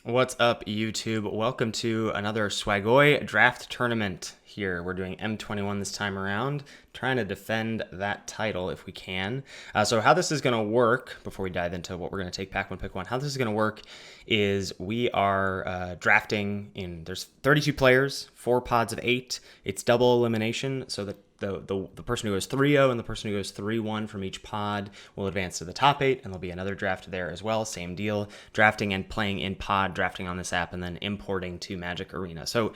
What's up, YouTube? Welcome to another Swagoi Draft Tournament here. We're doing M21 this time around, trying to defend that title if we can. So how this is going to work, before we dive into what we're going to take pack one, pick one, how this is going to work is we are drafting in, there's 32 players, 4 pods of 8. It's double elimination, so that the person who goes 3-0 and the person who goes 3-1 from each pod will advance to the top 8, and there'll be another draft there as well. Same deal, drafting and playing in pod, drafting on this app, and then importing to Magic Arena. So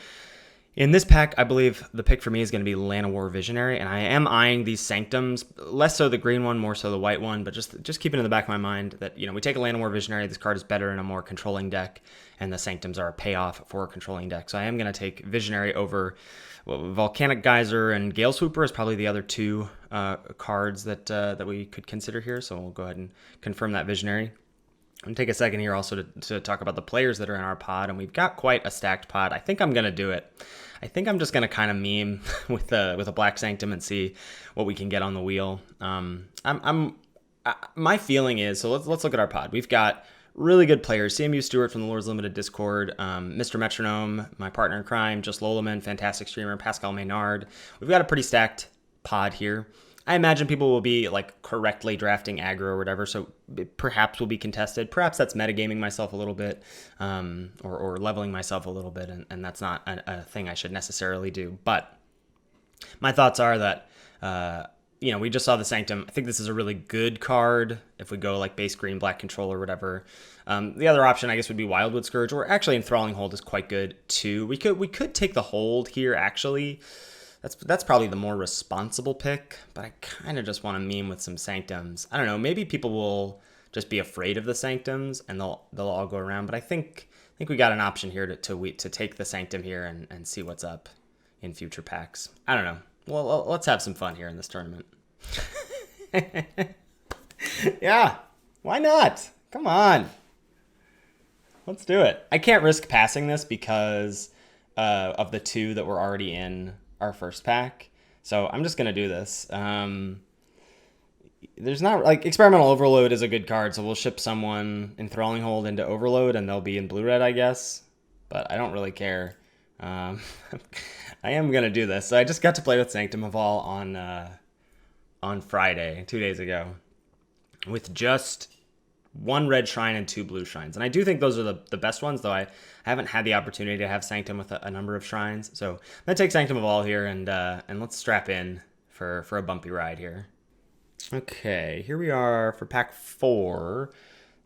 in this pack, I believe the pick for me is going to be Llanowar Visionary, and I am eyeing these Sanctums, less so the green one, more so the white one, but just keep it in the back of my mind that, you know, we take a Llanowar Visionary, this card is better in a more controlling deck, and the Sanctums are a payoff for a controlling deck. So I am going to take Visionary over Volcanic Geyser, and Gale Swooper is probably the other two cards that we could consider here, so we'll go ahead and confirm that Visionary. I'm going to take a second here also to talk about the players that are in our pod, and we've got quite a stacked pod. I think I'm going to do it. I think I'm just going to kind of meme with a Black Sanctum and see what we can get on the wheel. My feeling is, so let's look at our pod. We've got really good players. CMU Stewart from the Lords Limited Discord, Mr. Metronome, my partner in crime, Just Lolaman, fantastic streamer, Pascal Maynard. We've got a pretty stacked pod here. I imagine people will be like correctly drafting aggro or whatever, so it perhaps will be contested. Perhaps that's metagaming myself a little bit, or leveling myself a little bit, and that's not a thing I should necessarily do. But my thoughts are that, we just saw the Sanctum. I think this is a really good card if we go like base green, black control or whatever. The other option, I guess, would be Wildwood Scourge, or actually Enthralling Hold is quite good too. We could take the Hold here, actually. That's probably the more responsible pick, but I kind of just want to meme with some Sanctums. I don't know, maybe people will just be afraid of the Sanctums and they'll all go around, but I think we got an option here to take the Sanctum here and see what's up in future packs. I don't know. Well, let's have some fun here in this tournament. Yeah, why not? Come on. Let's do it. I can't risk passing this because of the 2 that were already in our first pack, so I'm just gonna do this. There's not, like, Experimental Overload is a good card, so we'll ship someone Enthralling Hold into Overload and they'll be in blue-red, I guess, but I don't really care. I am gonna do this. So I just got to play with Sanctum of All on Friday, 2 days ago, with just 1 red shrine and 2 blue shrines. And I do think those are the best ones, though I haven't had the opportunity to have Sanctum with a number of shrines. So I'm going to take Sanctum of All here, and let's strap in for a bumpy ride here. Okay, here we are for pack 4.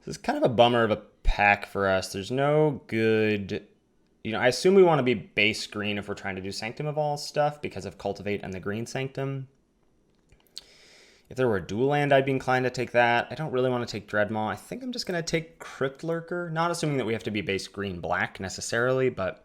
This is kind of a bummer of a pack for us. There's no good... I assume we want to be base green if we're trying to do Sanctum of All stuff because of Cultivate and the green Sanctum. If there were a dual land, I'd be inclined to take that. I don't really want to take Dreadmaw. I think I'm just going to take Crypt Lurker. Not assuming that we have to be base green-black necessarily, but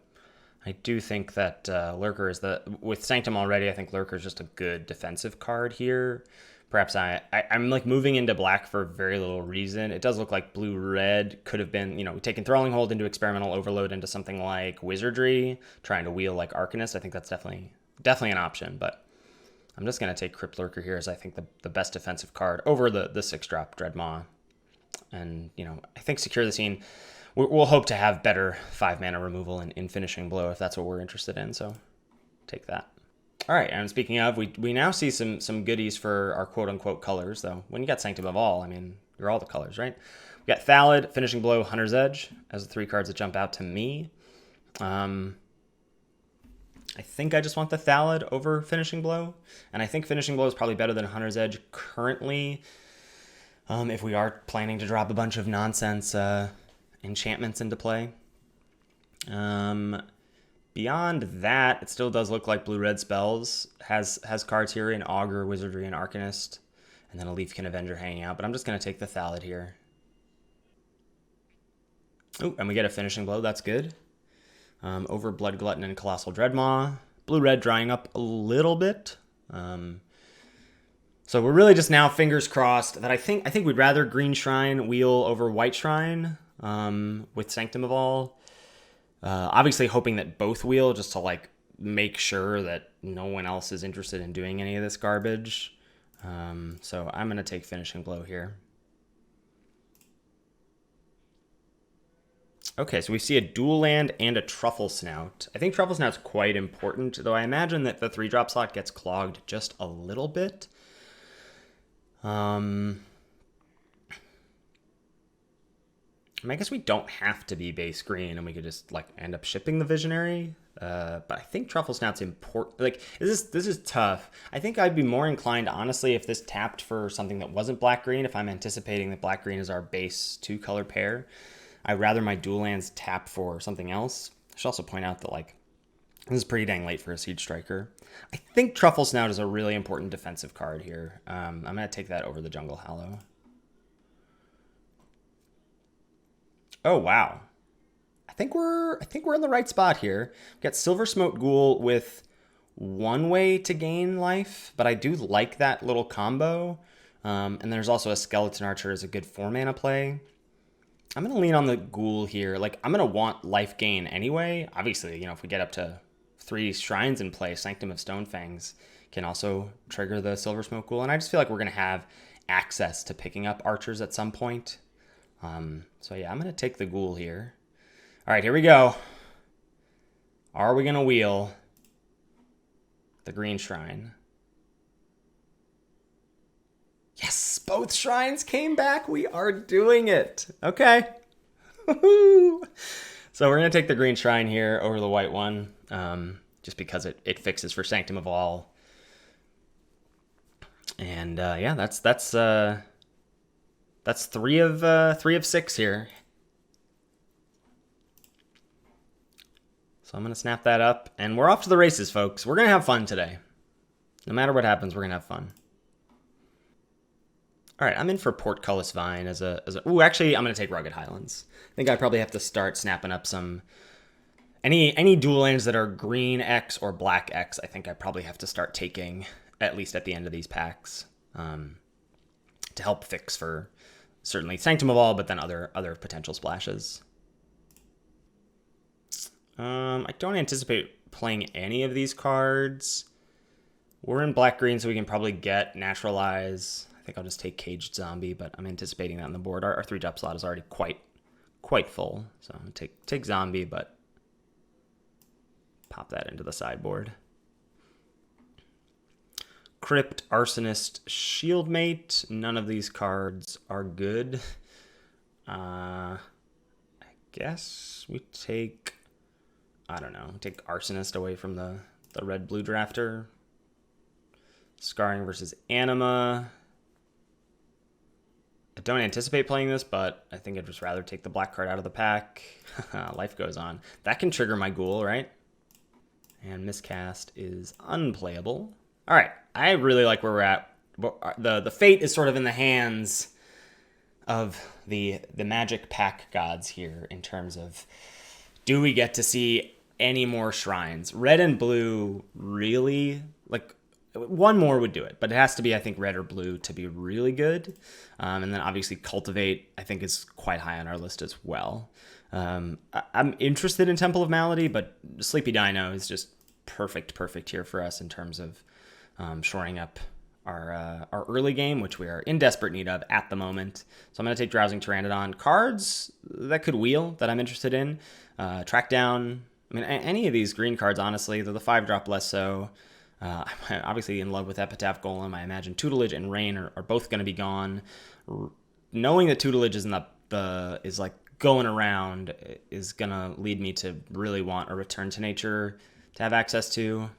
I do think that Lurker is with Sanctum already, I think Lurker is just a good defensive card here. Perhaps I'm like moving into black for very little reason. It does look like blue-red could have been, we take Enthralling Hold into Experimental Overload into something like Wizardry, trying to wheel like Arcanist. I think that's definitely an option, but I'm just going to take Crypt Lurker here as I think the best defensive card over the 6-drop Dreadmaw. And, I think Secure the Scene, we'll hope to have better 5-mana removal in Finishing Blow if that's what we're interested in, so take that. All right, and speaking of, we now see some goodies for our quote-unquote colors, though. When you got Sanctum of All, I mean, you're all the colors, right? We got Thallid, Finishing Blow, Hunter's Edge as the 3 cards that jump out to me. I think I just want the Thallid over Finishing Blow, and I think Finishing Blow is probably better than Hunter's Edge currently, if we are planning to drop a bunch of nonsense enchantments into play. Beyond that, it still does look like blue-red spells has cards here in Augur, Wizardry, and Arcanist, and then a Leafkin Avenger hanging out, but I'm just going to take the Thallid here. Oh, and we get a Finishing Blow, that's good. Over Blood Glutton and Colossal Dreadmaw. Blue-red drying up a little bit. So we're really just now fingers crossed that I think we'd rather Green Shrine wheel over White Shrine with Sanctum of All. Obviously hoping that both wheel just to like make sure that no one else is interested in doing any of this garbage. So I'm going to take Finishing Blow here. Okay, so we see a dual land and a Truffle Snout. I think Truffle Snout's quite important, though I imagine that the 3-drop slot gets clogged just a little bit. I guess we don't have to be base green, and we could just like end up shipping the Visionary. But I think Truffle Snout's important. Like, this is tough. I think I'd be more inclined, honestly, if this tapped for something that wasn't black-green, if I'm anticipating that black-green is our base 2-color pair. I'd rather my dual lands tap for something else. I should also point out that, like, this is pretty dang late for a Siege Striker. I think Truffle Snout is a really important defensive card here. I'm going to take that over the Jungle Hallow. Oh, wow. I think we're in the right spot here. We've got Silver Smoke Ghoul with one way to gain life, but I do like that little combo. And there's also a Skeleton Archer as a good 4-mana play. I'm going to lean on the Ghoul here. Like, I'm going to want life gain anyway. Obviously, you know, if we get up to 3 shrines in play, Sanctum of Stonefangs can also trigger the Silver Smoke Ghoul. And I just feel like we're going to have access to picking up archers at some point. So yeah, I'm going to take the Ghoul here. All right, here we go. Are we going to wheel the green shrine? Yes, both shrines came back. We are doing it. Okay. So we're going to take the green shrine here over the white one, just because it fixes for Sanctum of All. And yeah, that's 3 of 6 here. So I'm going to snap that up, and we're off to the races, folks. We're going to have fun today. No matter what happens, we're going to have fun. All right, I'm in for Portcullis Vine as a. Ooh, actually, I'm going to take Rugged Highlands. I think I probably have to start snapping up some. Any dual lands that are green X or black X, I think I probably have to start taking, at least at the end of these packs, to help fix for certainly Sanctum of All, but then other potential splashes. I don't anticipate playing any of these cards. We're in black-green, so we can probably get Naturalize. I think I'll just take Caged Zombie, but I'm anticipating that on the board. Our 3-drop slot is already quite full, so I'm going to take Zombie, but pop that into the sideboard. Crypt, Arsonist, Shieldmate. None of these cards are good. I guess we take... I don't know. Take Arsonist away from the red-blue drafter. Scarring versus Anima. I don't anticipate playing this, but I think I'd just rather take the black card out of the pack. Life goes on. That can trigger my Ghoul, right? And Miscast is unplayable. All right. I really like where we're at. The fate is sort of in the hands of the magic pack gods here in terms of, do we get to see any more shrines? Red and blue really, like, one more would do it, but it has to be, I think, red or blue to be really good. And then obviously Cultivate, I think, is quite high on our list as well. I'm interested in Temple of Malady, but Sleepy Dino is just perfect here for us in terms of shoring up our early game, which we are in desperate need of at the moment. So I'm going to take Drowsing Pteranodon. Cards that could wheel that I'm interested in. Track Down. I mean, any of these green cards, honestly, they're the 5-drop less so. I'm obviously in love with Epitaph Golem. I imagine Tutelage and Rain are both going to be gone. Knowing that Tutelage is is like going around is going to lead me to really want a Return to Nature to have access to.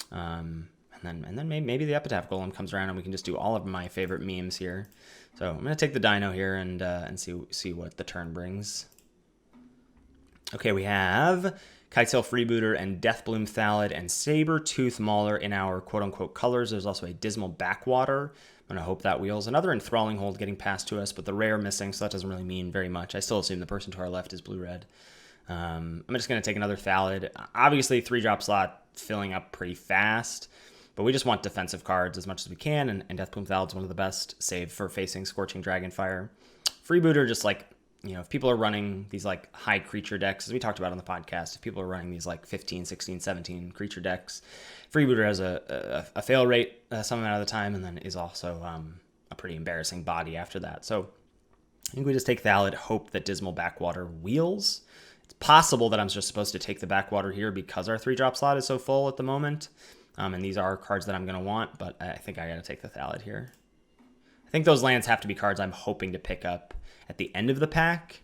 And then maybe the Epitaph Golem comes around and we can just do all of my favorite memes here. So I'm going to take the Dino here and see what the turn brings. Okay, we have Kitesail Freebooter and Deathbloom Thallid and Saber-Tooth Mauler in our quote-unquote colors. There's also a Dismal Backwater. I'm going to hope that wheels. Another Enthralling Hold getting passed to us, but the rare missing, so that doesn't really mean very much. I still assume the person to our left is blue-red. I'm just going to take another Thallid. Obviously, 3-drop slot filling up pretty fast, but we just want defensive cards as much as we can, and Deathbloom Thallid's one of the best, save for facing Scorching Dragonfire. Freebooter, just like, you know, if people are running these like high creature decks, as we talked about on the podcast, if people are running these like 15, 16, 17 creature decks, Freebooter has a fail rate some amount of the time, and then is also a pretty embarrassing body after that. So I think we just take Thallid, hope that Dismal Backwater wheels. It's possible that I'm just supposed to take the Backwater here because our 3-drop slot is so full at the moment. And these are cards that I'm going to want, but I think I got to take the Thallid here. I think those lands have to be cards I'm hoping to pick up at the end of the pack.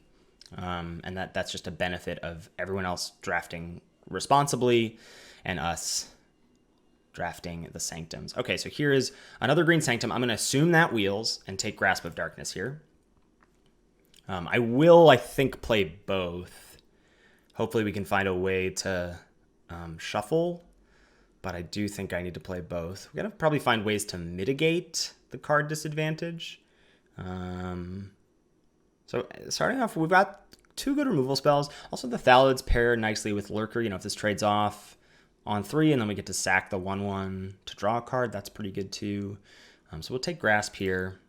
And that's just a benefit of everyone else drafting responsibly and us drafting the Sanctums. Okay, so here is another green Sanctum. I'm going to assume that wheels and take Grasp of Darkness here. I will, I think, play both. Hopefully we can find a way to shuffle, but I do think I need to play both. We're going to probably find ways to mitigate the card disadvantage. So starting off, we've got 2 good removal spells. Also, the Thalids pair nicely with Lurker. You know, if this trades off on 3 and then we get to sack the 1/1 to draw a card, that's pretty good too. So we'll take Grasp here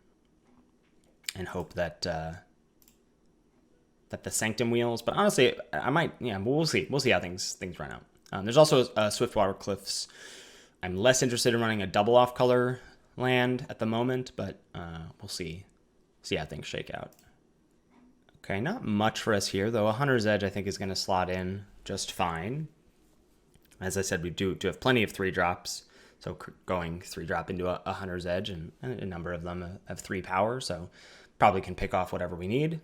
and hope that that the Sanctum wheels. But honestly, I might, yeah, we'll see. We'll see how things run out. There's also Swiftwater Cliffs. I'm less interested in running a double off color land at the moment, but we'll see how things shake out. Okay, not much for us here, though. A Hunter's Edge, I think, is going to slot in just fine. As I said, we do have plenty of 3-drops, so going 3-drop into a Hunter's Edge, and a number of them have 3 power, so probably can pick off whatever we need.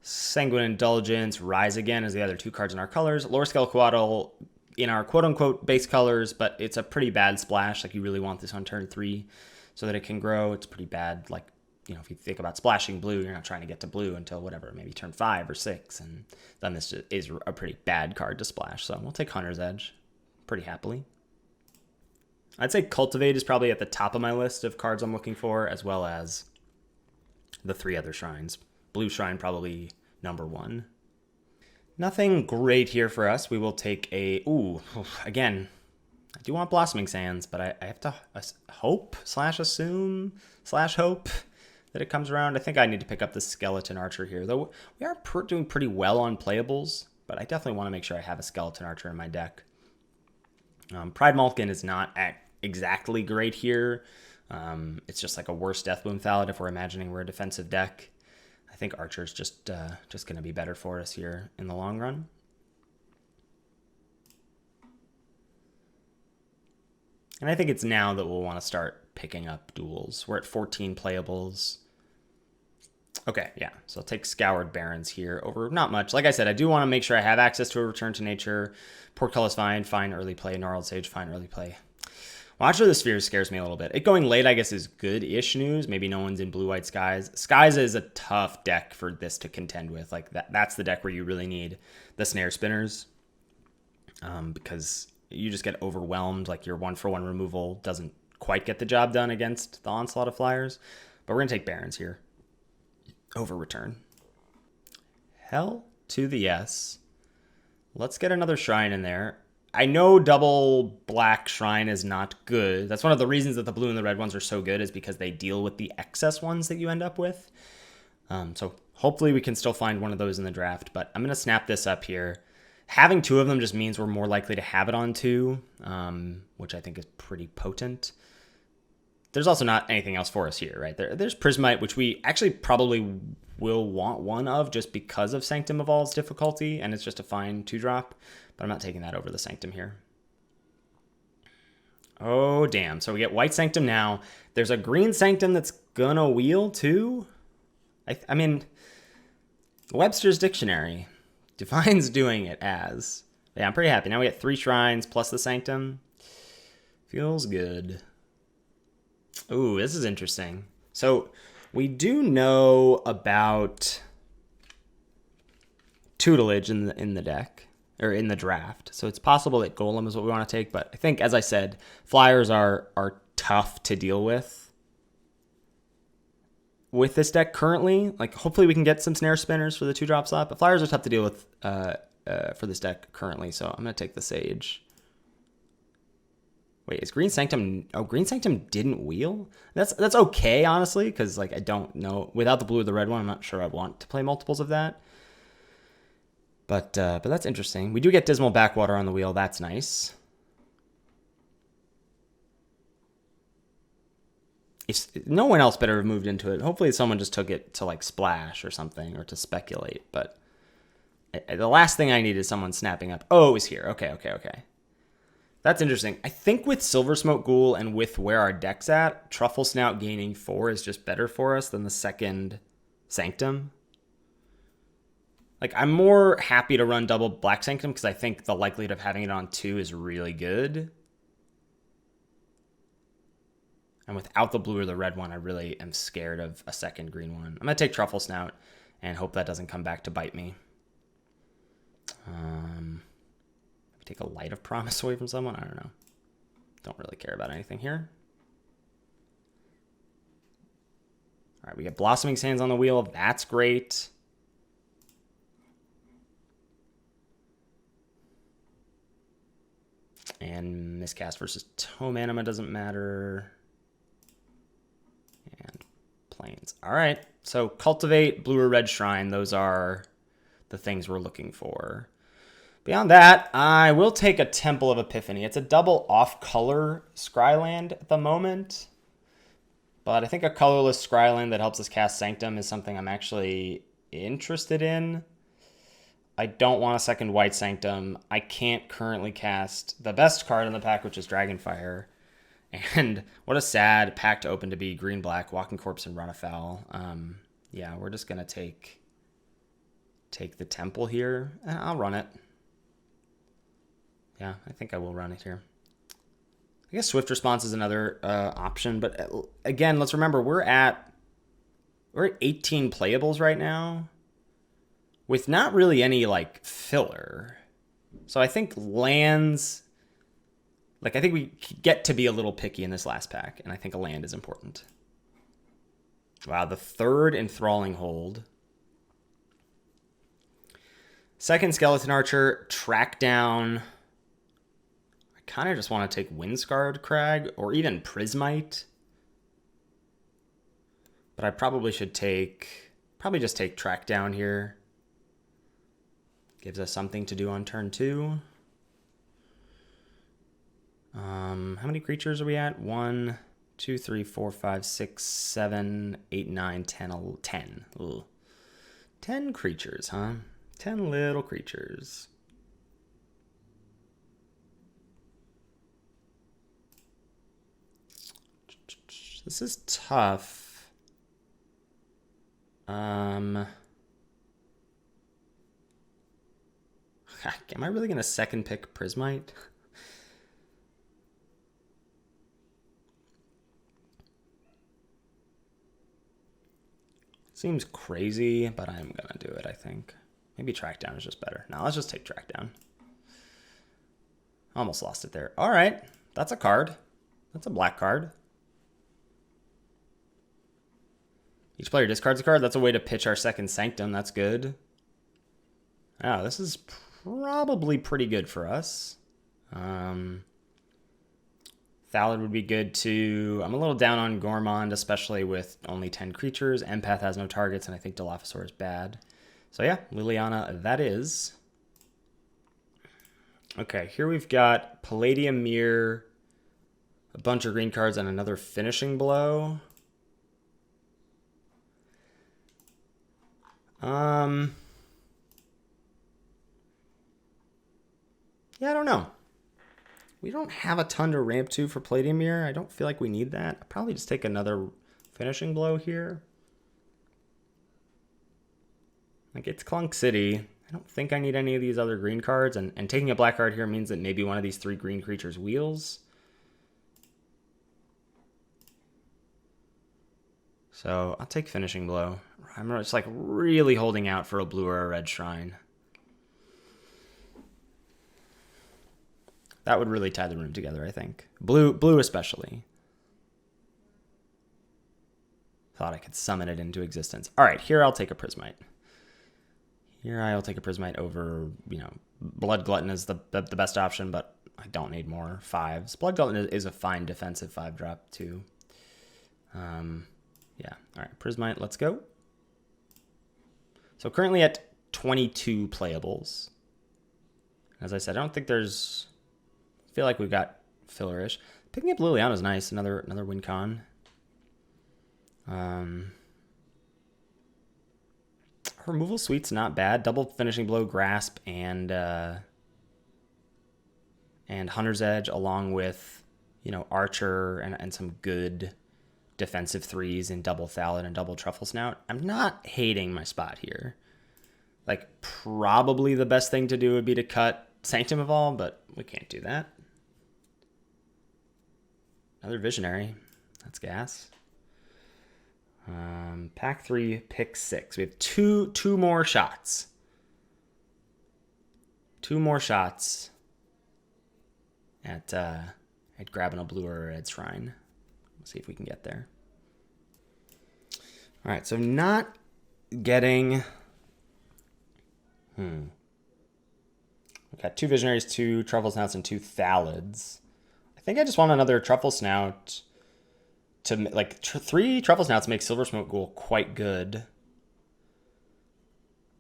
Sanguine Indulgence, Rise Again is the other 2 cards in our colors. Lore Skelequatl in our quote-unquote base colors, but it's a pretty bad splash. Like, you really want this on turn 3 so that it can grow. It's pretty bad, like, you know, if you think about splashing blue, you're not trying to get to blue until whatever, maybe turn 5 or 6, and then this is a pretty bad card to splash. So we'll take Hunter's Edge pretty happily. I'd say Cultivate is probably at the top of my list of cards I'm looking for, as well as the 3 other shrines. Blue Shrine probably number 1. Nothing great here for us. We will take a, again, I do want Blossoming Sands, but I have to hope/assume/hope that it comes around. I think I need to pick up the Skeleton Archer here, though we are doing pretty well on playables, but I definitely want to make sure I have a Skeleton Archer in my deck. Pride Malkin is not exactly great here. It's just like a worse Deathbloom Thallid if we're imagining we're a defensive deck. I think Archer's just going to be better for us here in the long run. And I think it's now that we'll want to start picking up duels. We're at 14 playables. Okay, yeah, so I'll take Scoured Barrens here over not much. Like I said, I do want to make sure I have access to a Return to Nature. Portcullis fine early play. Gnarled Sage, fine early play. Watcher of the Spheres scares me a little bit. It going late, I guess, is good-ish news. Maybe no one's in Blue-White Skies. Skies is a tough deck for this to contend with. Like, that's the deck where you really need the Snare Spinners. Because you just get overwhelmed. Like, your 1-for-1 removal doesn't quite get the job done against the onslaught of flyers. But we're going to take Barrens here over Return. Hell to the yes. Let's get another Shrine in there. I know double black Shrine is not good. That's one of the reasons that the blue and the red ones are so good, is because they deal with the excess ones that you end up with. So hopefully we can still find one of those in the draft, but I'm going to snap this up here. Having 2 of them just means we're more likely to have it on 2, which I think is pretty potent. There's also not anything else for us here, right? There's Prismite, which we actually probably will want 1 of just because of Sanctum Evolve's difficulty, and it's just a fine 2-drop, but I'm not taking that over the Sanctum here. Oh, damn. So we get White Sanctum now. There's a green Sanctum that's gonna wheel, too? I mean, Webster's Dictionary defines doing it as. Yeah, I'm pretty happy. Now we get 3 Shrines plus the Sanctum. Feels good. Ooh, this is interesting. So we do know about Tutelage in the deck, or in the draft. So it's possible that Golem is what we want to take, but I think, as I said, flyers are tough to deal with this deck currently. Like, hopefully we can get some Snare Spinners for the 2-drop slot, but flyers are tough to deal with for this deck currently, so I'm going to take the Sage. Wait, is Green Sanctum... Oh, Green Sanctum didn't wheel? That's okay, honestly, because, like, I don't know. Without the blue or the red one, I'm not sure I want to play multiples of that. But that's interesting. We do get Dismal Backwater on the wheel. That's nice. No one else better have moved into it. Hopefully someone just took it to like splash or something or to speculate. But the last thing I need is someone snapping up. Oh, it was here. Okay. That's interesting. I think with Silver Smoke Ghoul and with where our deck's at, Truffle Snout gaining 4 is just better for us than the second Sanctum. Like, I'm more happy to run double Black Sanctum because I think the likelihood of having it on 2 is really good. And without the blue or the red one, I really am scared of a second green one. I'm going to take Truffle Snout and hope that doesn't come back to bite me. Take a Light of Promise away from someone? I don't know. Don't really care about anything here. All right, we get Blossoming Sands on the wheel. That's great. And Miscast versus Tome Anima doesn't matter. And Plains. All right, so Cultivate, Blue or Red Shrine. Those are the things we're looking for. Beyond that, I will take a Temple of Epiphany. It's a double off-color Scryland at the moment. But I think a colorless Scryland that helps us cast Sanctum is something I'm actually interested in. I don't want a second white Sanctum. I can't currently cast the best card in the pack, which is Dragonfire. And what a sad pack to open to be green-black, Walking Corpse, and Run Afoul. Yeah, we're just going to take the Temple here. And I'll run it. Yeah, I think I will run it here. I guess Swift Response is another option. But again, let's remember, we're at 18 playables right now with not really any, like, filler. So I think lands... Like, I think we get to be a little picky in this last pack, and I think a land is important. Wow, the third Enthralling Hold. Second Skeleton Archer, track down. I kind of just want to take Windscarred Crag, or even Prismite. But I probably should probably just take track down here. Gives us something to do on turn 2. How many creatures are we at? 1, 2, 3, 4, 5, 6, 7, 8, 9, 10, 10. Ooh. 10 creatures, huh? 10 little creatures. This is tough. Am I really going to second pick Prismite? Seems crazy, but I'm going to do it, I think. Maybe track down is just better. Now let's just take track down. Almost lost it there. All right, that's a card. That's a black card. Each player discards a card. That's a way to pitch our second Sanctum. That's good. Oh, this is probably pretty good for us. Thallid would be good too. I'm a little down on Gourmand, especially with only 10 creatures. Empath has no targets, and I think Dilophosaur is bad. So yeah, Liliana, that is. Okay, here we've got Palladium Mirror, a bunch of green cards, and another Finishing Blow. Yeah, I don't know. We don't have a ton to ramp to for Palladium Mirror. I don't feel like we need that. I'll probably just take another Finishing Blow here. Like, it's Clunk City. I don't think I need any of these other green cards. And taking a black card here means that maybe one of these 3 green creatures wheels. So I'll take Finishing Blow. I'm just like really holding out for a blue or a red shrine. That would really tie the room together, I think. Blue especially. Thought I could summon it into existence. All right, here I'll take a Prismite. Here I'll take a Prismite over, Blood Glutton is the best option, but I don't need more 5s. Blood Glutton is a fine defensive 5-drop too. Yeah, all right, Prismite, let's go. So currently at 22 playables. As I said, I don't think there's... I feel like we've got filler-ish. Picking up Liliana is nice, another win con. Removal suite's not bad. Double finishing blow, grasp, and Hunter's Edge, along with, you know, Archer and some good defensive threes in double Thallid and double Truffle Snout. I'm not hating my spot here. Like, probably the best thing to do would be to cut Sanctum of All, but we can't do that. Another Visionary. That's gas. Pack 3, pick 6. We have two more shots. 2 more shots at grabbing a blue or a red shrine. Let's see if we can get there. All right, so not getting... We got 2 Visionaries, 2 Truffle Snouts, and 2 Thallids. I think I just want another Truffle Snout to, like, 3 Truffle Snouts make Silver Smoke Ghoul quite good.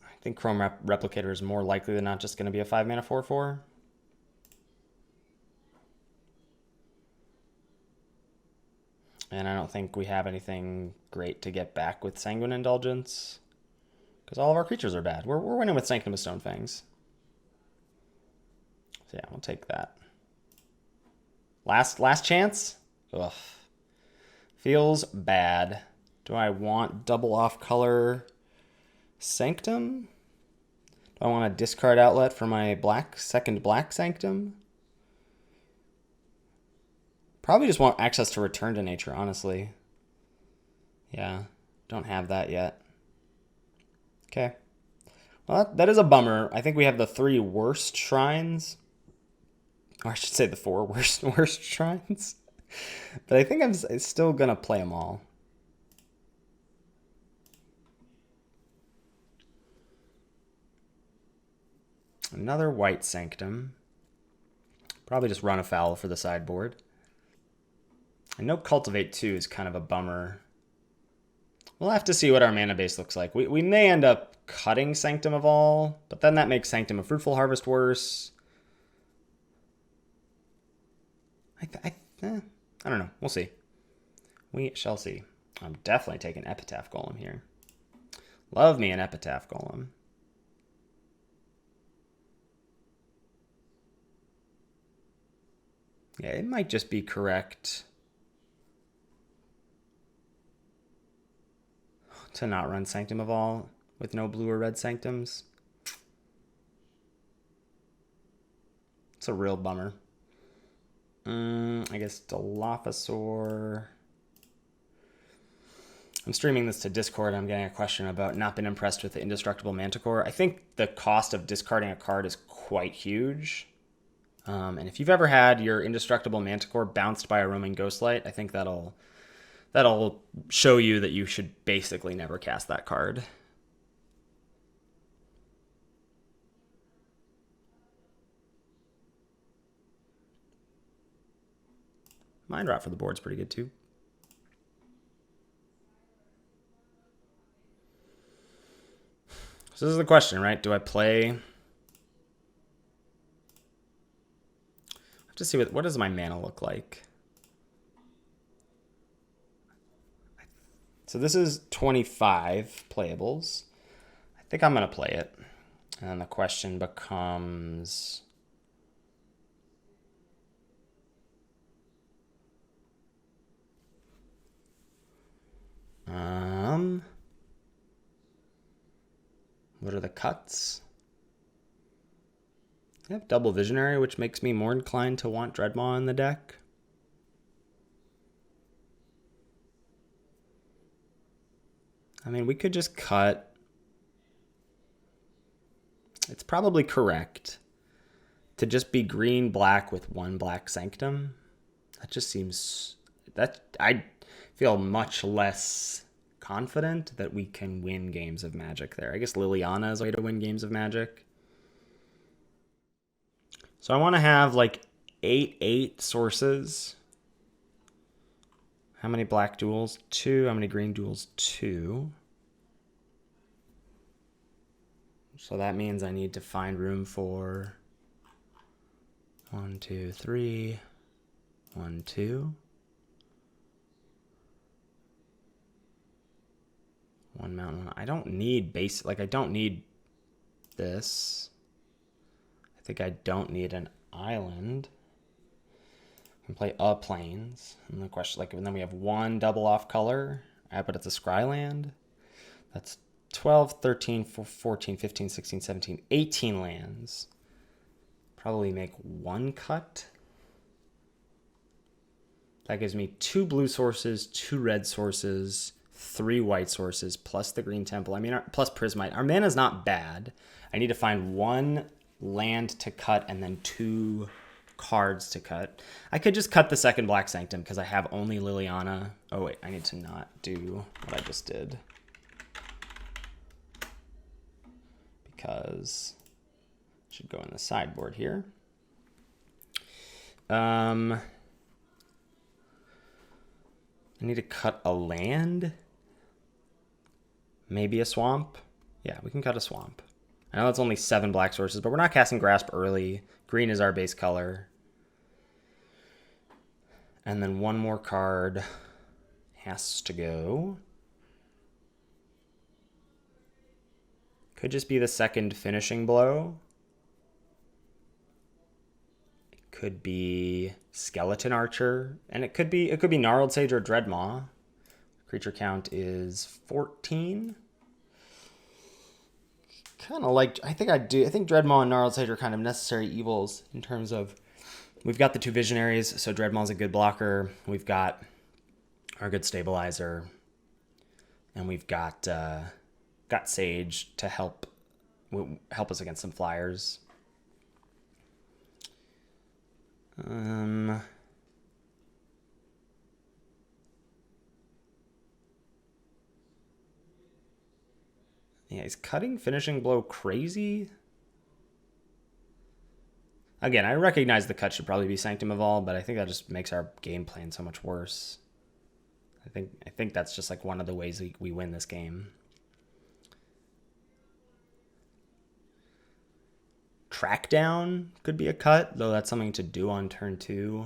I think Chrome Replicator is more likely than not just going to be a 5-mana 4/4. And I don't think we have anything great to get back with Sanguine Indulgence, because all of our creatures are bad. We're winning with Sanctum of Stonefangs. So yeah, we'll take that. Last chance? Ugh. Feels bad. Do I want double off color Sanctum? Do I want a discard outlet for my second black Sanctum? Probably just want access to Return to Nature, honestly. Yeah, don't have that yet. Okay. Well, that is a bummer. I think we have the 3 worst shrines. Or I should say the 4 worst shrines. But I think I'm still going to play them all. Another white Sanctum. Probably just run afoul for the sideboard. I know Cultivate 2 is kind of a bummer. We'll have to see what our mana base looks like. We may end up cutting Sanctum of All, but then that makes Sanctum of Fruitful Harvest worse. I don't know. We'll see. We shall see. I'm definitely taking Epitaph Golem here. Love me an Epitaph Golem. Yeah, it might just be correct to not run Sanctum of All with no blue or red Sanctums. It's a real bummer. I guess Dilophosaur. I'm streaming this to Discord. I'm getting a question about not been impressed with the Indestructible Manticore. I think the cost of discarding a card is quite huge. And if you've ever had your Indestructible Manticore bounced by a Roaming Ghostlight, I think that'll show you that you should basically never cast that card. Mind Rot for the board's pretty good too. So this is the question, right? Do I play? I have to see what does my mana look like. So this is 25 playables. I think I'm going to play it. And then the question becomes... what are the cuts? I have double Visionary, which makes me more inclined to want Dreadmaw in the deck. I mean, we could just cut. It's probably correct to just be green-black with 1 black Sanctum. That just seems... I feel much less confident that we can win games of Magic there. I guess Liliana is a way to win games of Magic. So I want to have like 8 sources. How many black duels? 2. How many green duels? 2. So that means I need to find room for 1, 2, 3, 1, 2. One mountain. I don't need base. Like, I don't need this. I think I don't need an island. I can play plains. And the question, like, and then we have one double off color. But it's a scry land. That's 12, 13, 14, 15, 16, 17, 18 lands. Probably make one cut. That gives me 2 blue sources, 2 red sources, 3 white sources, plus the green temple. I mean, plus Prismite. Our mana's not bad. I need to find 1 land to cut and then 2 cards to cut. I could just cut the second Black Sanctum because I have only Liliana. Oh, wait, I need to not do what I just did. Because I should go in the sideboard here. I need to cut a land. Maybe a swamp. Yeah, we can cut a swamp. I know it's only 7 black sources, but we're not casting Grasp early. Green is our base color. And then 1 more card has to go. Could just be the second finishing blow. It could be Skeleton Archer, and it could be Gnarled Sage or Dreadmaw. Creature count is 14. Kind of like, I think Dreadmaw and Gnarled Sage are kind of necessary evils in terms of, we've got the 2 Visionaries, so Dreadmaw's a good blocker. We've got our good stabilizer, and we've got Sage to help us against some flyers. Yeah, is cutting finishing blow crazy? Again, I recognize the cut should probably be Sanctum of All, but I think that just makes our game plan so much worse. I think that's just like one of the ways we win this game. Track down could be a cut, though that's something to do on turn 2.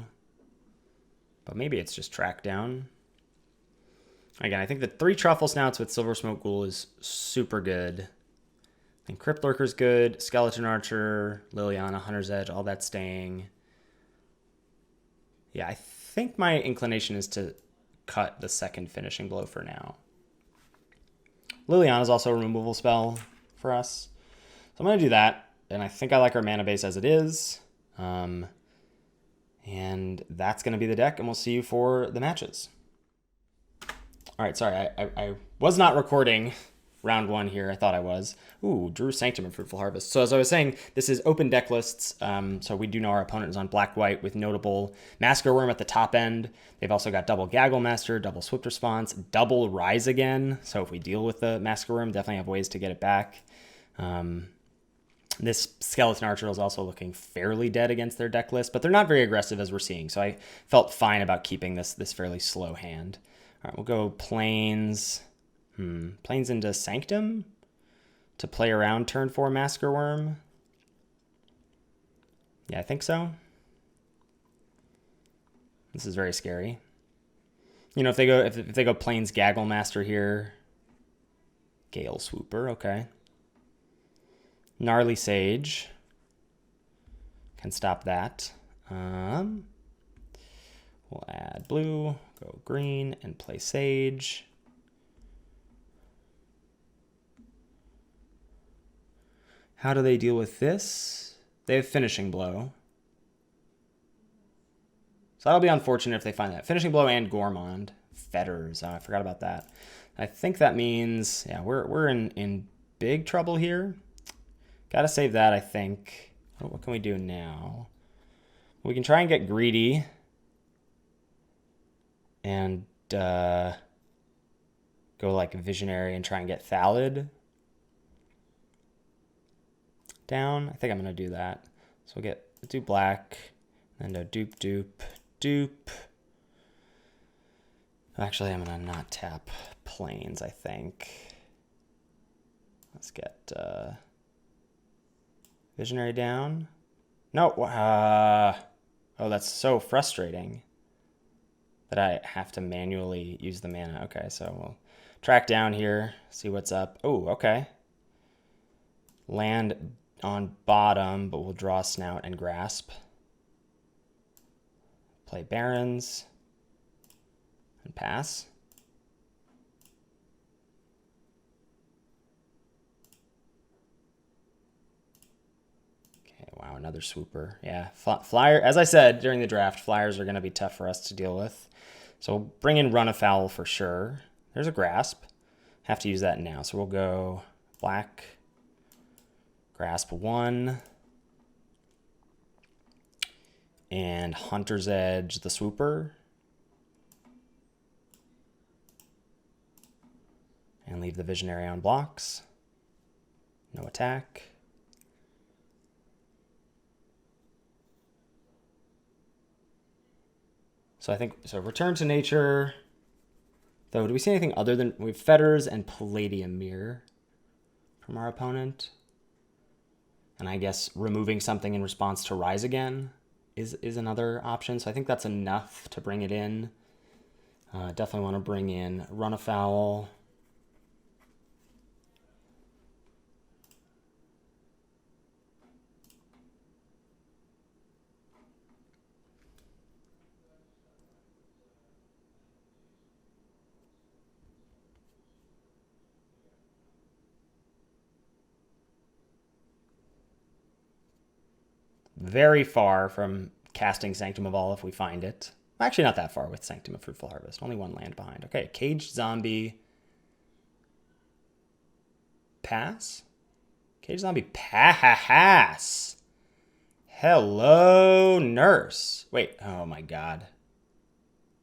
But maybe it's just track down. Again, I think the 3 Truffle Snouts with Silver Smoke Ghoul is super good. And Crypt Lurker's good, Skeleton Archer, Liliana, Hunter's Edge, all that staying. Yeah, I think my inclination is to cut the second finishing blow for now. Liliana's also a removable spell for us. So I'm going to do that. And I think I like our mana base as it is. And that's going to be the deck, and we'll see you for the matches. All right, sorry, I was not recording round 1 here. I thought I was. Ooh, Drew Sanctum and Fruitful Harvest. So as I was saying, this is open deck lists. So we do know our opponent is on black-white with notable Massacre Worm at the top end. They've also got double Gaggle Master, double Swift Response, double Rise Again. So if we deal with the Massacre Worm, definitely have ways to get it back. This Skeleton Archer is also looking fairly dead against their deck list, but they're not very aggressive as we're seeing. So I felt fine about keeping this fairly slow hand. All right, we'll go Plains. Plains into Sanctum to play around turn 4 Massacre Worm. Yeah, I think so. This is very scary. You know, if they go Plains Gaggle Master here, Gale Swooper, okay. Gnarly Sage can stop that. We'll add blue, go green, and play Sage. How do they deal with this? They have Finishing Blow. So that'll be unfortunate if they find that. Finishing Blow and Gourmand. Fetters. I forgot about that. I think that means, yeah, we're in big trouble here. Got to save that, I think. What can we do now? We can try and get greedy. And go like Visionary and try and get Thallid down. I think I'm going to do that. So we'll do black, and then dupe, dupe, dupe. Actually, I'm going to not tap Plains, I think. Let's get Visionary down. No. Oh, that's so frustrating that I have to manually use the mana. Okay, so we'll Track down here, see what's up. Oh, okay. Land on bottom, but we'll draw Snout and Grasp. Play Barrens and pass. Okay, wow, another swooper. Yeah, flyer. As I said during the draft, flyers are going to be tough for us to deal with. So we'll bring in Run Afoul for sure. There's a Grasp. Have to use that now. So we'll go black, Grasp 1, and Hunter's Edge the swooper. And leave the Visionary on blocks. No attack. So I think, so return to nature. Though, do we see anything other than, we have Fetters and Palladium Mirror from our opponent? And I guess removing something in response to Rise Again is another option. So I think that's enough to bring it in. Definitely want to bring in Run Afoul. Very far from casting Sanctum of All if we find it. Actually, not that far with Sanctum of Fruitful Harvest. Only one land behind. Okay, Caged Zombie. Pass? Caged Zombie pass. Hello, Nurse. Wait, oh my god.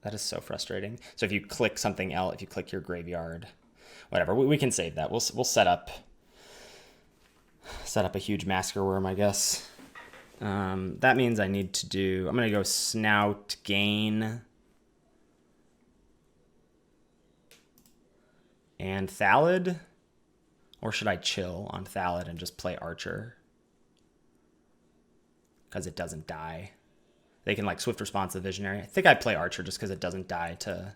That is so frustrating. So if you click something else, if you click your graveyard, whatever, we can save that. We'll set up a huge Massacre Worm, I guess. That means I need to do, I'm going to go Snout, Gain, and Thallid. Or should I chill on Thallid and just play Archer? Because it doesn't die. They can like Swift Response to the Visionary. I think I'd play Archer just because it doesn't die to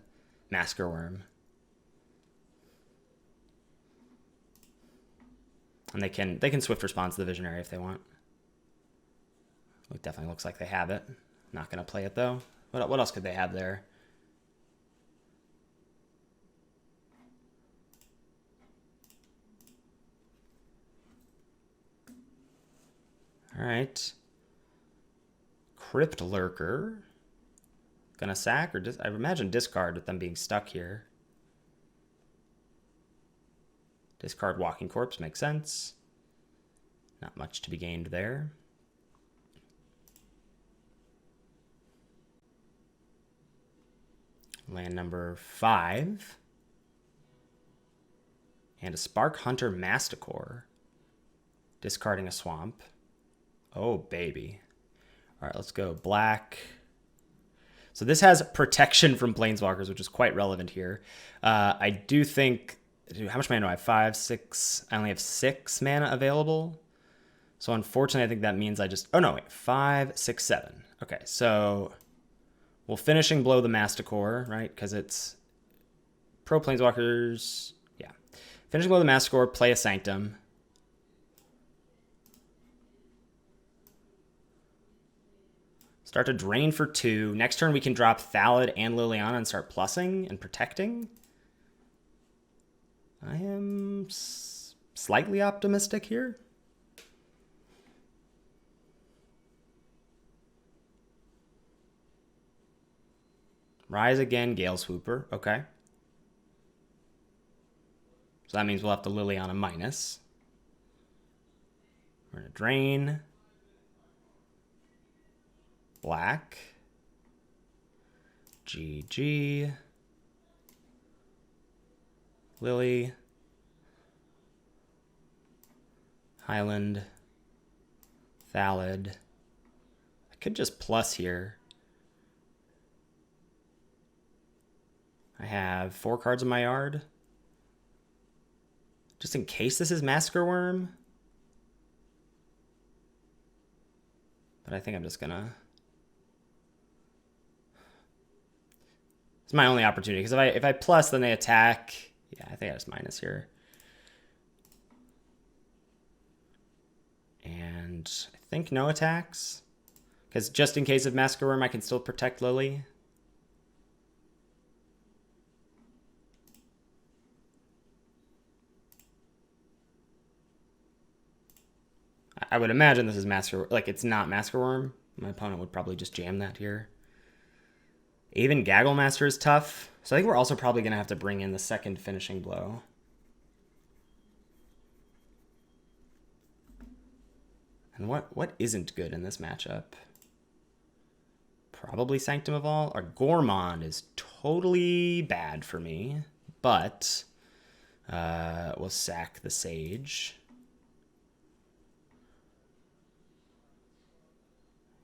Massacre Worm. And they can Swift Response to the Visionary if they want. It definitely looks like they have it. Not going to play it, though. What else could they have there? All right. Crypt Lurker. Gonna sack or I imagine discard with them being stuck here. Discard Walking Corpse makes sense. Not much to be gained there. Land number 5. And a Spark Hunter Masticore. Discarding a swamp. Oh, baby. All right, let's go black. So this has protection from Planeswalkers, which is quite relevant here. I do think, how much mana do I have? 5, 6. I only have 6 mana available. So unfortunately, I think that means I just, oh no, wait, 5, 6, 7. Okay, so we'll Finishing Blow the Masticore, right? Because it's pro Planeswalkers. Yeah. Finishing Blow the Masticore, play a Sanctum. Start to drain for 2. Next turn we can drop Thallid and Liliana and start plussing and protecting. I am slightly optimistic here. Rise Again, Gale Swooper. Okay. So that means we'll have to Liliana minus. We're going to drain. Black. GG. Lily. Highland. Thallid. I could just plus here. I have 4 cards in my yard. Just in case this is Massacre Worm. But I think I'm just gonna... It's my only opportunity, because if I plus, then they attack, Yeah, I think I just minus here. And I think no attacks. Because just in case of Massacre Worm, I can still protect Lily. I would imagine this is Massacre, like it's not Massacre Worm. My opponent would probably just jam that here. Even Gaggle Master is tough. So I think we're also probably going to have to bring in the second finishing blow. And what isn't good in this matchup? Probably Sanctum of All. Our Gourmand is totally bad for me, but we'll sack the Sage.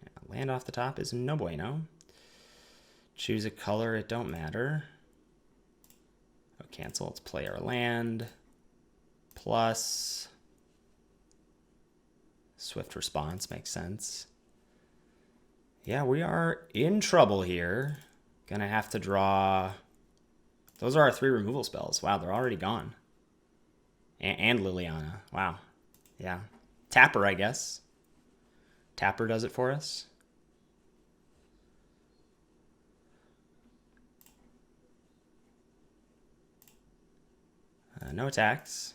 Yeah, land off the top is no bueno. Choose a color, it don't matter. Oh, cancel, let's play our land. Plus Swift Response makes sense. Yeah, we are in trouble here. Gonna have to draw. Those are our 3 removal spells. Wow, they're already gone. And Liliana. Wow. Yeah. Tapper, I guess. Tapper does it for us. No attacks.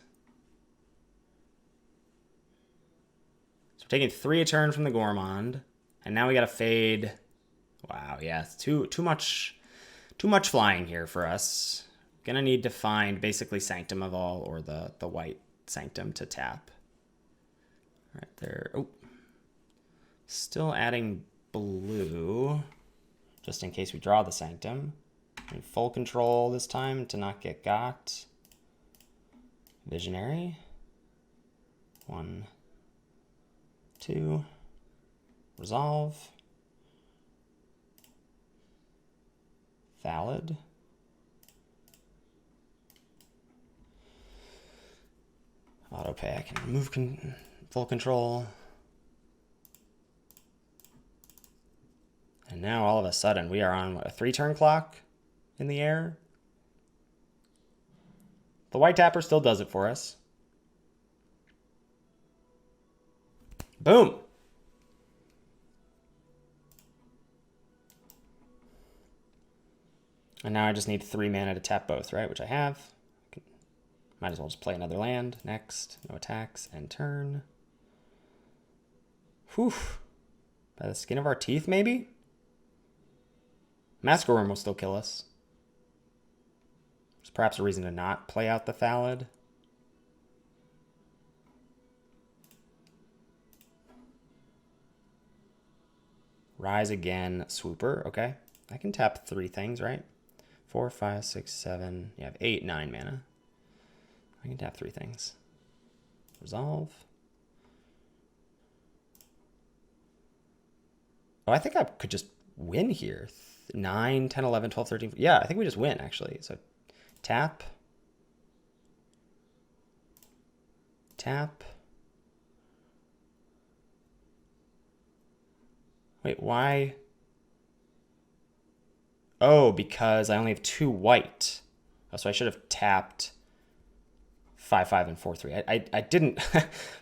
So we're taking 3 a turn from the Gourmand. And now we gotta fade. Wow, yeah, it's too much flying here for us. Gonna need to find basically Sanctum of All or the white Sanctum to tap. Right there. Oh, still adding blue, just in case we draw the Sanctum. And full control this time to not get got. Visionary. 1, 2. Resolve. Valid. Autopay, I can remove full control. And now all of a sudden we are on what, a 3-turn clock in the air. The white tapper still does it for us. Boom. And now I just need 3 mana to tap both, right? Which I have. Might as well just play another land. Next, no attacks, end turn. Whew. By the skin of our teeth, maybe? Massacre Worm will still kill us. There's perhaps a reason to not play out the Thallid. Rise again, Swooper. Okay. I can tap 3 things, right? 4, 5, 6, 7. You have 8, 9 mana. I can tap 3 things. Resolve. Oh, I think I could just win here. 9, 10, 11, 12, 13. Yeah, I think we just win, actually. So tap. Tap. Wait, why? Oh, because I only have 2 white. Oh, so I should have tapped 5, 5, and 4, 3. I didn't.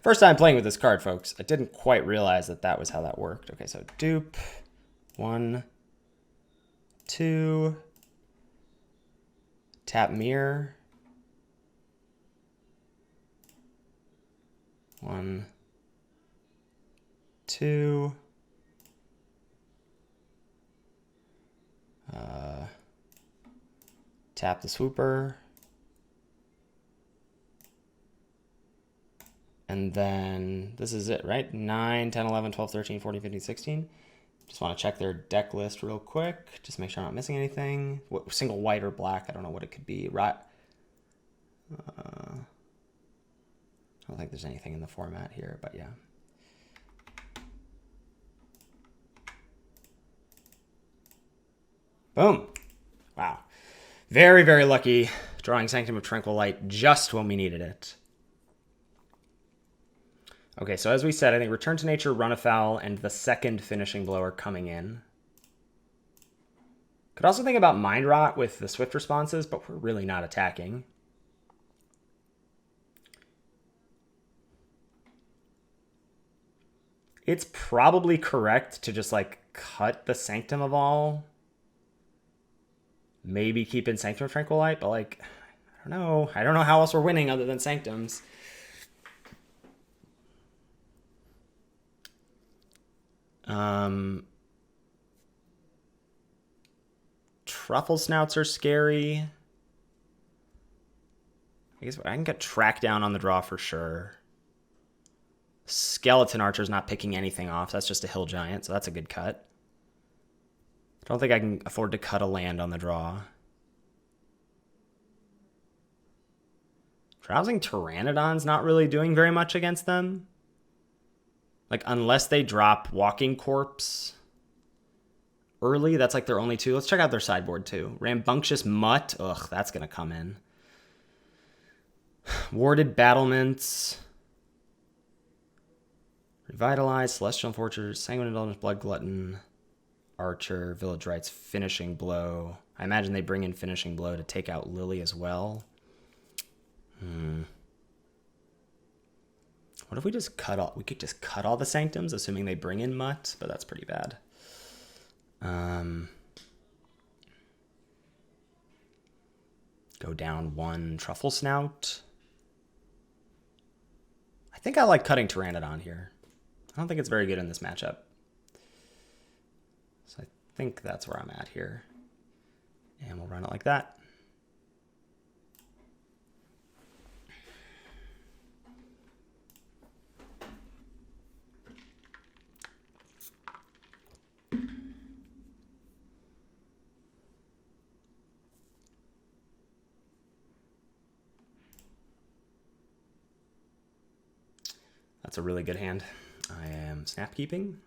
First time playing with this card, folks. I didn't quite realize that was how that worked. Okay, so dupe. 1, 2. Tap mirror. 1, 2. Tap the Swooper. And then this is it, right? 9, 10, 11, 12, 13, 14, 15, 16. Just want to check their deck list real quick. Just make sure I'm not missing anything. What, single white or black, I don't know what it could be. Right. I don't think there's anything in the format here, but yeah. Boom. Wow. Very, very lucky drawing Sanctum of Tranquil Light just when we needed it. Okay, so as we said, I think Return to Nature, Run Afoul, and the second finishing blow are coming in. Could also think about Mind Rot with the Swift responses, but we're really not attacking. It's probably correct to just like cut the Sanctum of All. Maybe keep in Sanctum of Tranquilite, but like, I don't know. I don't know how else we're winning other than Sanctums. Truffle Snouts are scary. I guess I can get Track Down on the draw for sure. Skeleton Archer's not picking anything off. That's just a Hill Giant, so that's a good cut. I don't think I can afford to cut a land on the draw. Drowsing Pteranodon's not really doing very much against them. Like, unless they drop Walking Corpse early, that's like their only two. Let's check out their sideboard too. Rambunctious Mutt. Ugh, that's going to come in. Warded Battlements. Revitalize, Celestial Fortress, Sanguine Indulgence, Blood Glutton, Archer, Village Rites, Finishing Blow. I imagine they bring in Finishing Blow to take out Lily as well. What if we just cut all? We could just cut all the Sanctums, assuming they bring in Mutt, but that's pretty bad. Go down one Truffle Snout. I think I like cutting Pteranodon here. I don't think it's very good in this matchup. So I think that's where I'm at here. And we'll run it like that. That's a really good hand. I am snap keeping.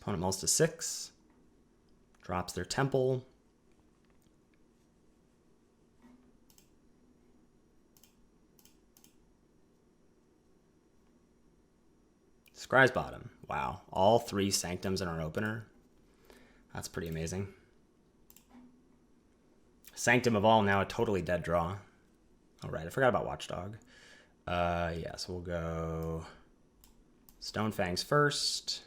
Opponent mulls to 6. Drops their Temple. Scry's Bottom. Wow. All 3 Sanctums in our opener. That's pretty amazing. Sanctum of All now a totally dead draw. All right, I forgot about Watchdog. Yeah, so we'll go Stonefangs first.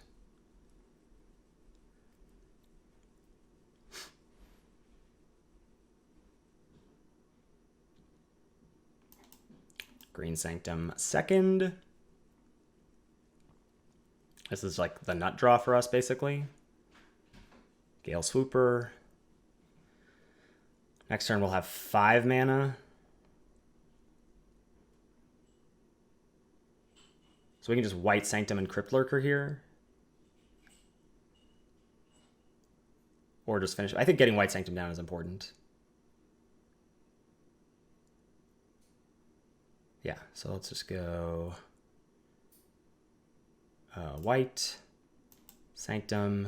Green Sanctum second. This is like the nut draw for us, basically. Gale Swooper. Next turn we'll have 5 mana. So we can just white Sanctum and Crypt Lurker here. Or just finish. I think getting white Sanctum down is important. Yeah, so let's just go white, Sanctum,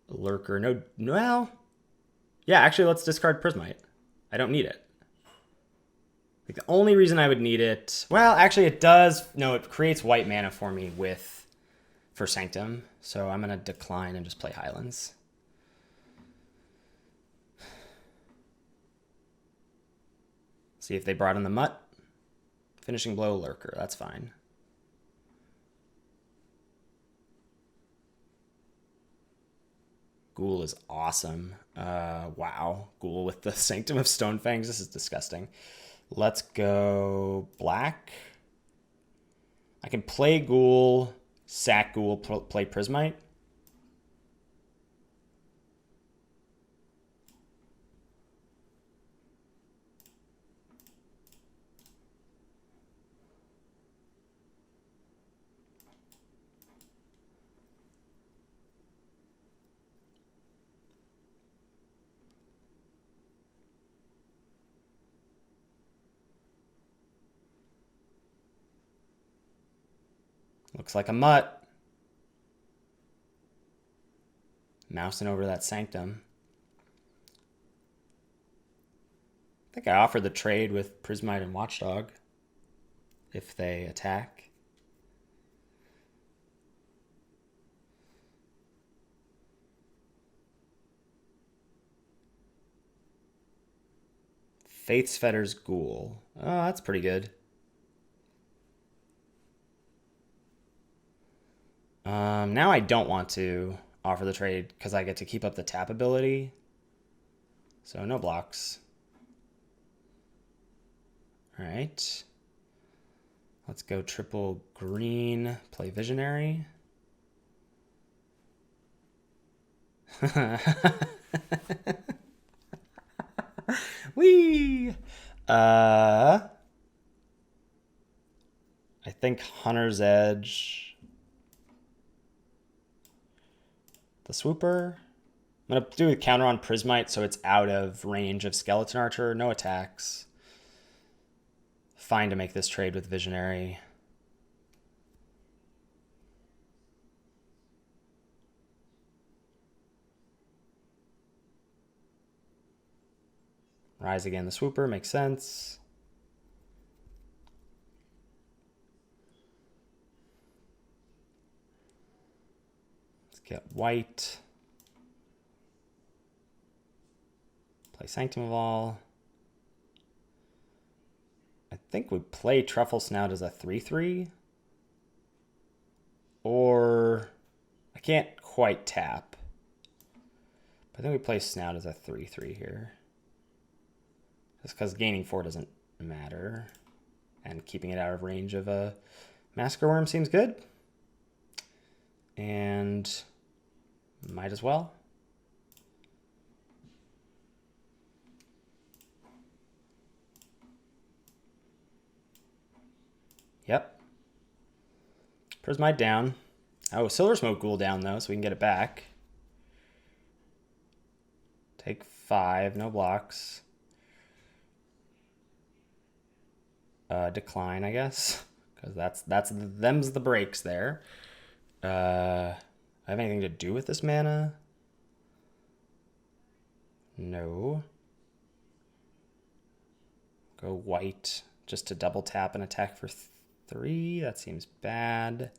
Lurker. No, well, yeah, actually, let's discard Prismite. I don't need it. Like, the only reason I would need it, well, actually, it does. No, it creates white mana for me for Sanctum. So I'm gonna decline and just play Highlands. See if they brought in the Mutt. Finishing Blow, Lurker. That's fine. Ghoul is awesome. Wow. Ghoul with the Sanctum of Stonefangs. This is disgusting. Let's go black. I can play Ghoul, sack Ghoul, play Prismite. Looks like a Mutt. Mousing over that Sanctum. I think I offered the trade with Prismite and Watchdog if they attack. Faith's Fetter's Ghoul. Oh, that's pretty good. Now I don't want to offer the trade because I get to keep up the tap ability. So no blocks. All right. Let's go triple green, play Visionary. Whee! I think Hunter's Edge. The Swooper. I'm going to do a counter on Prismite so it's out of range of Skeleton Archer. No attacks. Fine to make this trade with Visionary. Rise again, the Swooper, makes sense. Let's get white. Play Sanctum of All. I think we play Truffle Snout as a 3/3. Or I can't quite tap. But I think we play Snout as a 3/3 here. Just because gaining 4 doesn't matter. And keeping it out of range of a Massacre Worm seems good. And might as well. Yep. Prismite down. Oh, Silver Smoke Ghoul down though, so we can get it back. Take 5, no blocks. Decline, I guess, because them's the breaks there. I have anything to do with this mana? No. Go white just to double tap and attack for 3. That seems bad.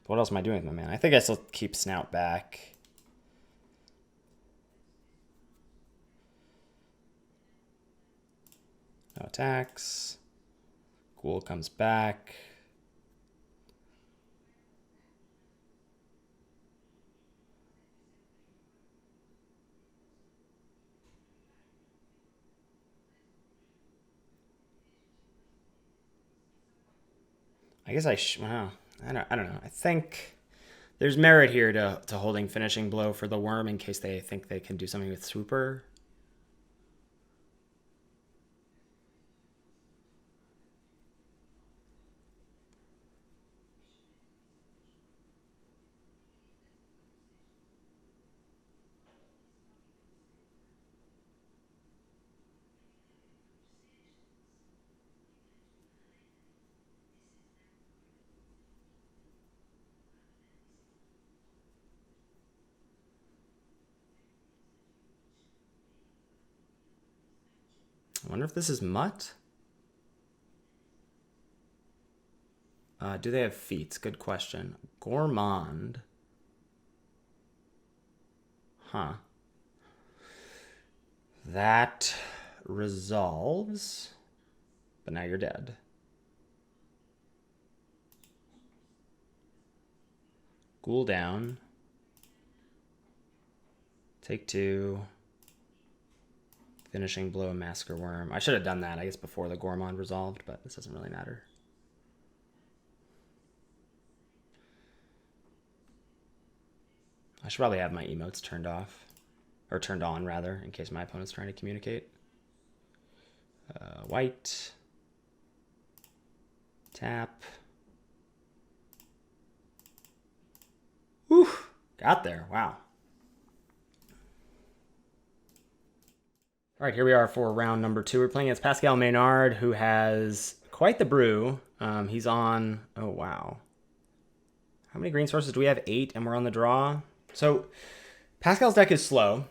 What else am I doing with my mana? I think I still keep Snout back. No attacks. Ghoul comes back. I guess wow. I don't know. I think there's merit here to holding Finishing Blow for the Worm in case they think they can do something with Swooper. I wonder if this is Mutt? Do they have feats? Good question. Gourmand. Huh. That resolves, but now you're dead. Ghoul down. Take 2. Finishing Blow, Massacre Worm. I should have done that, I guess, before the Gourmand resolved, but this doesn't really matter. I should probably have my emotes turned off. Or turned on, rather, in case my opponent's trying to communicate. White. Tap. Whew. Got there. Wow. All right, here we are for round number 2. We're playing against Pascal Maynard, who has quite the brew. He's on, oh wow. How many green sources do we have? 8, and we're on the draw. So Pascal's deck is slow.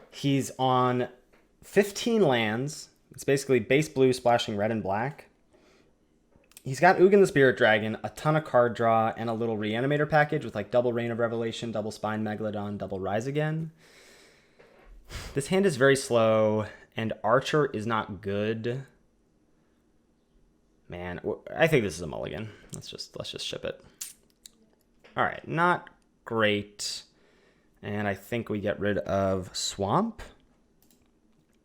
He's on 15 lands. It's basically base blue splashing red and black. He's got Ugin the Spirit Dragon, a ton of card draw, and a little Reanimator package with like double Reign of Revelation, double Spine Megalodon, double Rise Again. This hand is very slow, and Archer is not good. Man, I think this is a mulligan. Let's just ship it. All right, not great. And I think we get rid of Swamp.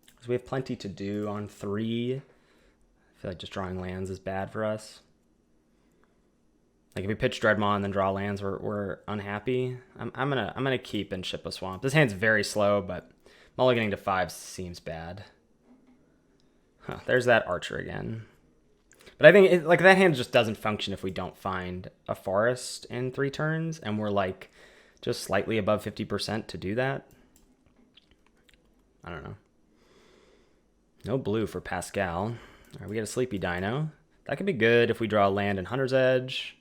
Because we have plenty to do on 3. I feel like just drawing lands is bad for us. Like if we pitch Dreadmaw and then draw lands, we're unhappy. I'm gonna keep and ship a Swamp. This hand's very slow, but mulliganing to 5 seems bad. Huh, there's that Archer again. But I think like that hand just doesn't function if we don't find a forest in 3 turns, and we're like just slightly above 50% to do that. I don't know. No blue for Pascal. All right, we get a Sleepy Dino. That could be good if we draw a land in Hunter's Edge.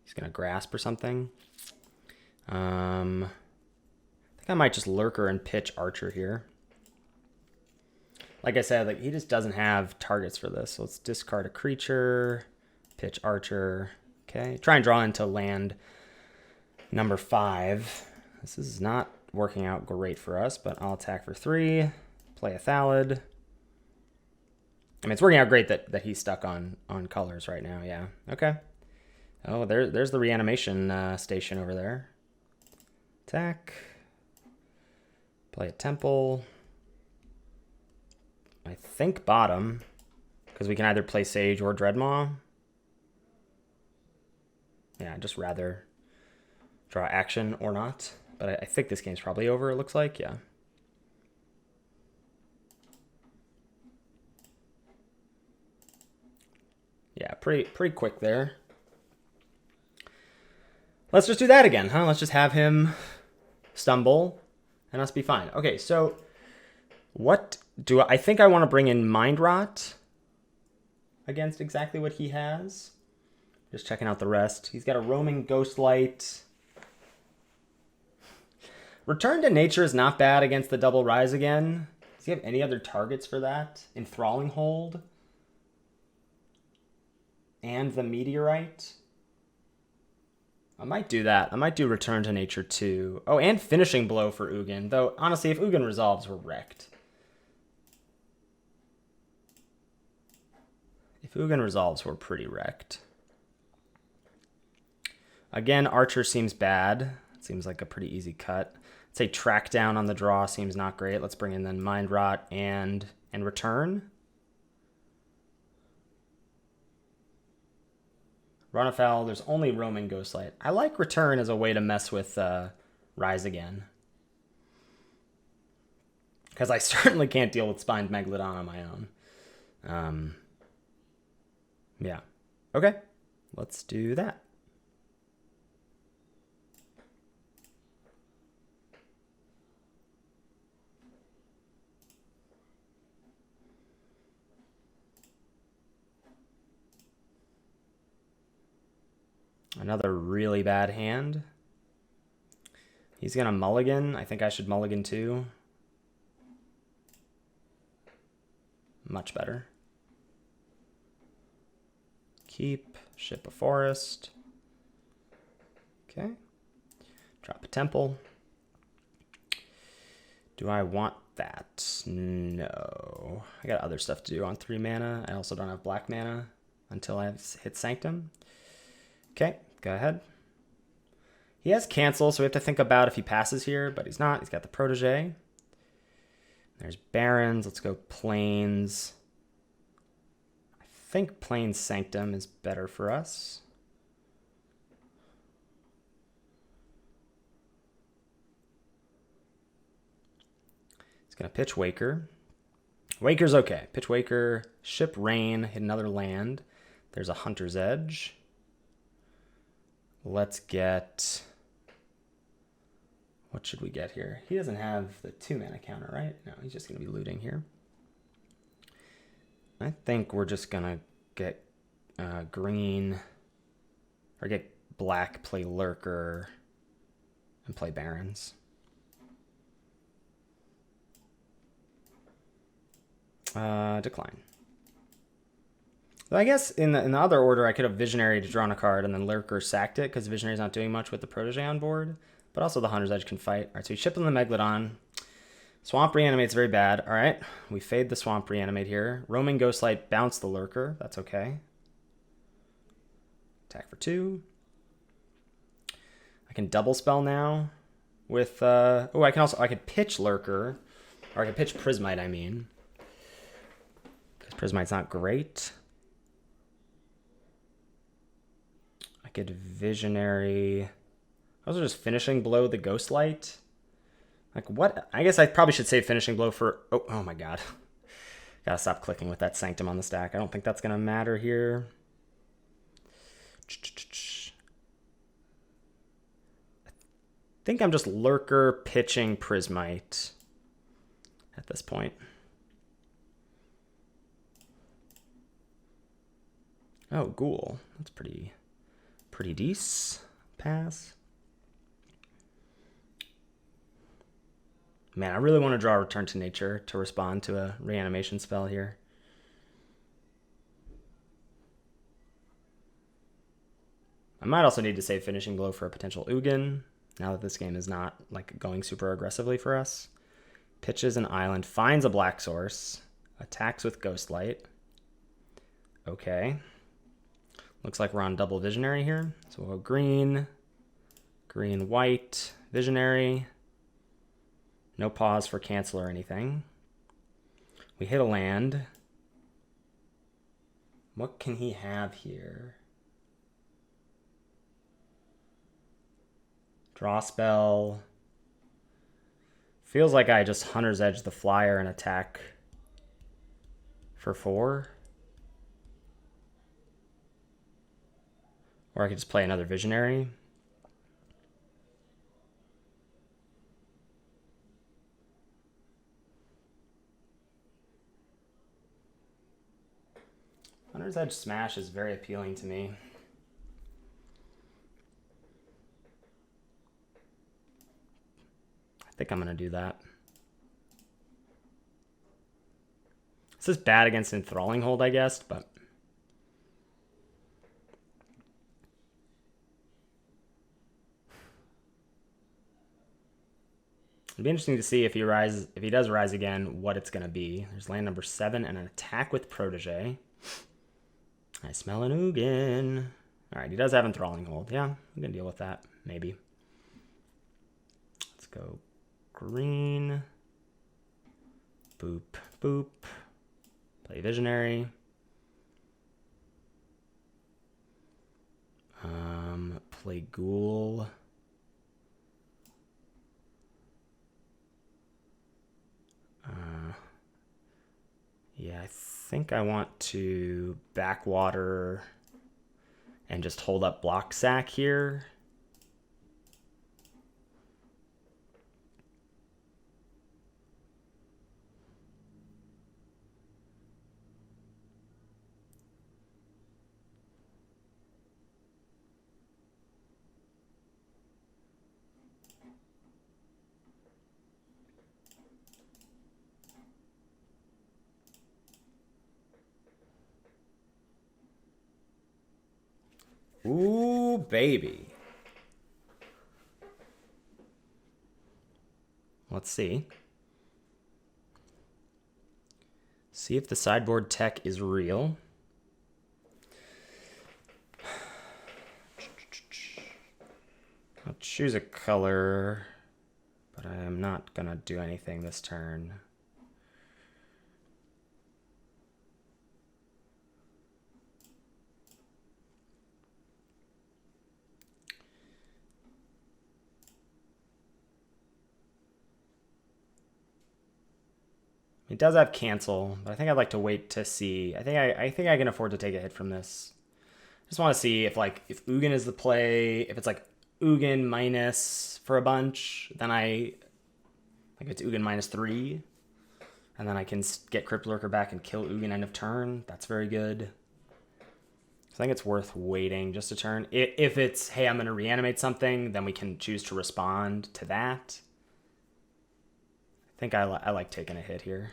He's gonna grasp or something. I think I might just Lurker and pitch Archer here. Like I said, like he just doesn't have targets for this. So let's discard a creature, pitch Archer. Okay, try and draw into land number 5. This is not working out great for us, but I'll attack for 3, play a Thallid. I mean, it's working out great that he's stuck on colors right now, yeah. Okay. Oh, there's the reanimation station over there. Attack. Play a Temple. I think bottom, because we can either play Sage or Dreadmaw. Yeah, I'd just rather draw action or not. But I think this game's probably over, it looks like, yeah. Yeah, pretty quick there. Let's just do that again, huh? Let's just have him stumble and us be fine. Okay, so what do I think I want to bring in Mind Rot against exactly what he has. Just checking out the rest. He's got a Roaming Ghostlight. Return to Nature is not bad against the double Rise Again. Does he have any other targets for that? Enthralling Hold? And the Meteorite? I might do that. I might do Return to Nature too. Oh, and Finishing Blow for Ugin. Though, honestly, if Ugin resolves, we're wrecked. If Ugin resolves, we're pretty wrecked. Again, Archer seems bad. It seems like a pretty easy cut. I'd say Track Down on the draw seems not great. Let's bring in then Mind Rot and Return. Run afoul, there's only Roaming Ghostlight. I like Return as a way to mess with Rise Again. Because I certainly can't deal with Spined Megalodon on my own. Yeah. Okay, let's do that. Another really bad hand. He's going to mulligan. I think I should mulligan too. Much better. Keep. Ship a forest. Okay. Drop a temple. Do I want that? No. I got other stuff to do on 3 mana. I also don't have black mana until I hit Sanctum. Okay, go ahead. He has cancel, so we have to think about if he passes here, but he's not. He's got the Protege. There's Barrens. Let's go Plains. I think Plains Sanctum is better for us. He's going to pitch Waker. Waker's okay. Pitch Waker, ship Rain, hit another land. There's a Hunter's Edge. Let's get... What should we get here? He doesn't have the 2-mana counter, right? No, he's just going to be looting here. I think we're just going to get green, or get black, play Lurker, and play Barrens. Decline. I guess in the other order, I could have Visionary to draw on a card and then Lurker sacked it because Visionary's not doing much with the Protege on board. But also the Hunter's Edge can fight. All right, so we ship in the Megalodon. Swamp Reanimate's very bad. All right, we fade the Swamp Reanimate here. Roaming Ghostlight, bounce the Lurker. That's okay. Attack for 2. I can double spell now with... oh, I could pitch Lurker. Or I could pitch Prismite, I mean. Because Prismite's not great. I could Visionary... Those are just Finishing Blow the Ghostlight. Like, what? I guess I probably should say Finishing Blow for... Oh my god. Gotta stop clicking with that Sanctum on the stack. I don't think that's gonna matter here. I think I'm just Lurker pitching Prismite at this point. Oh, Ghoul. That's pretty decent. Pass. Man, I really want to draw Return to Nature to respond to a reanimation spell here. I might also need to save Finishing Blow for a potential Ugin, now that this game is not like going super aggressively for us. Pitches an island, finds a black source, attacks with Ghostlight. Okay. Looks like we're on double Visionary here. So we'll go green, green, white, Visionary. No pause for cancel or anything. We hit a land. What can he have here? Draw spell. Feels like I just Hunter's Edge the flyer and attack for 4. Or I could just play another Visionary. Hunter's Edge Smash is very appealing to me. I think I'm going to do that. This is bad against Enthralling Hold, I guess, but... It'd be interesting to see if he does rise again, what it's going to be. There's land number 7 and an attack with Protege. I smell an Ugin. All right, he does have Enthralling Hold. Yeah, I'm going to deal with that, maybe. Let's go green. Boop, boop. Play Visionary. Play Ghoul. Yeah, I think I want to backwater and just hold up Block Sack here. Ooh, baby. Let's see. See if the sideboard tech is real. I'll choose a color, but I am not going to do anything this turn. It does have cancel, but I think I'd like to wait to see. I think I can afford to take a hit from this. Just want to see if Ugin is the play. If it's like Ugin minus for a bunch, then it's Ugin -3, and then I can get Crypt Lurker back and kill Ugin end of turn. That's very good. I think it's worth waiting just a turn. If it's, hey, I'm going to reanimate something, then we can choose to respond to that. I think I like taking a hit here.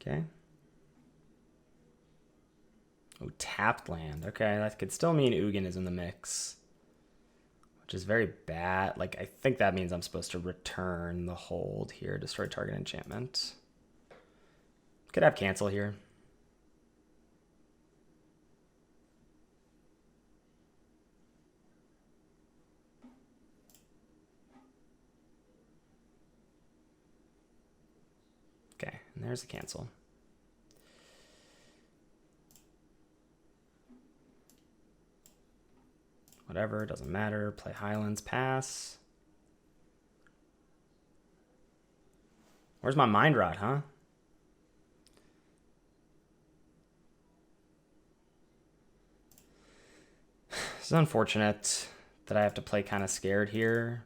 Okay. Oh, tapped land. Okay, that could still mean Ugin is in the mix, which is very bad. Like, I think that means I'm supposed to return the hold here, destroy target enchantment. Could have cancel here. Okay, and there's the cancel. Whatever, doesn't matter. Play Highlands, pass. Where's my Mind Rot, huh? It's unfortunate that I have to play kind of scared here.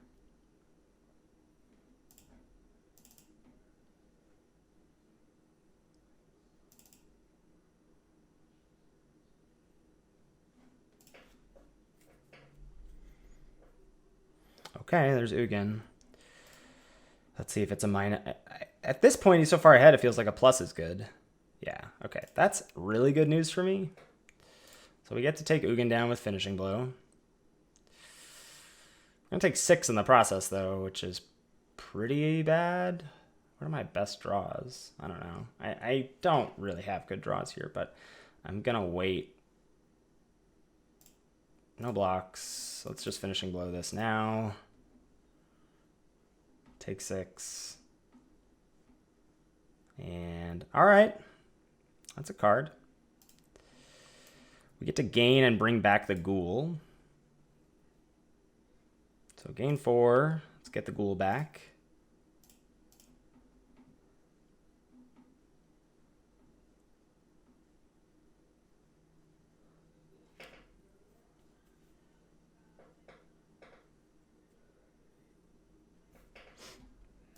Okay, there's Ugin. Let's see if it's a minus. At this point, he's so far ahead, it feels like a plus is good. Yeah, okay. That's really good news for me. So we get to take Ugin down with Finishing Blow. I'm going to take 6 in the process, though, which is pretty bad. What are my best draws? I don't know. I don't really have good draws here, but I'm going to wait. No blocks. Let's just Finishing Blow this now. Take 6. And all right. That's a card. We get to gain and bring back the Ghoul. So gain 4. Let's get the Ghoul back.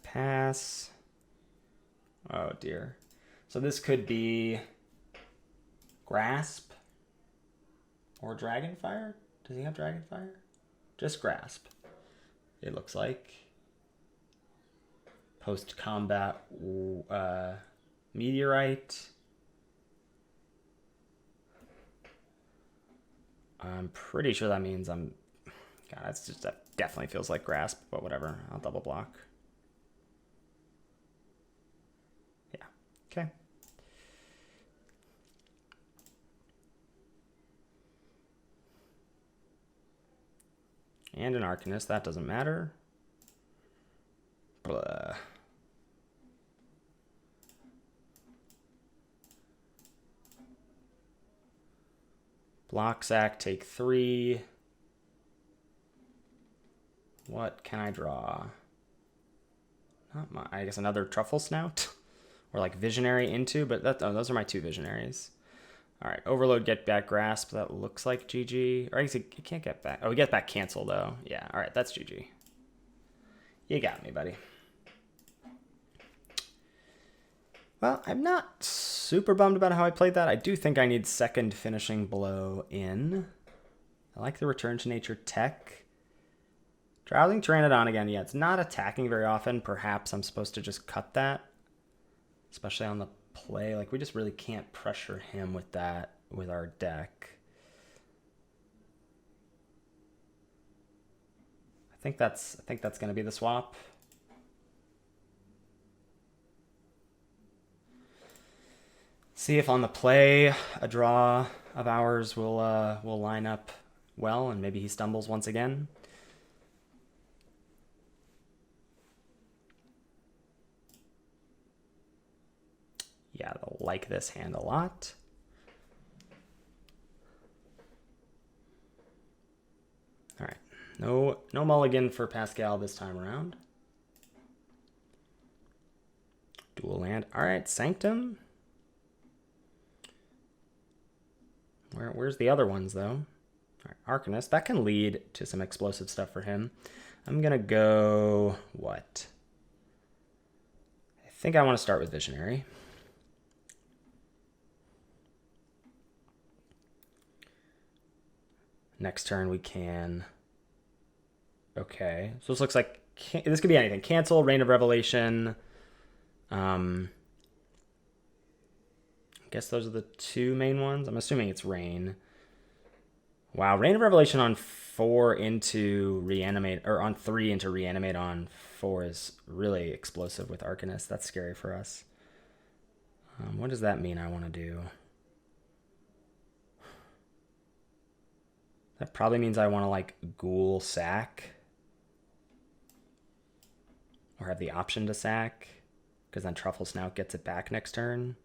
Pass. Oh dear. So this could be Grasp or Dragonfire. Does he have Dragonfire? Just Grasp, it looks like. Post-combat Meteorite. I'm pretty sure that means God, that definitely feels like Grasp, but whatever. I'll double block. Yeah, okay. And an Arcanist, that doesn't matter. Blah. Block sack, take 3. What can I draw? I guess another Truffle Snout? Or like Visionary into, but those are my 2 Visionaries. All right, Overload, get back Grasp. That looks like GG. Or I guess you can't get back. Oh, we get back Cancel, though. Yeah, all right, that's GG. You got me, buddy. Well, I'm not super bummed about how I played that. I do think I need second Finishing Blow in. I like the Return to Nature tech. Drowsing Pteranodon again. Yeah, it's not attacking very often. Perhaps I'm supposed to just cut that. Especially on the play. Like, we just really can't pressure him with that with our deck. I think that's going to be the swap. See if on the play a draw of ours will line up well, and maybe he stumbles once again. Yeah, they'll like this hand a lot. All right, no mulligan for Pascal this time around. Dual land. All right, Sanctum. Where's the other ones, though? All right, Arcanist. That can lead to some explosive stuff for him. I'm going to go... what? I think I want to start with Visionary. Next turn we can... okay. So this looks like... this could be anything. Cancel, Reign of Revelation. guess those are the two main ones. I'm assuming it's Rain. Wow, Rain of Revelation on 4 into Reanimate, or on 3 into Reanimate on 4 is really explosive with Arcanist. That's scary for us. What does that mean I want to do? That probably means I want to, like, Ghoul sack. Or have the option to sack. Because then Truffle Snout gets it back next turn.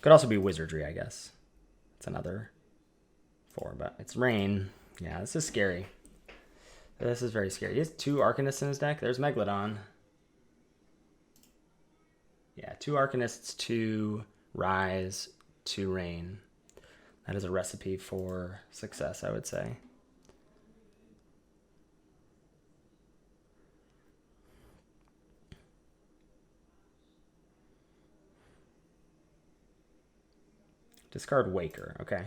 Could also be Wizardry, I guess. It's another 4, but it's Rain. Yeah, this is scary. This is very scary. He has 2 Arcanists in his deck. There's Megalodon. Yeah, 2 Arcanists, 2 Rise, 2 Rain. That is a recipe for success, I would say. Discard Waker, okay.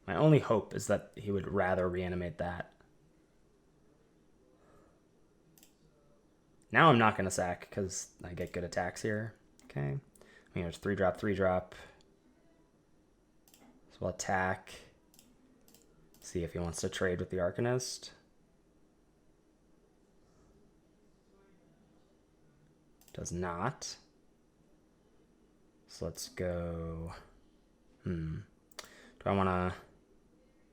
My only hope is that he would rather reanimate that. Now I'm not going to sack because I get good attacks here. Okay. I mean, it's 3-drop, 3-drop. So we'll attack. See if he wants to trade with the Arcanist. Does not. So let's go. Do I want to...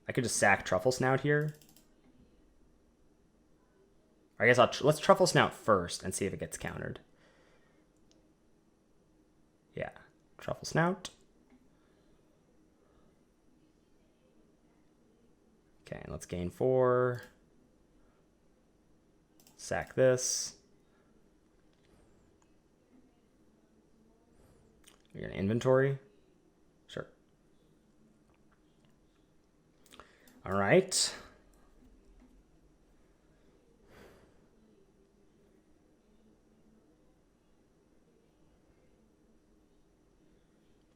I could just sack Truffle Snout here. I guess let's Truffle Snout first and see if it gets countered. Yeah, Truffle Snout. Okay, let's gain 4. Sack this. You're gonna inventory? Sure. All right.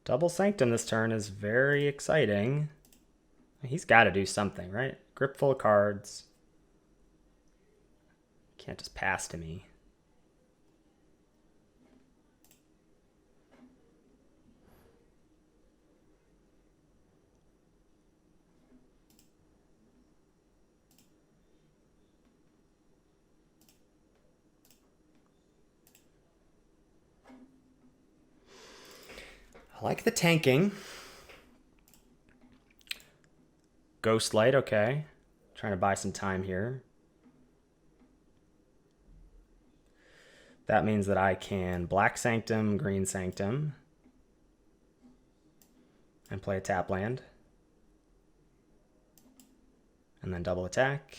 Double Sanctum this turn is very exciting. He's got to do something, right? Grip full of cards. Can't just pass to me. I like the tanking. Ghost Light, okay. Trying to buy some time here. That means that I can Black Sanctum, Green Sanctum, and play a tap land. And then double attack.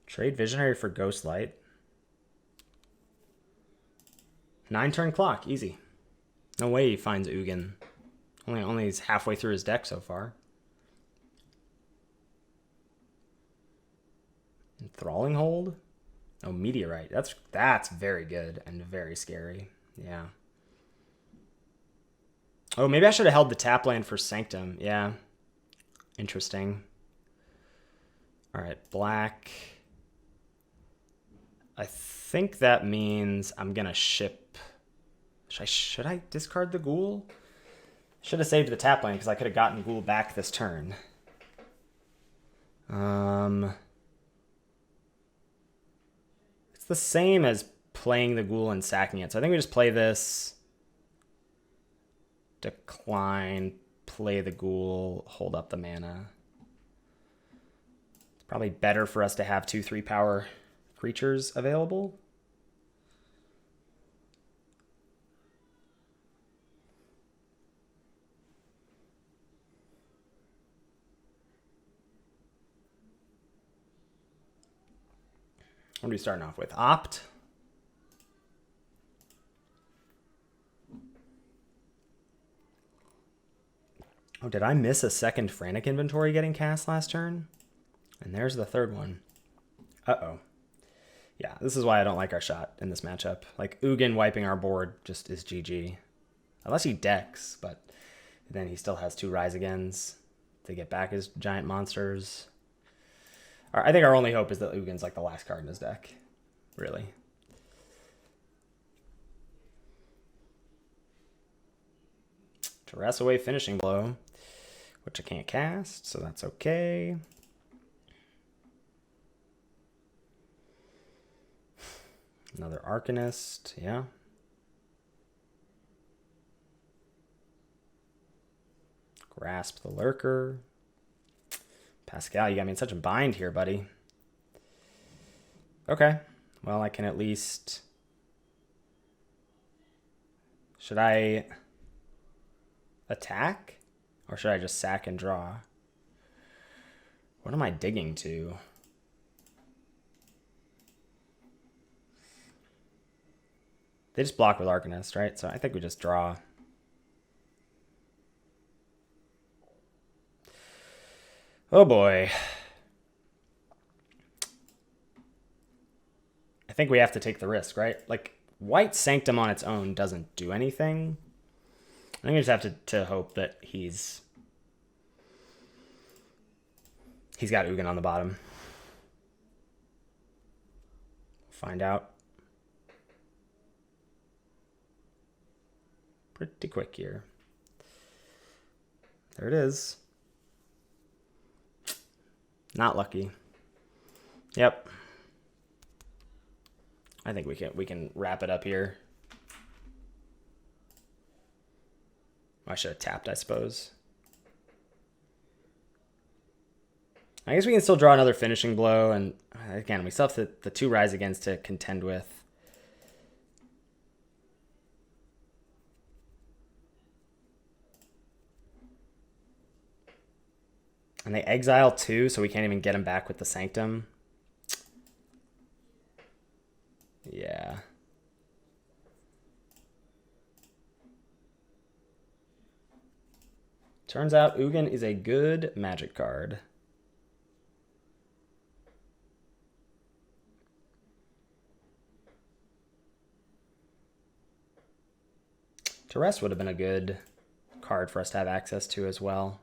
Trade Visionary for Ghost Light. 9-turn clock, easy. No way he finds Ugin. Only he's halfway through his deck so far. Enthralling Hold? Oh, Meteorite. That's very good and very scary. Yeah. Oh, maybe I should have held the tap land for Sanctum. Yeah. Interesting. All right, black. I think that means I'm going to ship... Should I discard the Ghoul? Should have saved the tap land because I could have gotten Ghoul back this turn. It's the same as playing the Ghoul and sacking it. So I think we just play this. Decline, play the Ghoul, hold up the mana. It's probably better for us to have 2/3 power creatures available. What are we starting off with? Opt. Oh, did I miss a second Frantic Inventory getting cast last turn? And there's the third one. Uh-oh. Yeah, this is why I don't like our shot in this matchup. Like, Ugin wiping our board just is GG. Unless he decks, but then he still has 2 Rise Agains to get back his giant monsters. I think our only hope is that Ugin's like the last card in his deck. Really. Terrace away Finishing Blow, which I can't cast, so that's okay. Another Arcanist, yeah. Grasp the Lurker. Pascal, you got me in such a bind here, buddy. Okay, well, I can at least... Should I attack? Or should I just sack and draw? What am I digging to? They just block with Arcanist, right? So I think we just draw. Oh boy. I think we have to take the risk, right? Like, White Sanctum on its own doesn't do anything. I think we just have to hope that he's got Ugin on the bottom. Find out pretty quick here. There it is. Not lucky. Yep. I think we can wrap it up here. I should have tapped, I suppose. I guess we can still draw another Finishing Blow, and again, we still have the 2 Rise Against to contend with. And they exile 2, so we can't even get him back with the Sanctum. Yeah. Turns out Ugin is a good Magic card. Terrace would have been a good card for us to have access to as well.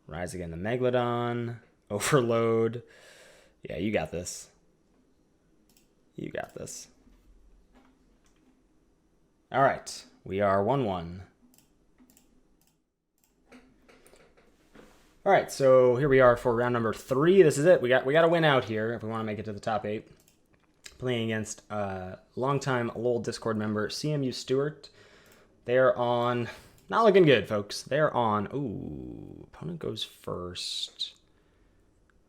Rise Again the Megalodon. Overload. Yeah, you got this. You got this. All right, we are 1-1. All right, so here we are for round number 3. This is it. We got to win out here if we want to make it to the top 8. Playing against longtime LOL Discord member CMU Stewart. They're on, not looking good, folks. They're on, ooh, opponent goes first.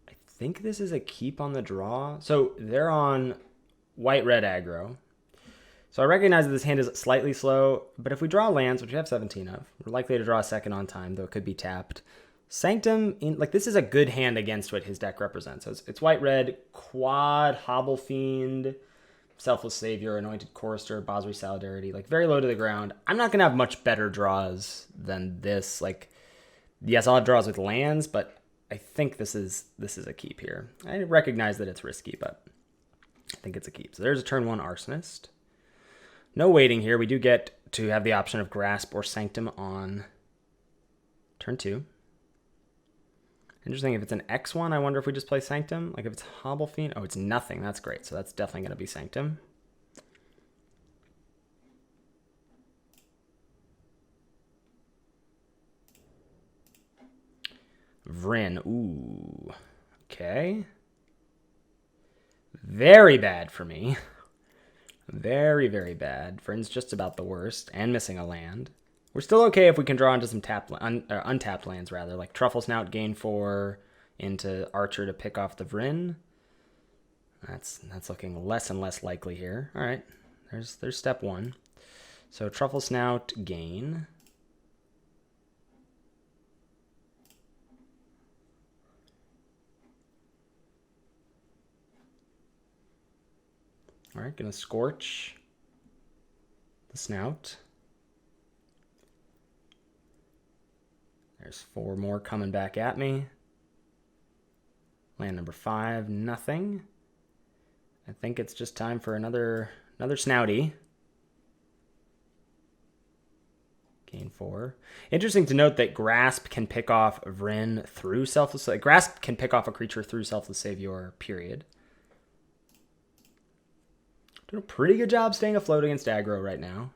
I think this is a keep on the draw. So they're on white-red aggro. So I recognize that this hand is slightly slow, but if we draw lands, which we have 17 of, we're likely to draw a second on time, though it could be tapped. Sanctum, like this is a good hand against what his deck represents. So it's white-red, quad, Hobble Fiend, Selfless Savior, Anointed Chorister, Bosri Solidarity, like very low to the ground. I'm not going to have much better draws than this. Like, yes, I'll have draws with lands, but I think this is a keep here. I recognize that it's risky, but I think it's a keep. So there's a turn 1 Arsonist. No waiting here. We do get to have the option of Grasp or Sanctum on turn 2. Interesting, if it's an X1, I wonder if we just play Sanctum. Like if it's Hobble Fiend, oh, it's nothing. That's great. So that's definitely going to be Sanctum. Vryn, ooh, okay. Very bad for me. Very, very bad. Vryn's just about the worst, and missing a land. We're still okay if we can draw into some untapped lands, rather, like Truffle Snout, gain 4 into Archer to pick off the Vryn. That's looking less and less likely here. All right, there's step 1. So Truffle Snout, gain. All right, gonna Scorch the Snout. There's 4 more coming back at me. Land number 5, nothing. I think it's just time for another snouty. Gain 4. Interesting to note that Grasp can pick off Vryn through Selfless. Grasp can pick off a creature through Selfless Savior, period. Doing a pretty good job staying afloat against aggro right now.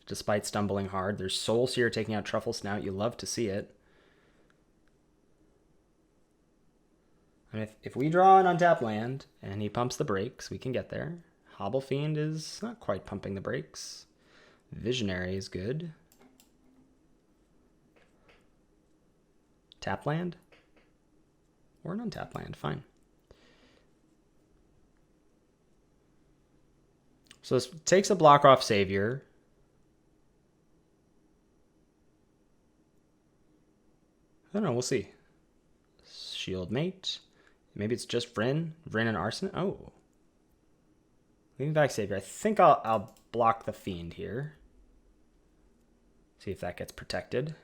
Despite stumbling hard. There's Soul Seer taking out Truffle Snout. You love to see it. And if we draw an untapped land and he pumps the brakes, we can get there. Hobble Fiend is not quite pumping the brakes. Visionary is good. Tap land? Or an untapped land, fine. So this takes a block off Savior. I don't know, we'll see. Shield Mate. Maybe it's just Vryn and Arsenal. Oh. Leaving back Savior. I think I'll block the Fiend here. See if that gets protected.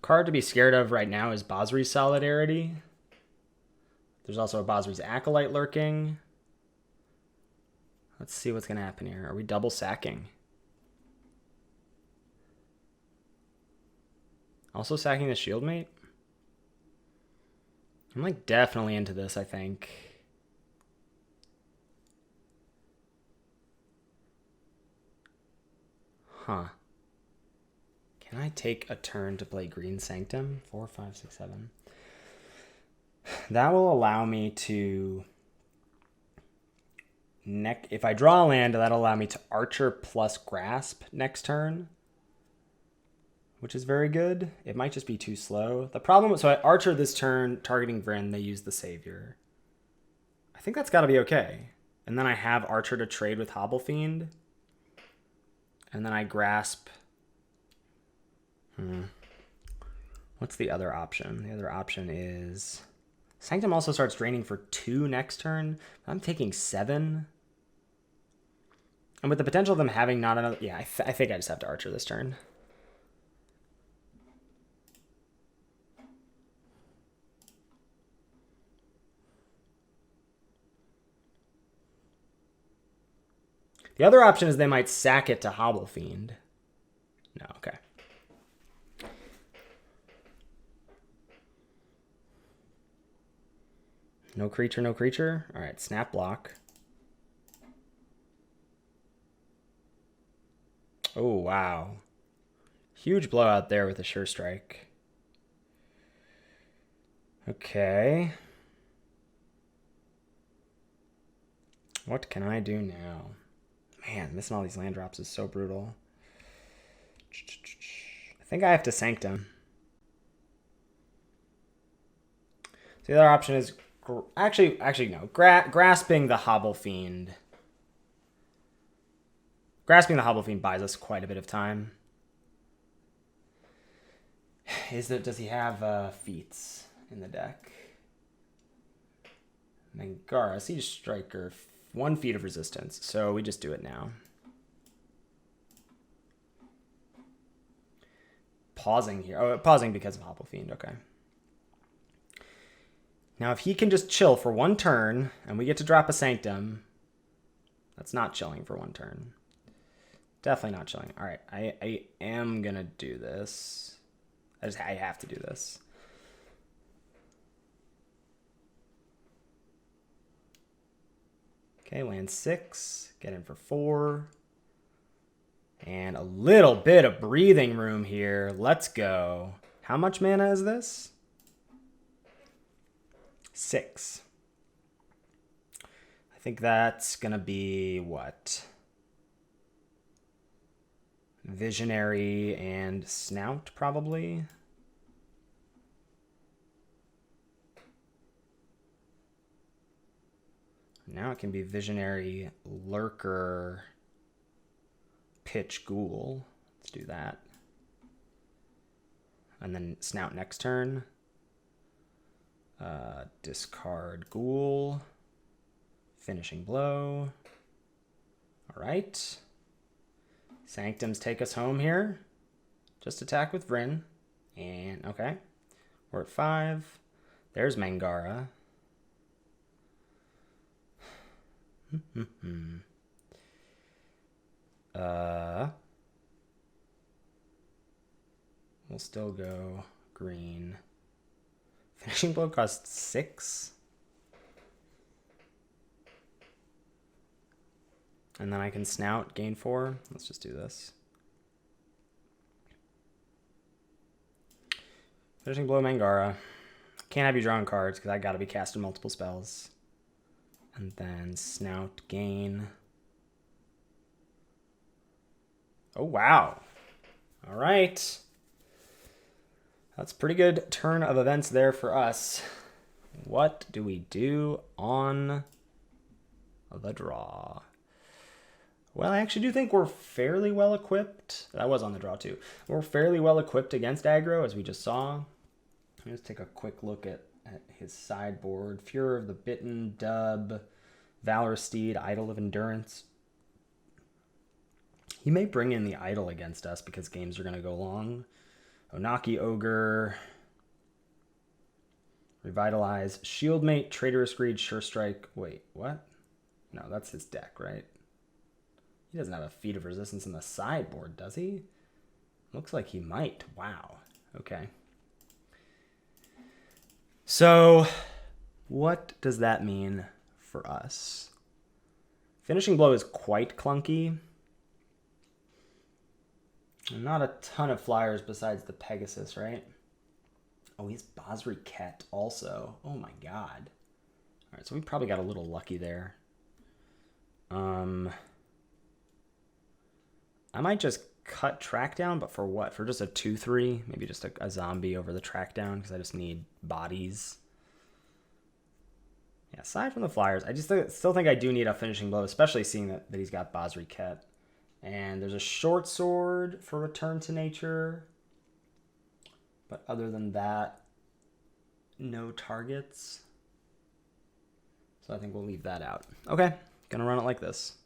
Card to be scared of right now is Basri's Solidarity. There's also a Basri's Acolyte lurking. Let's see what's going to happen here. Are we double sacking? Also sacking the Shieldmate? I'm like definitely into this, I think. Huh. Can I take a turn to play Green Sanctum? 4, 5, 6, 7. That will allow me to... If I draw a land, that'll allow me to Archer plus Grasp next turn, which is very good. It might just be too slow. The problem, so I Archer this turn, targeting Vryn, they use the Savior. I think that's got to be okay. And then I have Archer to trade with Hobble Fiend. And then I Grasp. What's the other option? The other option is... Sanctum also starts draining for 2 next turn. I'm taking 7. And with the potential of them having not another... Yeah, I think I just have to Archer this turn. The other option is they might sack it to Hobble Fiend. No, okay. No creature, no creature. All right, snap block. Oh, wow. Huge blowout there with a Sure Strike. Okay. What can I do now? Man, missing all these land drops is so brutal. I think I have to Sanctum. So the other option is... Actually, no. Grasping the Hobble Fiend. Grasping the Hobble Fiend buys us quite a bit of time. Does he have feats in the deck? Mangara, Siege Striker, 1 feat of resistance. So we just do it now. Pausing here. Oh, pausing because of Hobble Fiend. Okay. Now, if he can just chill for 1 turn, and we get to drop a Sanctum, that's not chilling for 1 turn. Definitely not chilling. All right, I am going to do this. I have to do this. Okay, land 6. Get in for 4. And a little bit of breathing room here. Let's go. How much mana is this? 6. I think that's going to be what? Visionary and Snout, probably. Now it can be Visionary, Lurker, Pitch, Ghoul. Let's do that. And then Snout next turn. Discard Ghoul. Finishing Blow. All right. Sanctums take us home here. Just attack with Vryn. And, okay. We're at 5. There's Mangara. We'll still go green. Finishing Blow costs 6. And then I can Snout, gain 4. Let's just do this. Finishing Blow, Mangara. Can't have you drawing cards because I got to be casting multiple spells. And then Snout, gain. Oh, wow. All right. That's a pretty good turn of events there for us. What do we do on the draw? Well, I actually do think we're fairly well equipped. That was on the draw too. We're fairly well equipped against aggro, as we just saw. Let's take a quick look at his sideboard. Furor of the Bitten, Dub, Valorous Steed, Idol of Endurance. He may bring in the Idol against us because games are going to go long. Onaki Ogre, Revitalize, Shieldmate, Traitorous Greed, Sure Strike. Wait, what? No, that's his deck, right? He doesn't have a Feat of Resistance in the sideboard, does he? Looks like he might. Wow. Okay. So, what does that mean for us? Finishing Blow is quite clunky. Not a ton of flyers besides the Pegasus, right? Oh, he's Basri Ket also. Oh my god. All right, so we probably got a little lucky there. I might just cut track down, but for what? For just a 2/3? Maybe just a zombie over the track down because I just need bodies. Yeah, aside from the flyers, I just still think I do need a Finishing Blow, especially seeing that he's got Basri Ket. And there's a Short Sword for Return to Nature. But other than that, no targets. So I think we'll leave that out. Okay, gonna run it like this.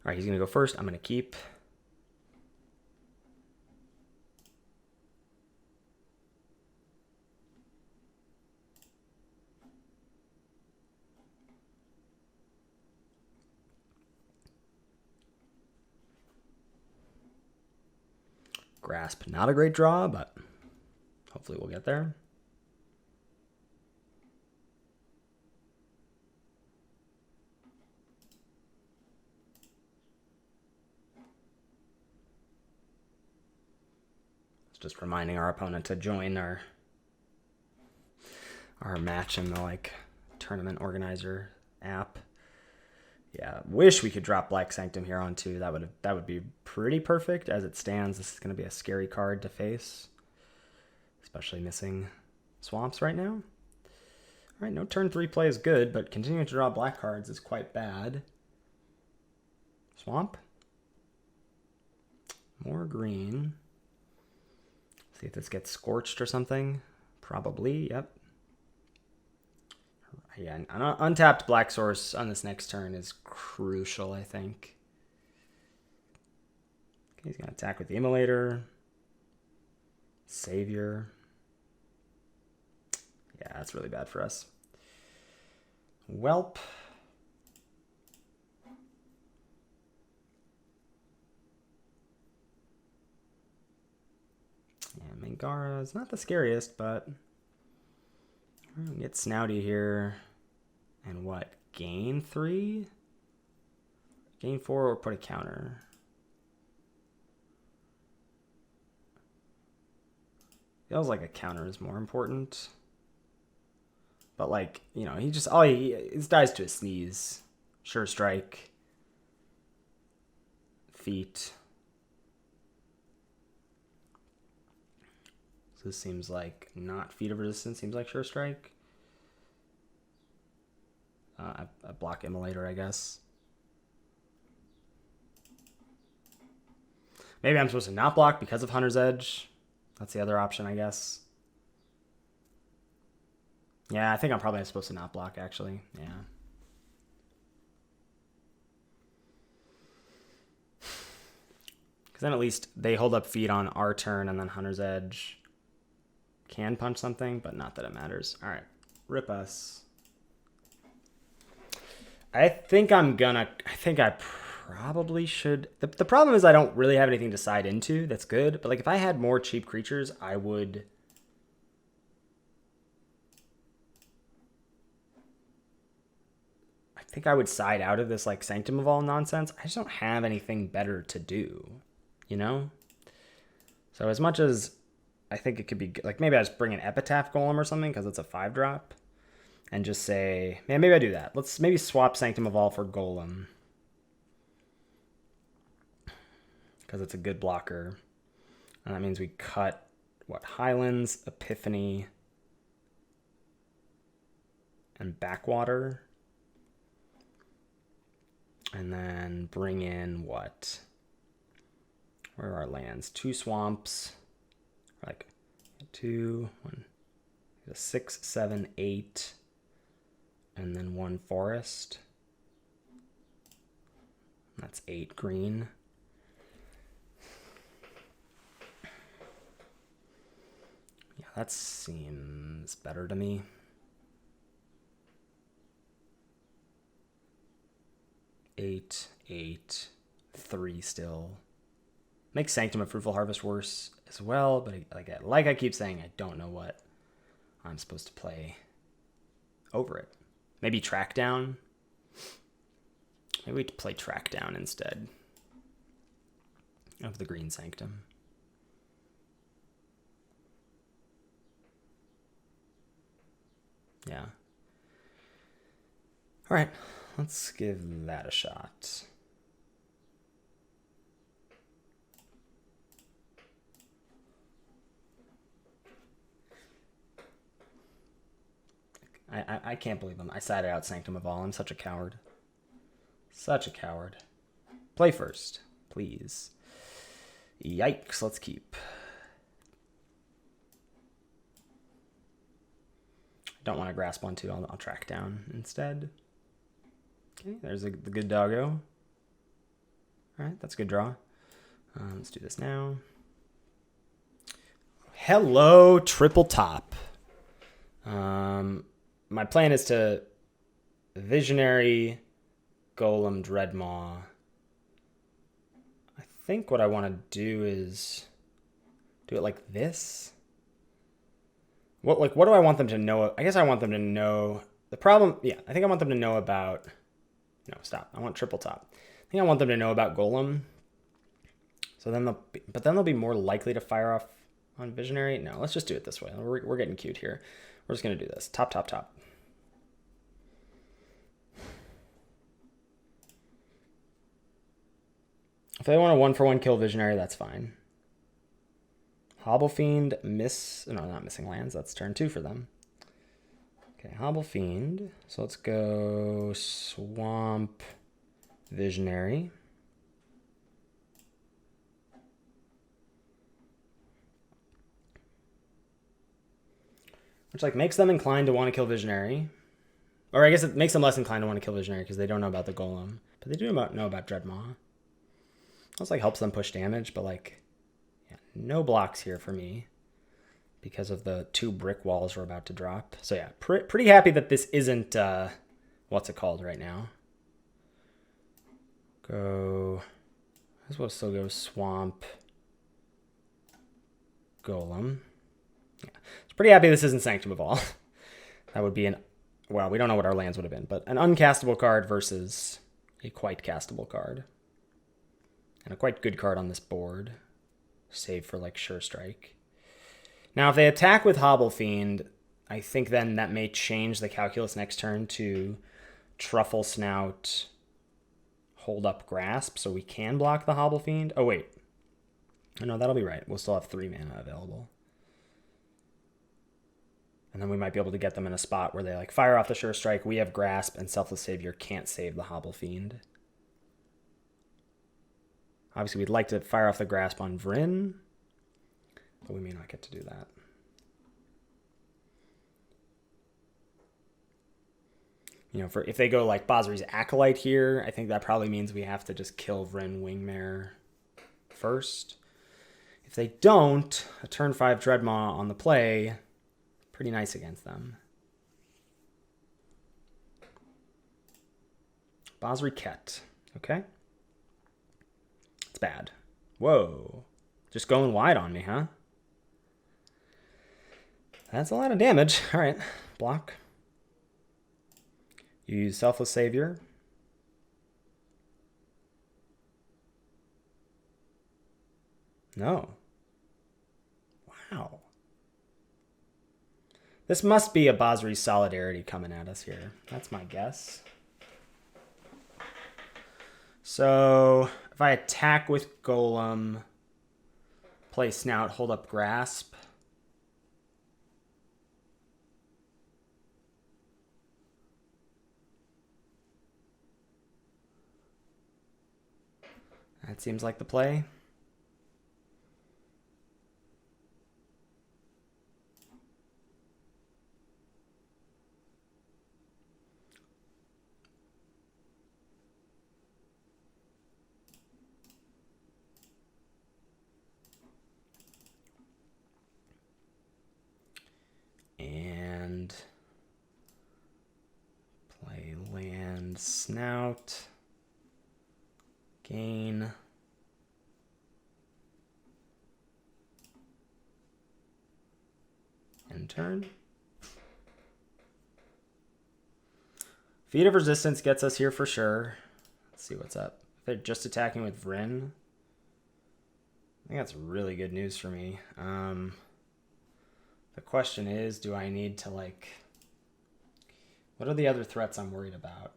All right, he's going to go first. I'm going to keep. Grasp, not a great draw, but hopefully we'll get there. Just reminding our opponent to join our match in the tournament organizer app. Yeah, wish we could drop Black Sanctum here on 2. That would be pretty perfect. As it stands, this is going to be a scary card to face, especially missing swamps right now. All right, no turn 3 play is good, but continuing to draw black cards is quite bad. Swamp. More green. See if this gets scorched or something. Probably, yep. Yeah, an untapped black source on this next turn is crucial, I think. Okay, he's going to attack with the Immolator. Savior. Yeah, that's really bad for us. Welp. Yeah, Mangara is not the scariest, but we're going to get Snouty here. And what? Gain 3? Gain 4 or put a counter? Feels like a counter is more important. But he just he dies to a sneeze. Sure Strike. Feet. So this seems like not Feat of Resistance, seems like Sure Strike. I block Immolator, I guess. Maybe I'm supposed to not block because of Hunter's Edge. That's the other option, I guess. Yeah, I think I'm probably supposed to not block, actually. Yeah. Because then at least they hold up Feat on our turn, and then Hunter's Edge can punch something, but not that it matters. All right, rip us. I think I probably should. The problem is I don't really have anything to side into that's good, but like if I had more cheap creatures, I would. I think I would side out of this like Sanctum of All nonsense. I just don't have anything better to do, you know? So as much as I think it could be like maybe I just bring an Epitaph Golem or something because it's a 5-drop. And just say, man, maybe I do that. Let's maybe swap Sanctum of All for Golem. Because it's a good blocker. And that means we cut, what, Highlands, Epiphany, and Backwater. And then bring in what? Where are our lands? 2 swamps. Like 2, 1, 6, 7, 8. And then 1 forest. That's 8 green. Yeah, that seems better to me. 8, 8, 3 still. Makes Sanctum of Fruitful Harvest worse as well, but like I keep saying, I don't know what I'm supposed to play over it. Maybe Track Down. Maybe we play Track Down instead of the Green Sanctum. Yeah. All right, let's give that a shot. I can't believe him. I sided out Sanctum of All. I'm such a coward. Such a coward. Play first, please. Yikes, let's keep. Don't want to grasp onto. I'll track down instead. Okay, there's the good doggo. All right, that's a good draw. Let's do this now. Hello, triple top. My plan is to Visionary, Golem, Dreadmaw. I think what I want to do is do it like this. What do I want them to know? I guess I want them to know the problem. Yeah, I think I want them to know about. No, stop. I want triple top. I think I want them to know about Golem. So then they'll be more likely to fire off on Visionary. No, let's just do it this way. We're getting cute here. We're just gonna do this. Top, top, top. If they want a 1-for-1 kill Visionary, that's fine. Hobble Fiend not missing lands. That's turn 2 for them. Okay, Hobble Fiend. So let's go Swamp Visionary. Which like makes them inclined to want to kill Visionary. Or I guess it makes them less inclined to want to kill Visionary because they don't know about the Golem. But they do know about Dreadmaw. Also like helps them push damage, but like yeah, no blocks here for me because of the 2 brick walls we're about to drop. So yeah, pretty happy that this isn't what's it called right now. I'm supposed to still go Swamp Golem. Yeah, it's pretty happy this isn't Sanctum of All. That would be well, we don't know what our lands would have been, but an uncastable card versus a quite castable card. And a quite good card on this board, save for like Sure Strike. Now, if they attack with Hobble Fiend, I think then that may change the calculus next turn to Truffle Snout, Hold Up Grasp, so we can block the Hobble Fiend. Oh, wait. Oh, no, that'll be right. We'll still have 3 mana available. And then we might be able to get them in a spot where they like fire off the Sure Strike, we have Grasp, and Selfless Savior can't save the Hobble Fiend. Obviously, we'd like to fire off the Grasp on Vryn, but we may not get to do that. You know, if they go like Basri's Acolyte here, I think that probably means we have to just kill Vryn Wingmare first. If they don't, a turn 5 Dreadmaw on the play, pretty nice against them. Basri Ket, okay. It's bad. Whoa. Just going wide on me, huh? That's a lot of damage. All right, block. You use Selfless Savior. No. Wow. This must be a Basri Solidarity coming at us here. That's my guess. So if I attack with Golem, play Snout, hold up Grasp. That seems like the play. And play land Snout. Gain. End turn. Feat of Resistance gets us here for sure. Let's see what's up. If they're just attacking with Vryn, I think that's really good news for me. The question is, do I need to like... What are the other threats I'm worried about?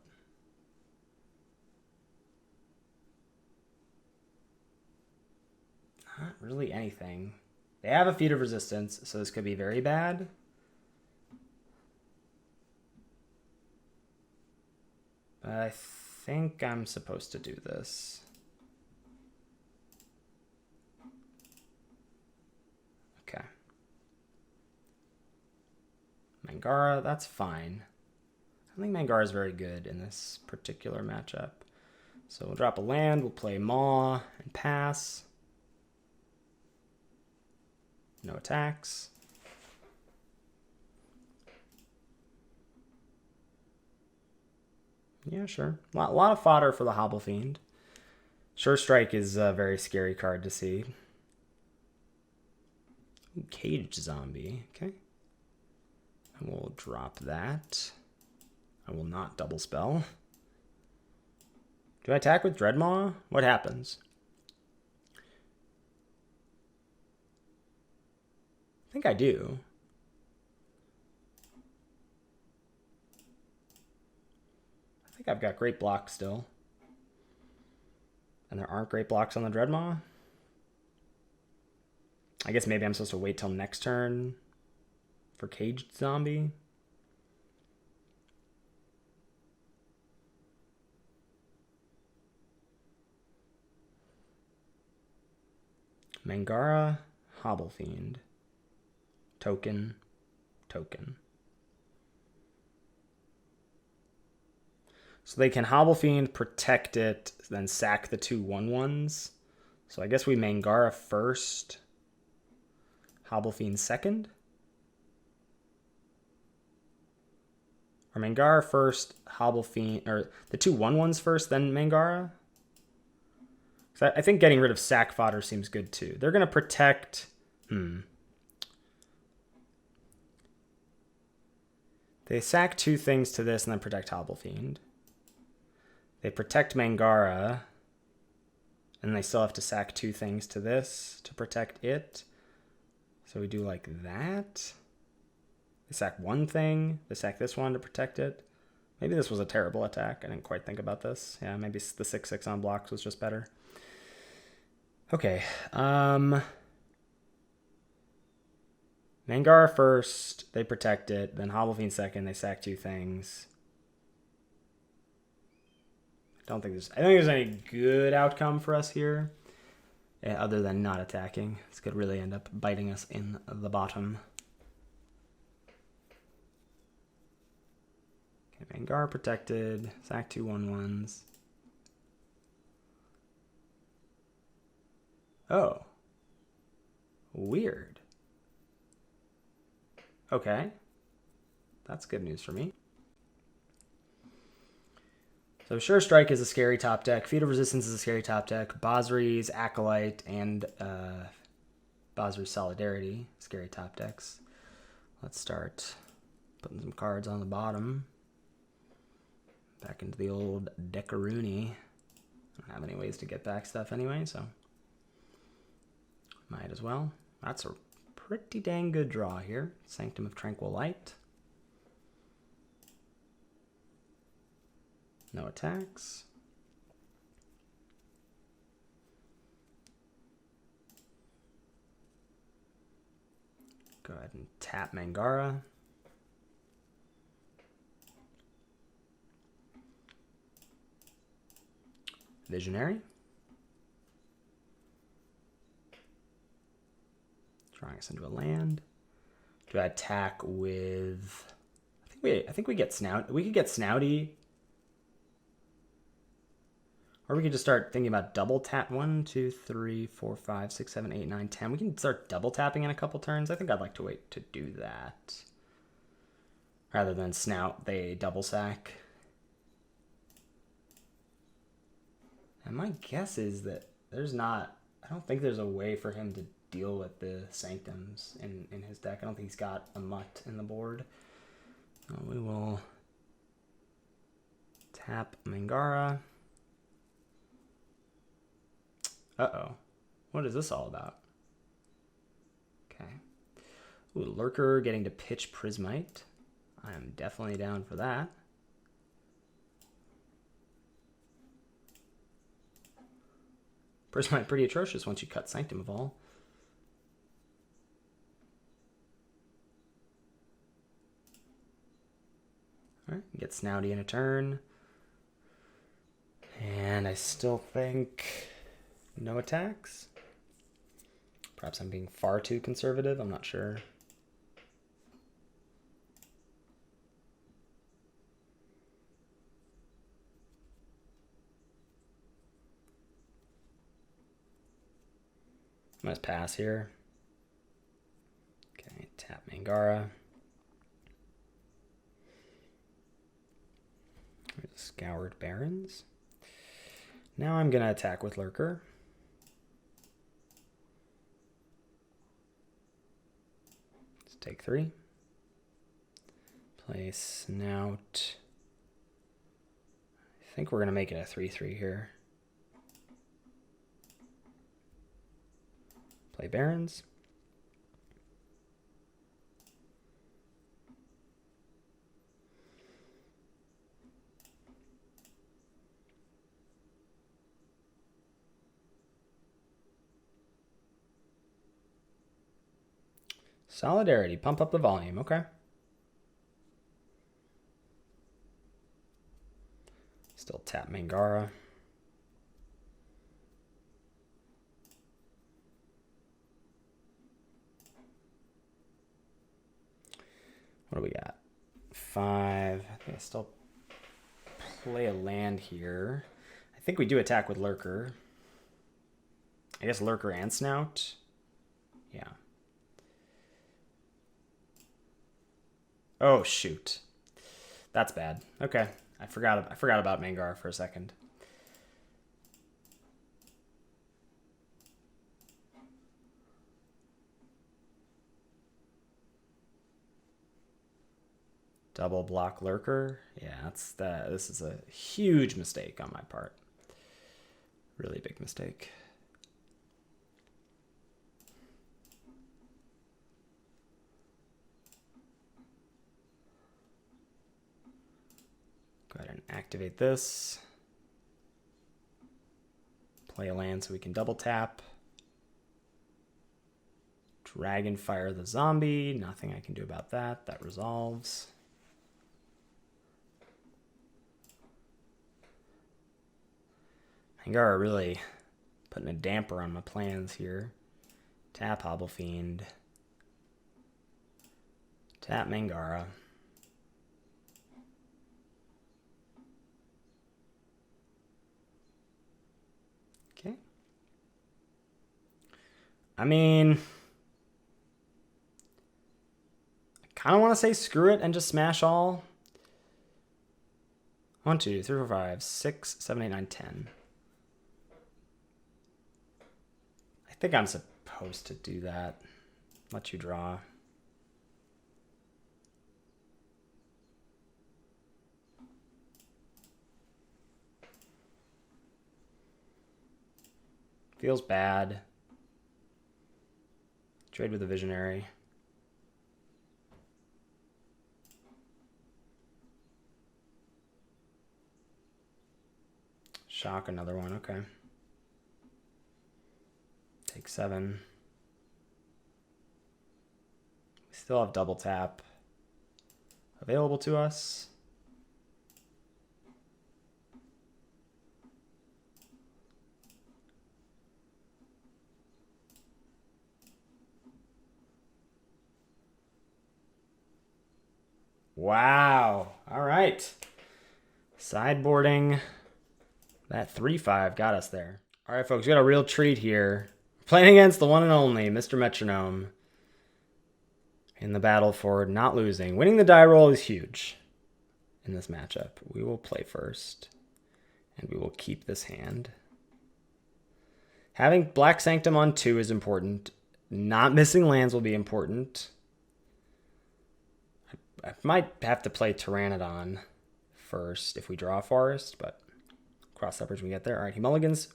Not really anything. They have a Feat of Resistance, so this could be very bad. But I think I'm supposed to do this. Okay. Mangara, that's fine. I think Mangara is very good in this particular matchup. So we'll drop a land, we'll play Maw and pass. No attacks. Yeah, sure. A lot of fodder for the Hobble Fiend. Sure Strike is a very scary card to see. Ooh, Caged Zombie. Okay. I will drop that. I will not double spell. Do I attack with Dreadmaw? What happens? I think I do. I think I've got great blocks still. And there aren't great blocks on the Dreadmaw. I guess maybe I'm supposed to wait till next turn for Caged Zombie. Mangara, Hobble Fiend. Token, token. So they can Hobble Fiend, protect it, then sack the 2 1/1s. So I guess we Mangara first, Hobble Fiend second. Or Mangara first, Hobble Fiend, or the 2 1/1s first, then Mangara. So I think getting rid of sack fodder seems good too. They're going to protect... They sack 2 things to this and then protect Hobble Fiend. They protect Mangara. And they still have to sack 2 things to this to protect it. So we do like that. They sack 1 thing. They sack this one to protect it. Maybe this was a terrible attack. I didn't quite think about this. Yeah, maybe the 6/6 on blocks was just better. Okay. Mangara first, they protect it. Then Hobblefiend second, they sack 2 things. I think there's any good outcome for us here, other than not attacking. This could really end up biting us in the bottom. Okay, Mangara protected, sack 2 1/1s. Oh. Weird. Okay. That's good news for me. So Sure Strike is a scary top deck. Feat of Resistance is a scary top deck. Basri's Acolyte and Basri's Solidarity, scary top decks. Let's start putting some cards on the bottom. Back into the old Deckaroony. I don't have any ways to get back stuff anyway, so might as well. That's a pretty dang good draw here. Sanctum of Tranquil Light. No attacks. Go ahead and tap Mangara. Visionary. Drawing us into a land. Do I attack with? I think we get Snout. We could get Snouty. Or we could just start thinking about double tap. 1, 2, 3, 4, 5, 6, 7, 8, 9, 10. We can start double tapping in a couple turns. I think I'd like to wait to do that. Rather than Snout, they double sack. And my guess is that I don't think there's a way for him to deal with the Sanctums in his deck. I don't think he's got a mutt in the board. So we will tap Mangara. Uh-oh. What is this all about? Okay. Ooh, Lurker getting to pitch Prismite. I am definitely down for that. Prismite pretty atrocious once you cut Sanctum of All. Alright, get Snouty in a turn. And I still think no attacks. Perhaps I'm being far too conservative, I'm not sure. I must pass here. Okay, tap Mangara. Scoured Barrens. Now I'm going to attack with Lurker. Let's take 3. Play Snout. I think we're going to make it a 3/3 here. Play Barrens. Solidarity, pump up the volume, okay. Still tap Mangara. What do we got? 5. I think I still play a land here. I think we do attack with Lurker. I guess Lurker and Snout. Yeah. Oh shoot. That's bad. Okay. I forgot about Mangara for a second. Double block Lurker. Yeah, this is a huge mistake on my part. Really big mistake. Go ahead and activate this. Play a land so we can double tap. Dragonfire the zombie. Nothing I can do about that. That resolves. Mangara really putting a damper on my plans here. Tap Hobble Fiend. Tap Mangara. Okay. I mean, I kind of want to say screw it and just smash all. 1, 2, 3, 4, 5, 6, 7, 8, 9, 10. I think I'm supposed to do that. Let you draw. Feels bad. Trade with a Visionary. Shock another one, okay. Take 7. We still have double tap available to us. Wow. All right. Sideboarding. That 3-5 got us there. All right, folks, we got a real treat here. Playing against the one and only Mr. Metronome in the battle for not losing. Winning the die roll is huge in this matchup. We will play first, and we will keep this hand. Having Black Sanctum on 2 is important. Not missing lands will be important. I might have to play Pteranodon first if we draw a forest, but cross that bridge when we get there. All right, he mulligans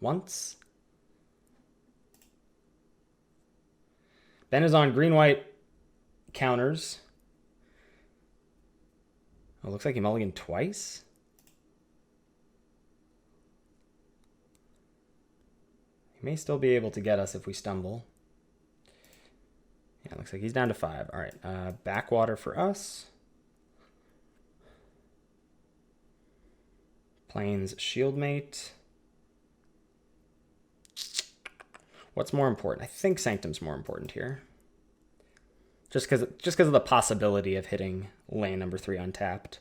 once. Ben is on green-white counters. Oh, looks like he mulliganed twice. He may still be able to get us if we stumble. Yeah, looks like he's down to 5. All right, backwater for us. Plains Shieldmate. What's more important? I think Sanctum's more important here. Just because of the possibility of hitting lane number 3 untapped.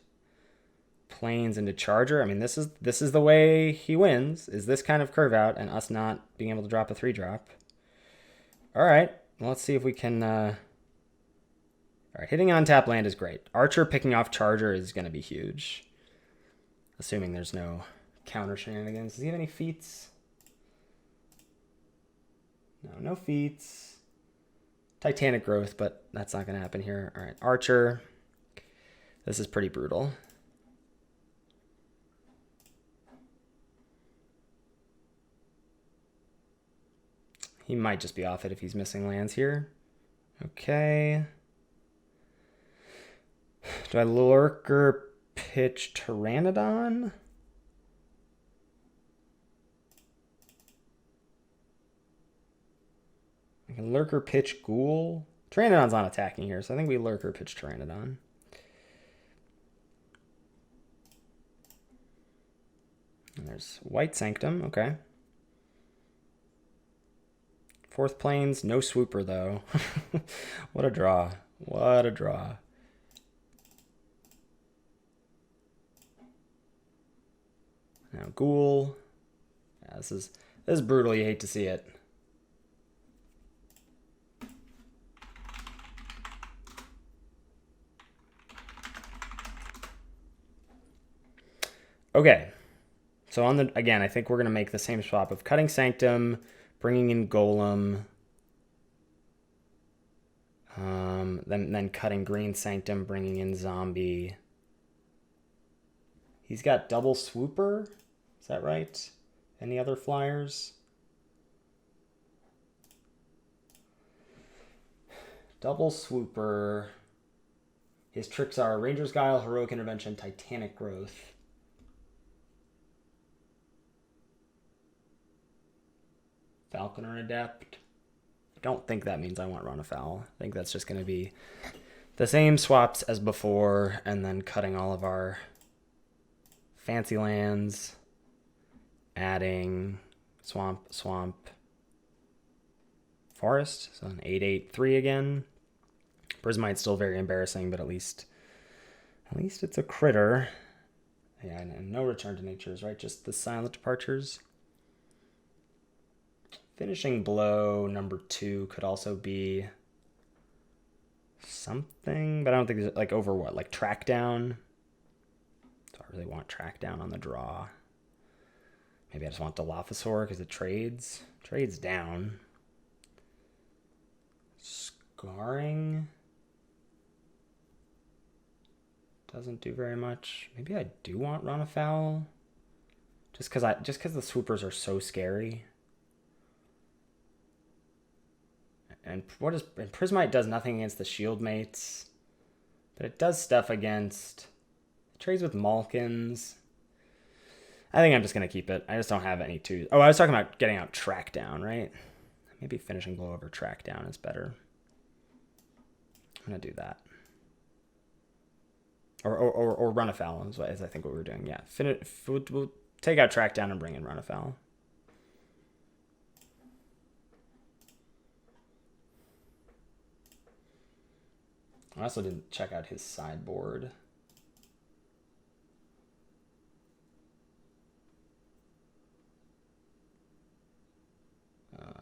Plains into Charger. I mean, this is the way he wins, is this kind of curve out and us not being able to drop a 3-drop. All right. Well, let's see if we can... All right, hitting untapped land is great. Archer picking off Charger is going to be huge. Assuming there's no counter shenanigans. Does he have any feats? No feats. Titanic Growth, but that's not going to happen here. All right, Archer. This is pretty brutal. He might just be off it if he's missing lands here. Okay. Do I Lurker pitch Pteranodon? I can Lurker pitch Ghoul. Pteranodon's not attacking here, so I think we Lurker pitch Pteranodon. And there's White Sanctum, okay. 4th Plains, no Swooper though. What a draw. What a draw. Now Ghoul. Yeah, this is brutal. You hate to see it. Okay. So again, I think we're going to make the same swap of cutting Sanctum, bringing in Golem, then cutting green Sanctum, bringing in Zombie. He's got double Swooper. Is that right? Any other flyers? Double Swooper. His tricks are Ranger's Guile, Heroic Intervention, Titanic Growth. Falconer Adept. don't think that means I want run afoul. I think that's just going to be the same swaps as before, and then cutting all of our fancy lands, adding swamp, forest. So an 8/8/3 again. Prismite's still very embarrassing, but at least it's a critter. Yeah, and no return to natures, right? Just the silent departures. Finishing blow number 2 could also be something, but I don't think there's like over what, like track down. Do I really want track down on the draw? Maybe I just want Dilophosaur because it trades down. Scarring doesn't do very much. Maybe I do want run afoul, just because the swoopers are so scary. And Prismite does nothing against the shield mates, but it does stuff against. It trades with Malkins. I think I'm just gonna keep it. I just don't have any twos. Oh, I was talking about getting out track down, right? Maybe finishing blow over track down is better. I'm gonna do that. Or run afoul is I think what we're doing. Yeah, we'll take out track down and bring in run afoul. I also didn't check out his sideboard.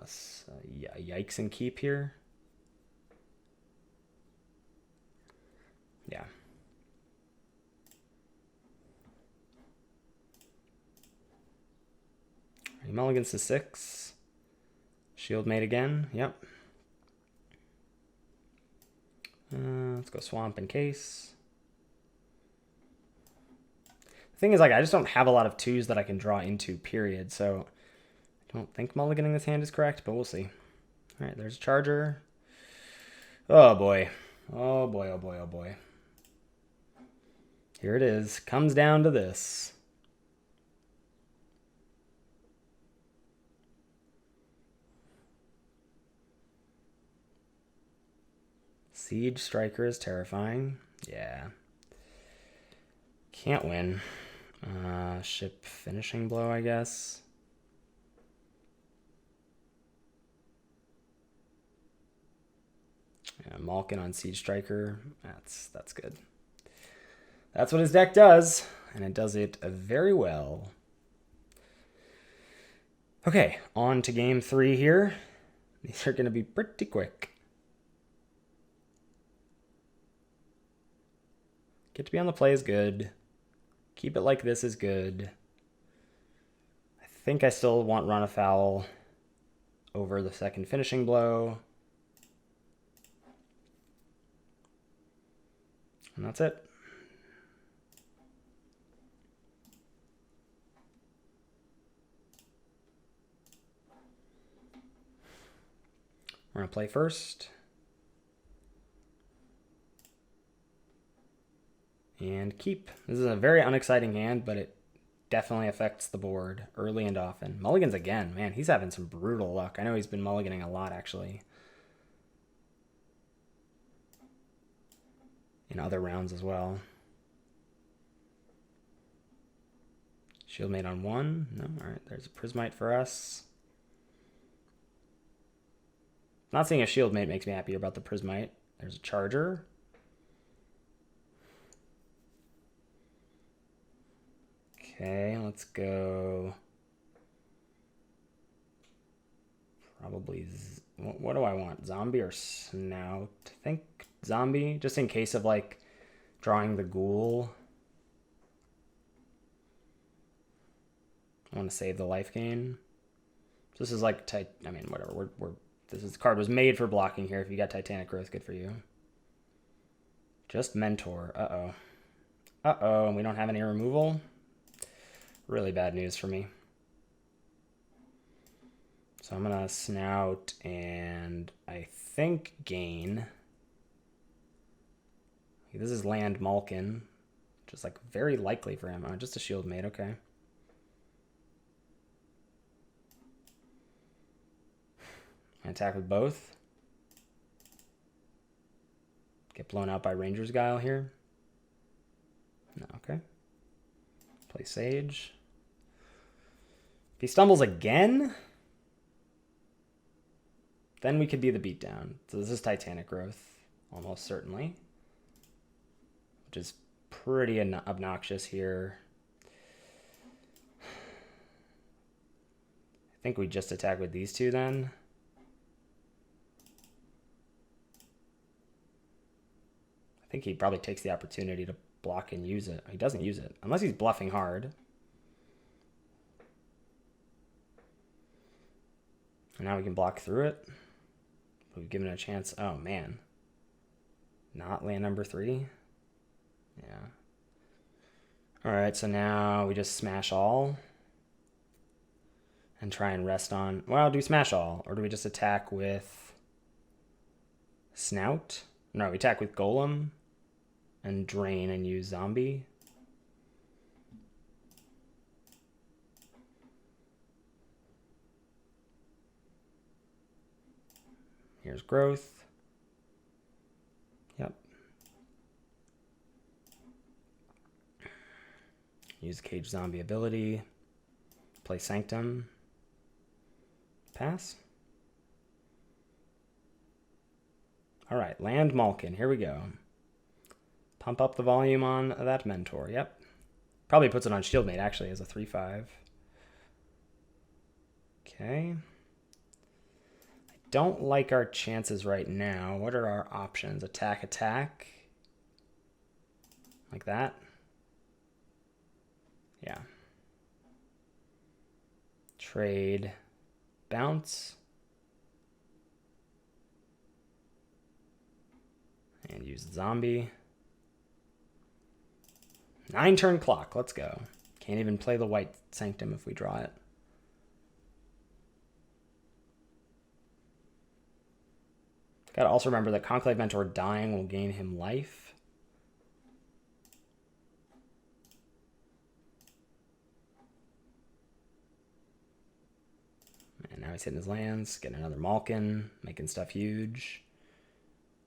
So yeah, yikes and keep here. Yeah. He mulligans to 6. Shield mate again. Yep. Let's go swamp in case. The thing is, like, I just don't have a lot of 2s that I can draw into, period. So I don't think mulliganing this hand is correct, but we'll see. All right, there's a charger. Oh boy. Oh boy, oh boy, oh boy. Here it is. Comes down to this. Siege Striker is terrifying. Yeah. Can't win. Ship finishing blow, I guess. Yeah, Malkin on Siege Striker. That's good. That's what his deck does, and it does it very well. Okay, on to game 3 here. These are going to be pretty quick. Get to be on the play is good. Keep it like this is good. I think I still want run afoul over the second finishing blow. And that's it. We're going to play first. And keep. This is a very unexciting hand, but it definitely affects the board early and often. Mulligans again. Man, he's having some brutal luck. I know he's been mulliganing a lot, actually. In other rounds as well. Shield mate on 1. No, all right, there's a Prismite for us. Not seeing a shield mate makes me happier about the Prismite. There's a charger. Okay, let's go. Probably, what do I want? Zombie or Snout? I think Zombie, just in case of like drawing the Ghoul. I want to save the life gain. This is like, I mean, whatever. This card was made for blocking here. If you got Titanic Growth, good for you. Just Mentor. Uh-oh. Uh-oh, and we don't have any removal. Really bad news for me. So I'm going to Snout and I think gain. This is land Malkin. Just like very likely for him. Oh, just a shield mate, okay. Attack with both. Get blown out by Ranger's Guile here. No, okay. Play Sage. If he stumbles again, then we could be the beatdown. So this is Titanic Growth, almost certainly, which is pretty obnoxious here. I think we just attack with these two then. I think he probably takes the opportunity to block and use it. He doesn't use it, unless he's bluffing hard. And now we can block through it. We've given it a chance. Oh, man. Not land number 3? Yeah. All right, so now we just smash all. And try and rest on... Well, do we smash all? Or do we just attack with... Snout? No, we attack with Golem. And drain and use Zombie. Here's Growth. Yep. Use Cage Zombie ability. Play Sanctum. Pass. All right, land Malkin. Here we go. Pump up the volume on that Mentor. Yep. Probably puts it on Shieldmate, actually, as a 3/5. Okay. I don't like our chances right now. What are our options? Attack, attack. Like that. Yeah. Trade. Bounce. And use Zombie. 9-turn clock. Let's go. Can't even play the white Sanctum if we draw it. Gotta also remember that Conclave Mentor dying will gain him life. And now he's hitting his lands, getting another Malkin, making stuff huge.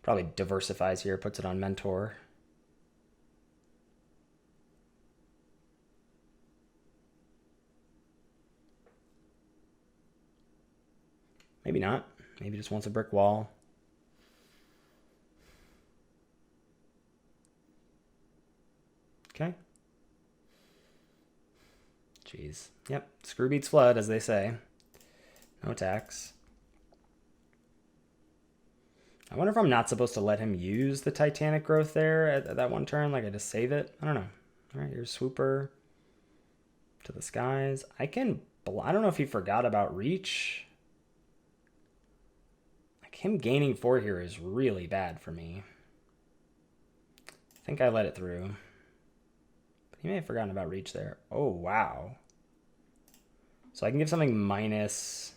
Probably diversifies here, puts it on Mentor. Maybe not. Maybe just wants a brick wall. Okay. Jeez. Yep. Screw beats flood, as they say. No attacks. I wonder if I'm not supposed to let him use the Titanic Growth there at that one turn. Like I just save it. I don't know. All right, here's Swooper to the skies. I don't know if he forgot about Reach. Like him gaining 4 here is really bad for me. I think I let it through. But he may have forgotten about Reach there. Oh, wow. So I can give something minus...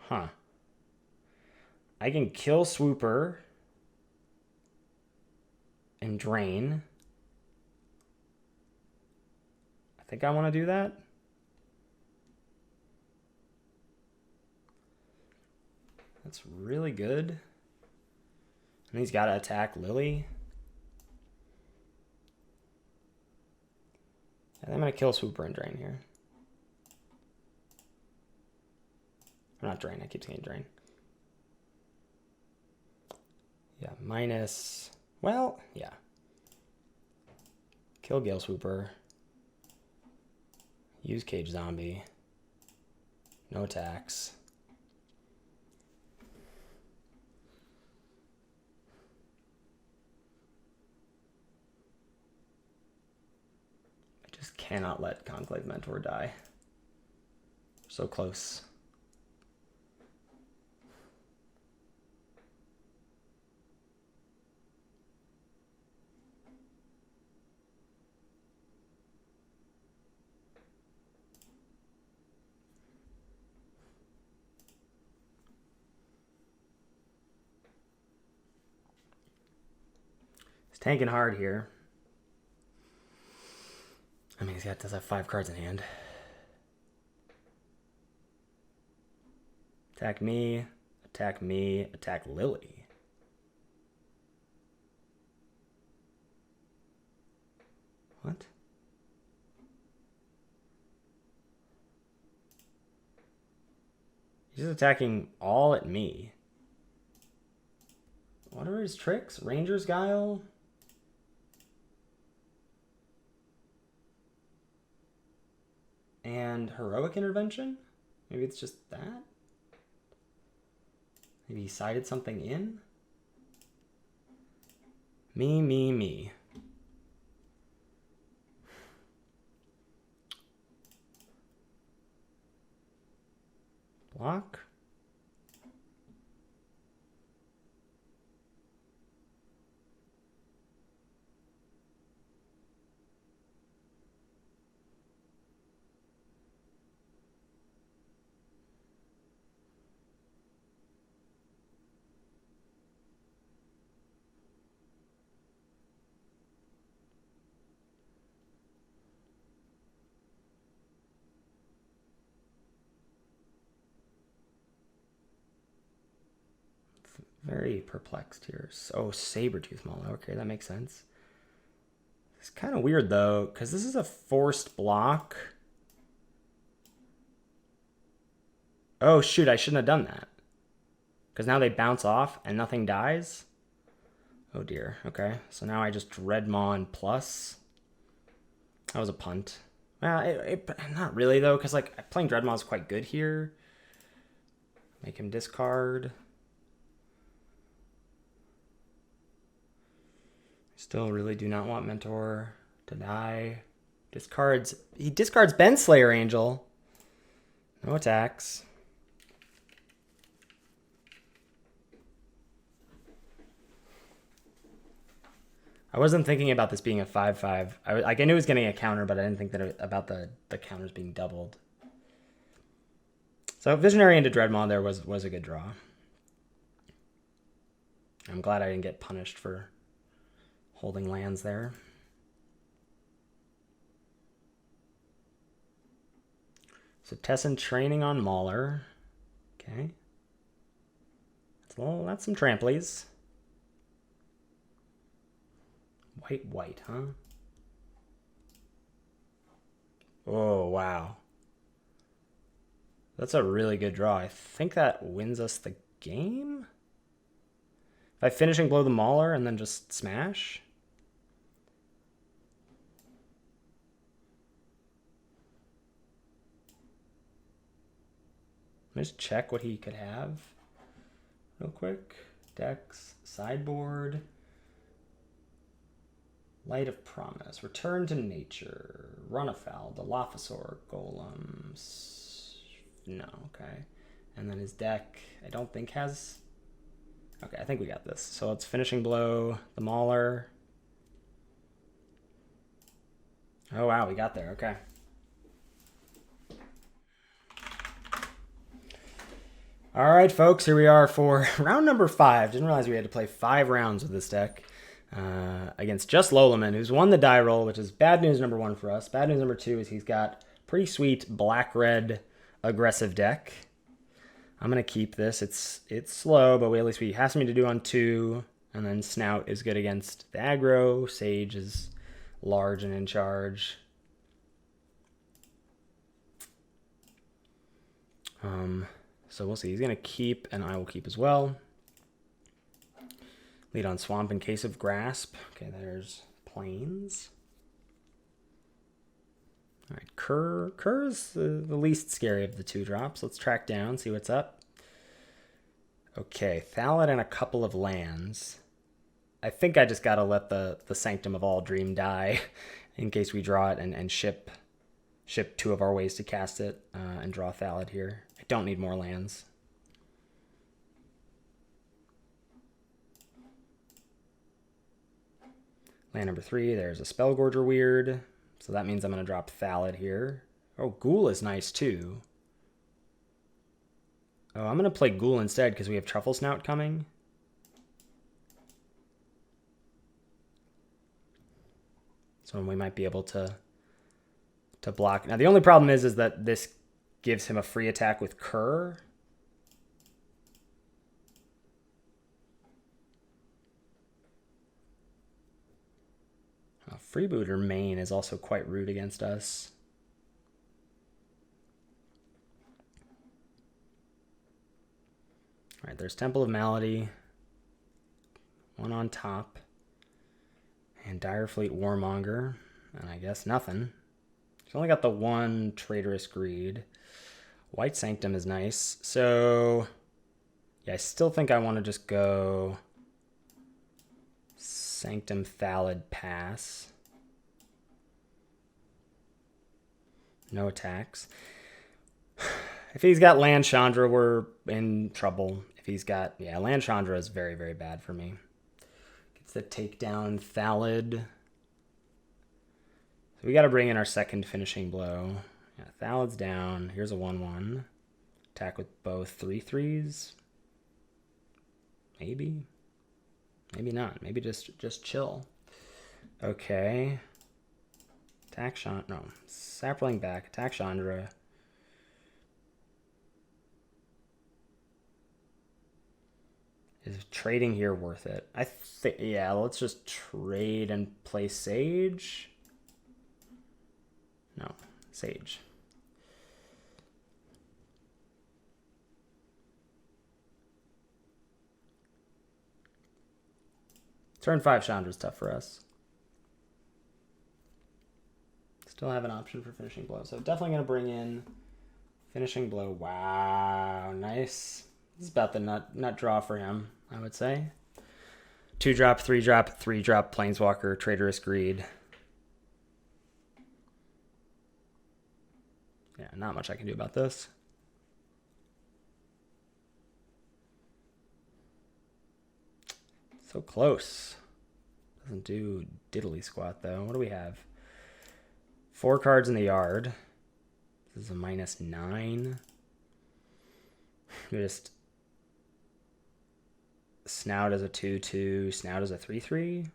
Huh. I can kill Swooper and drain. I think I want to do that. That's really good. And he's got to attack Lily. And I'm going to kill Swooper and drain here. Or not drain, I keep saying drain. Yeah, minus, well, yeah. Kill Gale Swooper. Use Cage Zombie. No attacks. I just cannot let Conclave Mentor die. So close. Tanking hard here. I mean, does have 5 cards in hand. Attack me, attack me, attack Lily. What? He's attacking all at me. What are his tricks? Ranger's Guile? And Heroic Intervention? Maybe it's just that? Maybe he sided something in? Me. Block. Very perplexed here. Oh, Sabertooth Mauler. Okay, that makes sense. It's kind of weird, though, because this is a forced block. Oh, shoot, I shouldn't have done that. Because now they bounce off and nothing dies. Oh, dear. Okay, so now I just Dreadmaw plus. That was a punt. Well, not really, though, because like playing Dreadmaw is quite good here. Make him discard. Still really do not want Mentor to die. He discards Benslayer Angel. No attacks. I wasn't thinking about this being a 5/5. I knew it was getting a counter, but I didn't think that about the counters being doubled. So Visionary into Dreadmaw there was a good draw. I'm glad I didn't get punished for holding lands there. So Tessin training on Mauler. Okay. That's some tramplies. White, huh? Oh, wow. That's a really good draw. I think that wins us the game? By finishing below the Mauler and then just smash? Let's check what he could have real quick. Decks, sideboard, Light of Promise, Return to Nature, Run Afoul, Dilophosaur, Golems. No, okay. And then his deck, I don't think has... Okay, I think we got this. So it's finishing below the Mauler. Oh, wow, we got there. Okay. All right, folks, here we are for round number 5. Didn't realize we had to play 5 rounds with this deck against just Lolaman, who's won the die roll, which is bad news number 1 for us. Bad news number 2 is he's got pretty sweet black-red aggressive deck. I'm going to keep this. It's slow, but at least he has me to do on 2, and then Snout is good against the aggro. Sage is large and in charge. So we'll see. He's going to keep, and I will keep as well. Lead on Swamp in case of Grasp. Okay, there's Plains. All right, Kerr's the least scary of the 2 drops. Let's track down, see what's up. Okay, Thallid and a couple of lands. I think I just got to let the Sanctum of All Dream die in case we draw it and ship 2 of our ways to cast it and draw Thallid here. I don't need more lands. Land number 3, there's a Spellgorger Weird. So that means I'm going to drop Thallid here. Oh, Ghoul is nice too. Oh, I'm going to play Ghoul instead because we have Truffle Snout coming. So we might be able to block. Now the only problem is that this gives him a free attack with Kerr. Freebooter main is also quite rude against us. All right, there's Temple of Malady. One on top. And Direfleet Warmonger. And I guess nothing. He's only got the one Traitorous Greed. White Sanctum is nice. So, yeah, I still think I want to just go Sanctum Thallid Pass. No attacks. If he's got Land Chandra, we're in trouble. If he's got, yeah, Land Chandra is very, very bad for me. Gets the takedown Thallid. So we got to bring in our second finishing blow. Yeah, Thallid's down. Here's a 1/1. Attack with both 3/3s. Maybe. Maybe not. Maybe just chill. Okay. Attack Chandra. No. Sapling back. Attack Chandra. Is trading here worth it? I think, yeah, let's just trade and play Sage. No, Sage. Turn 5 Chandra's tough for us. Still have an option for finishing blow. So definitely going to bring in finishing blow. Wow, nice. This is about the nut draw for him, I would say. 2-drop, 3-drop, 3-drop, Planeswalker, Traitorous Greed. Yeah, not much I can do about this. So close. Doesn't do diddly squat, though. What do we have? 4 cards in the yard. This is a -9. We just Snout as a 2/2, Snout as a 3/3.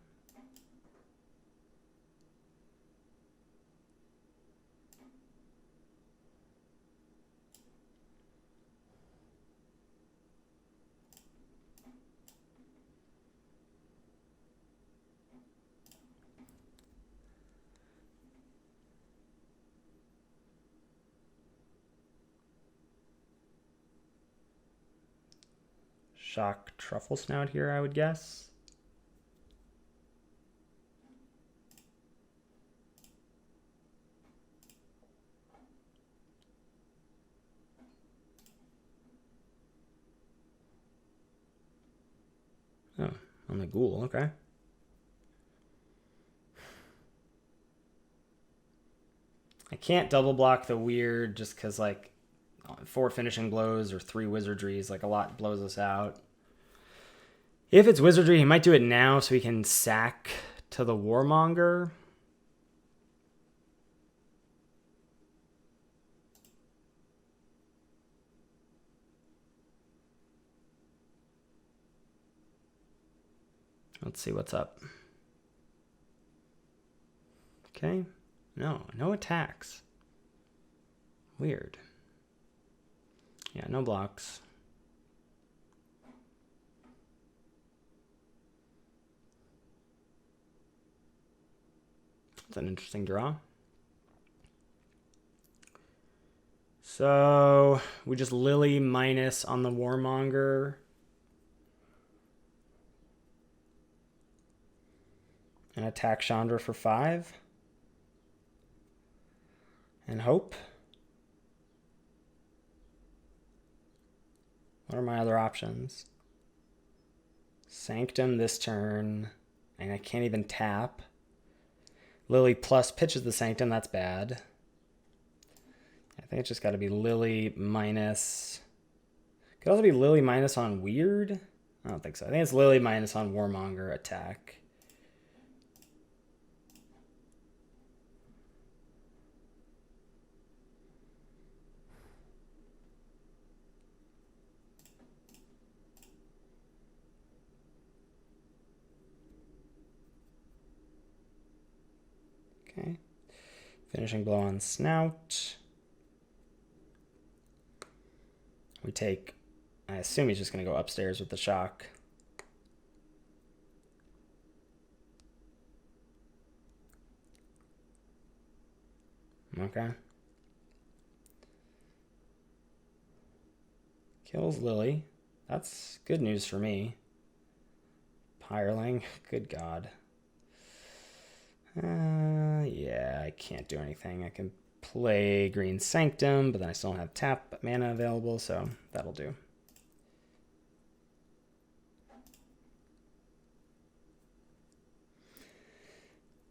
Shock Truffle Snout here, I would guess. Oh, on the Ghoul, okay. I can't double block the weird just because, like, 4 finishing blows or 3 wizardries, like, a lot blows us out. If it's wizardry, he might do it now so he can sack to the Warmonger. Let's see what's up. Okay. No attacks. Weird. Yeah, no blocks. It's an interesting draw. So we just Lily minus on the Warmonger. And attack Chandra for 5. And hope. What are my other options? Sanctum this turn. And I can't even tap. Lily plus pitches the Sanctum. That's bad. I think it's just got to be Lily minus. Could also be Lily minus on Weird. I don't think so. I think it's Lily minus on Warmonger attack. Okay. Finishing blow on Snout. We take, I assume he's just going to go upstairs with the shock. Okay. Kills Lily. That's good news for me. Pyreling. Good God. Yeah, I can't do anything. I can play Green Sanctum, but then I still don't have tap mana available, so that'll do.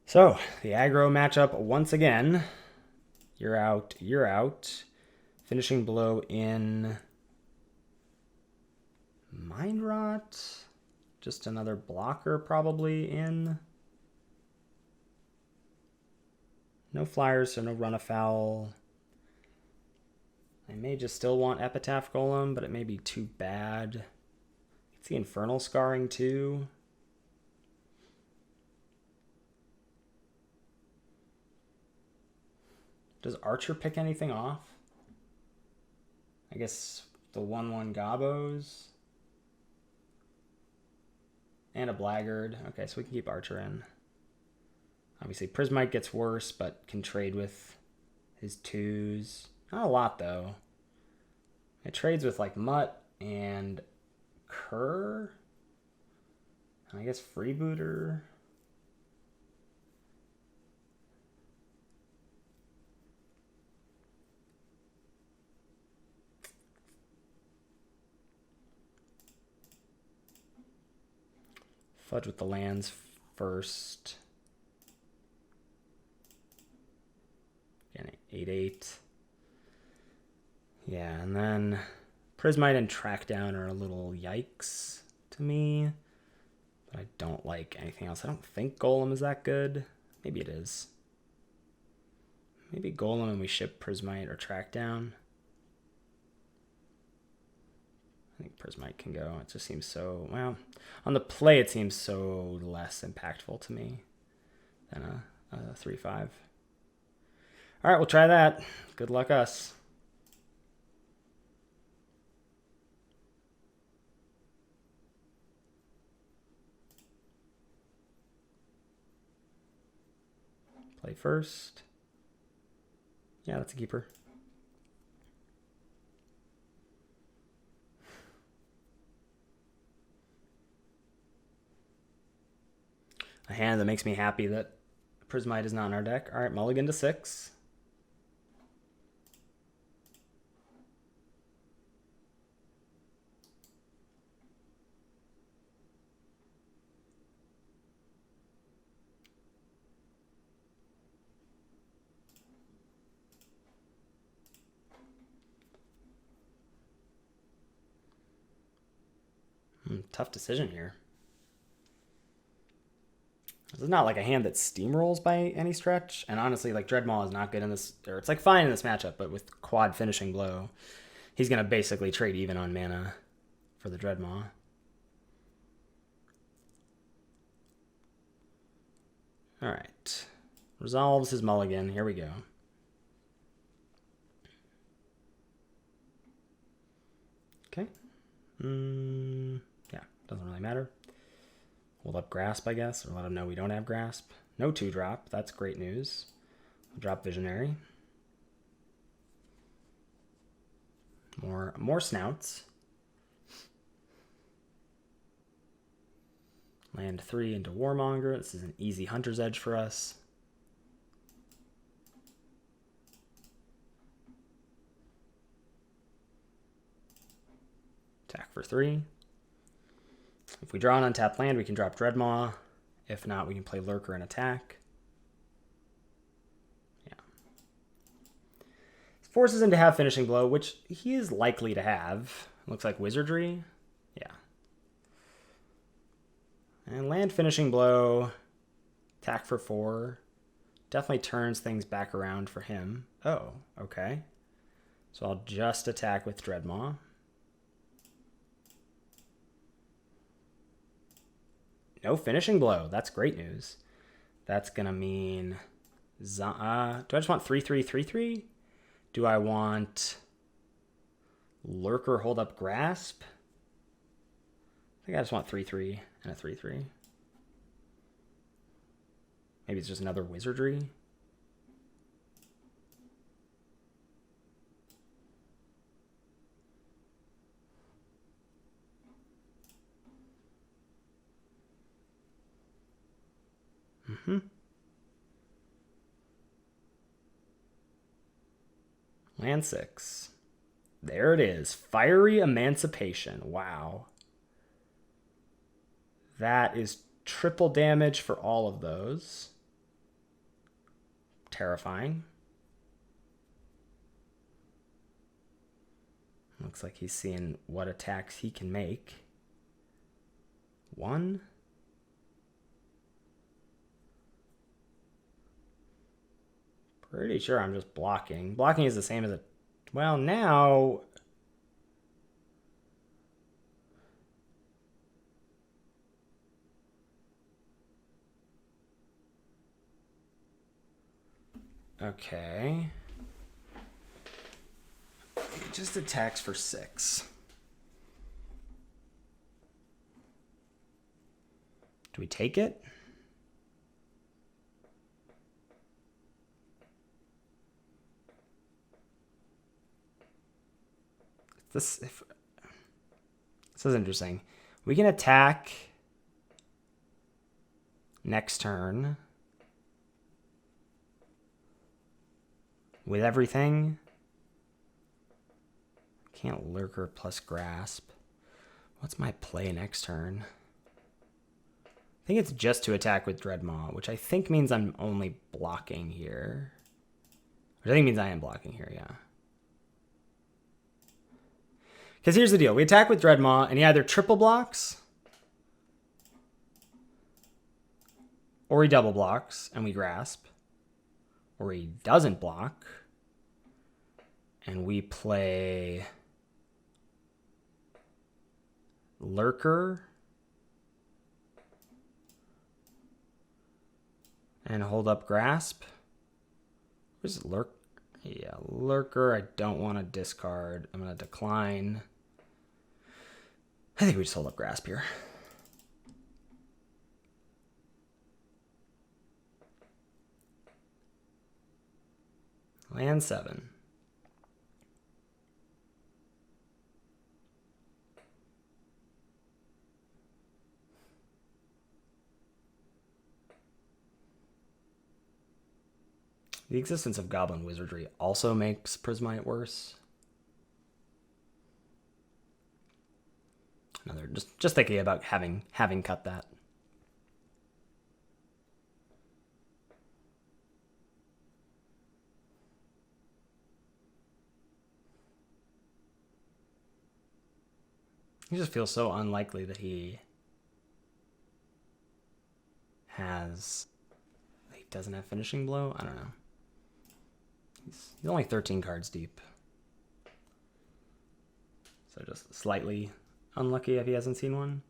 So, the aggro matchup once again. You're out, you're out. Finishing blow in Mind Rot. Just another blocker probably in. No flyers, so no run afoul. I may just still want Epitaph Golem, but it may be too bad. It's the Infernal Scarring too. Does Archer pick anything off? I guess the 1/1 Gobos. And a Blackguard. Okay, so we can keep Archer in. Obviously, Prismite gets worse, but can trade with his 2s. Not a lot, though. It trades with, like, Mutt and Kerr. And I guess Freebooter. Fudge with the lands first. Again, 8/8. Yeah, and then Prismite and Trackdown are a little yikes to me. But I don't like anything else. I don't think Golem is that good. Maybe it is. Maybe Golem and we ship Prismite or Trackdown. I think Prismite can go. It just seems so, well, on the play it seems so less impactful to me than a 3/5. All right, we'll try that. Good luck us. Play first. Yeah, that's a keeper. A hand that makes me happy that Prismite is not in our deck. All right, mulligan to 6. Tough decision here. This is not like a hand that steamrolls by any stretch. And honestly, like Dreadmaw is not good in this, or it's like fine in this matchup, but with quad finishing blow, he's going to basically trade even on mana for the Dreadmaw. All right. Resolves his mulligan. Here we go. Okay. Yeah, doesn't really matter. Hold up Grasp, I guess, or let him know we don't have Grasp. No 2-drop. That's great news. We'll drop Visionary. More snouts. Land 3 into Warmonger. This is an easy Hunter's Edge for us. Attack for 3. If we draw an untapped land, we can drop Dreadmaw. If not, we can play Lurker and attack. Yeah. Forces him to have finishing blow, which he is likely to have. Looks like Wizardry. Yeah. And land finishing blow. Attack for 4. Definitely turns things back around for him. Oh, okay. So I'll just attack with Dreadmaw. No finishing blow. That's great news. That's going to mean... do I just want 3/3/3/3? Do I want Lurker hold up Grasp? I think I just want 3/3 and a 3/3. Maybe it's just another Wizardry. Land 6. There it is. Fiery Emancipation. Wow. That is triple damage for all of those. Terrifying. Looks like he's seeing what attacks he can make. 1. Pretty sure I'm just blocking. Blocking is the same as a... Well, now... Okay. He just attacks for 6. Do we take it? This is interesting. We can attack next turn with everything. Can't Lurker plus Grasp. What's my play next turn? I think it's just to attack with Dreadmaw, which I think means I'm only blocking here. Which I think means I am blocking here, yeah. Because here's the deal. We attack with Dreadmaw, and he either triple blocks, or he double blocks, and we Grasp, or he doesn't block, and we play Lurker, and hold up Grasp. Where's Lurker? Yeah, Lurker, I don't want to discard. I'm going to decline. I think we just hold up Grasp here. Land 7. The existence of Goblin Wizardry also makes Prismite worse. Another just thinking about having cut that. He just feels so unlikely that he doesn't have Finishing Blow. I don't know. He's only 13 cards deep. So just slightly unlucky if he hasn't seen one.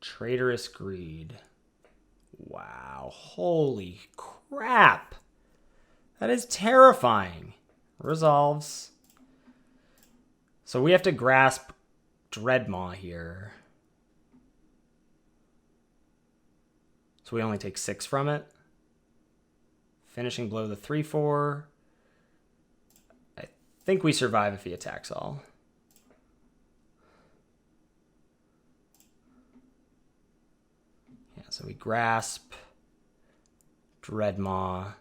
Traitorous Greed. Wow. Holy crap. That is terrifying. Resolves. So we have to Grasp Dreadmaw here. So we only take 6 from it. Finishing Blow the 3/4. I think we survive if he attacks all. Yeah, so we Grasp Dreadmaw.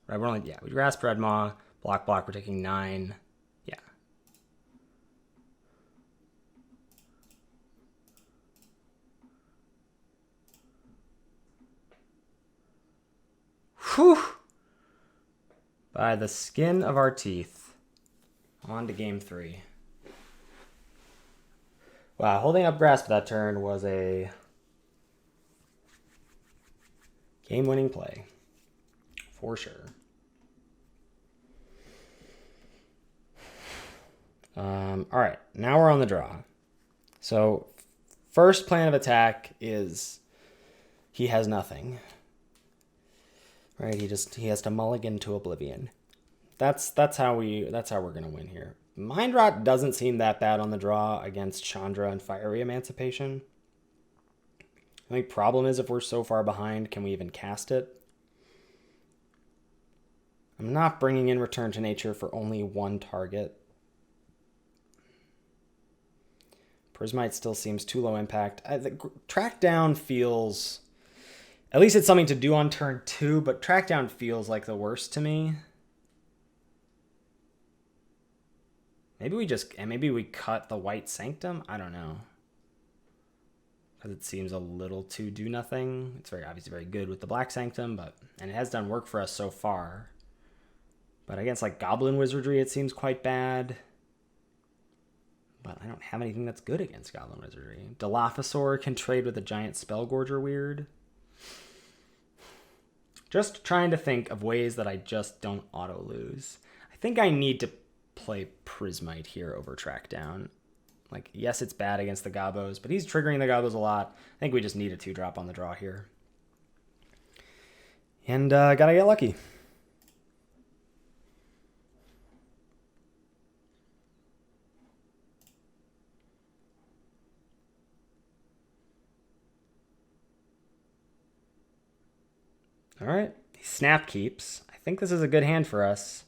Right, we Grasp Dreadmaw. Block, we're taking 9. Yeah. Whew! By the skin of our teeth. On to game 3. Wow, holding up Grasp that turn was a game-winning play. For sure. All right, now we're on the draw. So first plan of attack is he has nothing. Right, he has to mulligan to Oblivion. That's how we're gonna win here. Mind Rot doesn't seem that bad on the draw against Chandra and Fiery Emancipation. The only problem is if we're so far behind, can we even cast it? I'm not bringing in Return to Nature for only one target. Prismite still seems too low impact. Track down feels... At least it's something to do on turn 2, but track down feels like the worst to me. Maybe we cut the White Sanctum? I don't know. Because it seems a little too do nothing. It's obviously very good with the Black Sanctum, and it has done work for us so far. But against like Goblin Wizardry, it seems quite bad. But I don't have anything that's good against Goblin Wizardry. Dilophosaur can trade with a Giant Spellgorger weird. Just trying to think of ways that I just don't auto-lose. I think I need to play Prismite here over Track Down. Like, yes, it's bad against the Gobos, but he's triggering the Gobos a lot. I think we just need a 2-drop on the draw here. And gotta get lucky. All right, Snap Keeps. I think this is a good hand for us.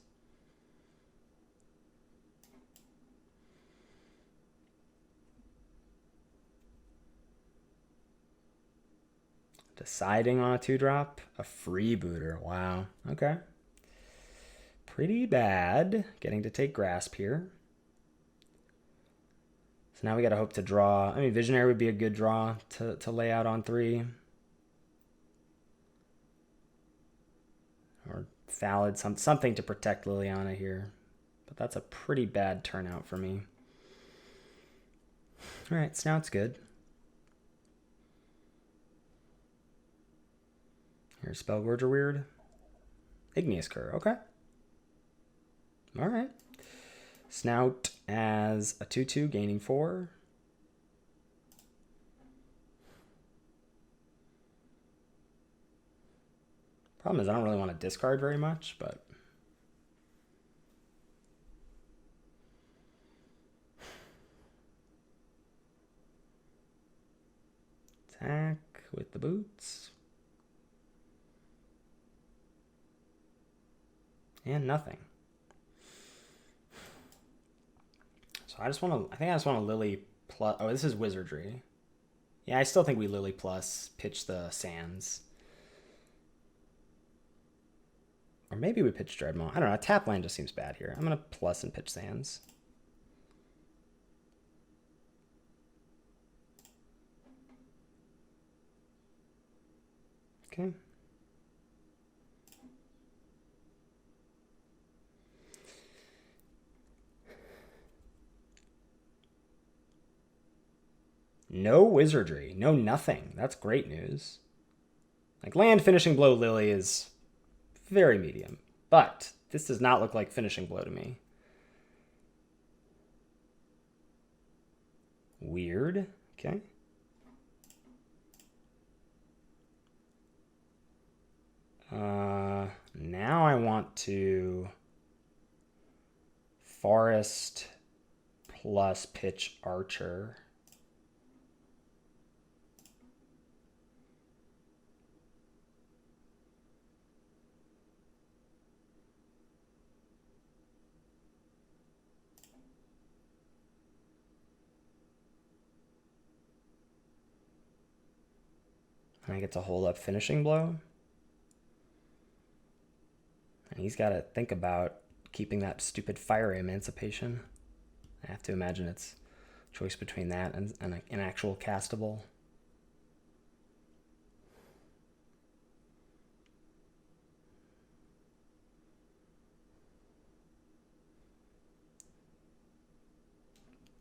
Deciding on a 2-drop. A Freebooter. Wow. Okay. Pretty bad. Getting to take Grasp here. So now we got to hope to draw. I mean, Visionary would be a good draw to lay out on 3. Or Thallid, something to protect Liliana here. But that's a pretty bad turnout for me. All right, Snout's good. Here's Spellgorger weird. Igneous Cur, okay. All right. Snout as a 2/2, gaining 4. Problem is I don't really want to discard very much, but... Attack with the boots. And nothing. So I think I just want to Lily plus... Oh, this is Wizardry. Yeah, I still think we Lily plus, pitch the Sands. Or maybe we pitch Dreadmaw. I don't know. Tap land just seems bad here. I'm going to plus and pitch Sands. Okay. No Wizardry. No nothing. That's great news. Like, land Finishing Blow Lily is very medium. But this does not look like Finishing Blow to me. Weird. Okay. Now I want to Forest plus pitch Archer. I get to hold up Finishing Blow. And he's got to think about keeping that stupid Fire Emancipation. I have to imagine it's a choice between that and an actual castable.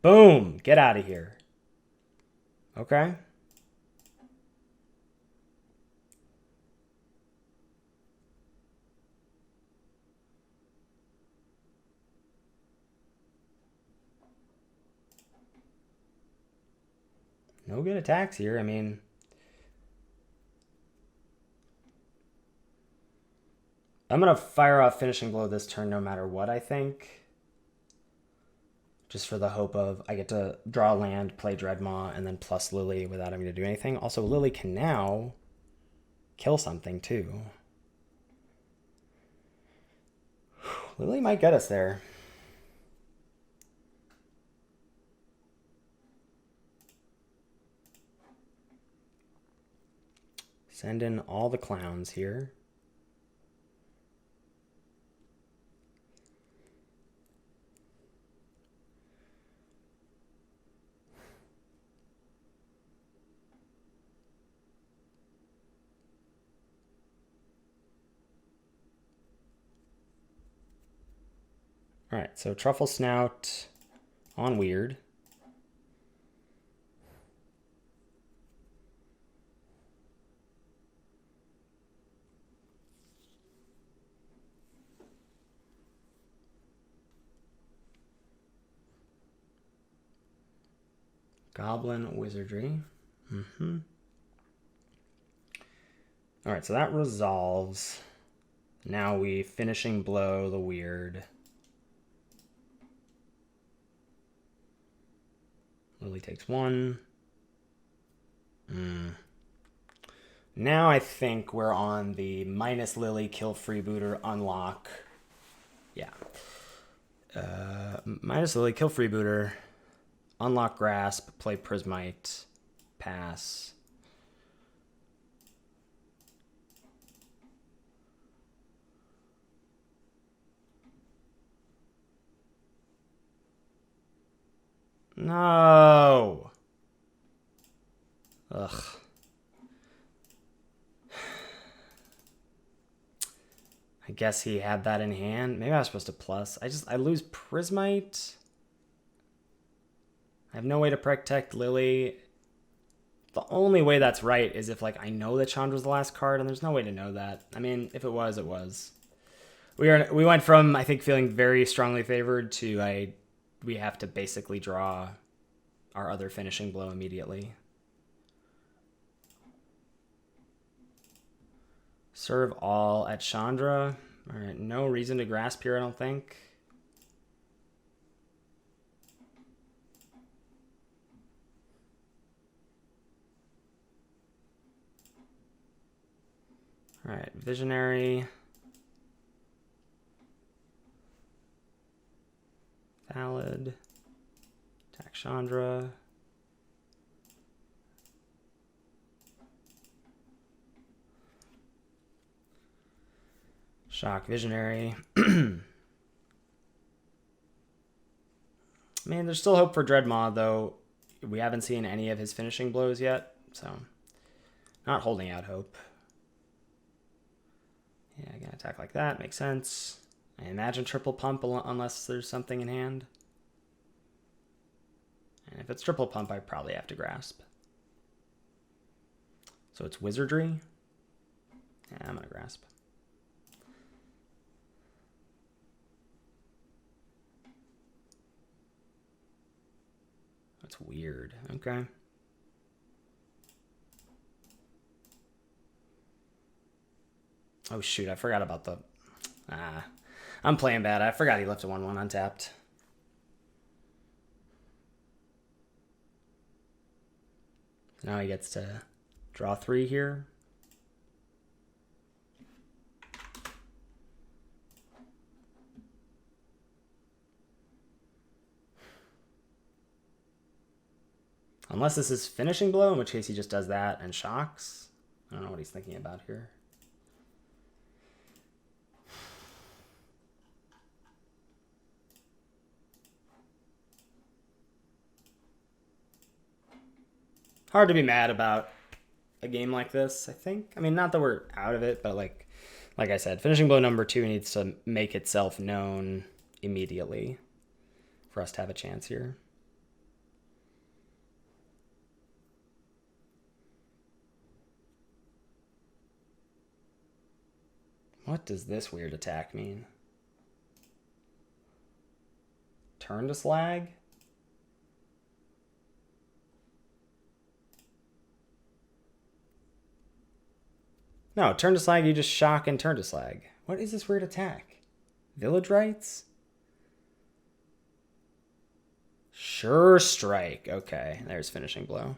Boom! Get out of here. Okay. No good attacks here. I mean, I'm going to fire off Finishing Blow this turn no matter what, I think. Just for the hope of I get to draw land, play Dreadmaw, and then plus Lily without having to do anything. Also, Lily can now kill something too. Lily might get us there. Send in all the clowns here. All right, so Truffle Snout on Weird. Goblin Wizardry. All right, so that resolves. Now we Finishing Blow the Weird. Lily takes one. Now I think we're on the minus Lily, kill Freebooter, unlock. Yeah. Minus Lily, kill Freebooter, unlock Grasp, play Prismite, pass. No. Ugh. I guess he had that in hand. Maybe I was supposed to plus. I lose Prismite. I have no way to protect Lily. The only way that's right is if, like, I know that Chandra's the last card, and there's no way to know that. I mean, if it was, it was. We went from, I think, feeling very strongly favored to we have to basically draw our other Finishing Blow immediately. Serve all at Chandra. All right, no reason to Grasp here, I don't think. All right, Visionary. Valid. Attack Chandra. Shock Visionary. Man, there's still hope for Dreadmaw, though. We haven't seen any of his finishing blows yet, so not holding out hope. Yeah, I can attack like that. Makes sense. I imagine triple pump unless there's something in hand. And if it's triple pump, I probably have to Grasp. So it's Wizardry. Yeah, I'm going to Grasp. That's weird. Okay. Oh, shoot. I forgot about the... I'm playing bad. I forgot he left a 1-1 untapped. Now he gets to draw 3 here. Unless this is Finishing Blow, in which case he just does that and shocks. I don't know what he's thinking about here. Hard to be mad about a game like this, I think. I mean, not that we're out of it, but like I said, Finishing Blow number 2 needs to make itself known immediately for us to have a chance here. What does this weird attack mean? Turn to Slag? No, turn to Slag, you just shock and turn to Slag. What is this weird attack? Village Rites? Sure Strike. Okay, there's Finishing Blow.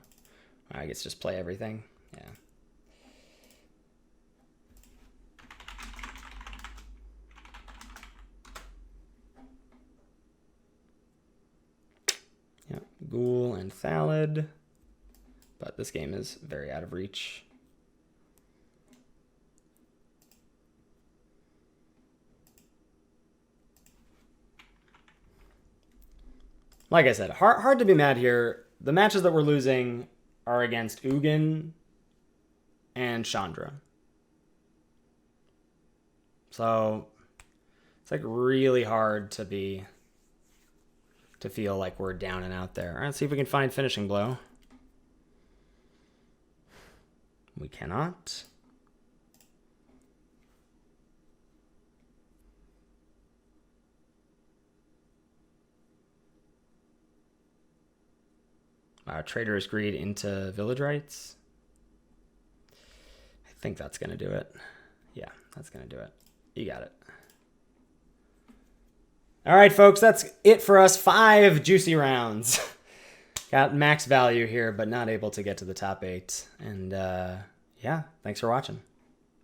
I guess just play everything. Yeah. Yep, Ghoul and Thallid. But this game is very out of reach. Like I said, hard to be mad here. The matches that we're losing are against Ugin and Chandra. So it's like really hard to feel like we're down and out there. All right, let's see if we can find finishing blow. We cannot. Trader's Greed into Village Rights. I think that's going to do it. Yeah, that's going to do it. You got it. All right, folks, that's it for us. 5 juicy rounds. Got max value here, but not able to get to the top 8. And yeah, thanks for watching.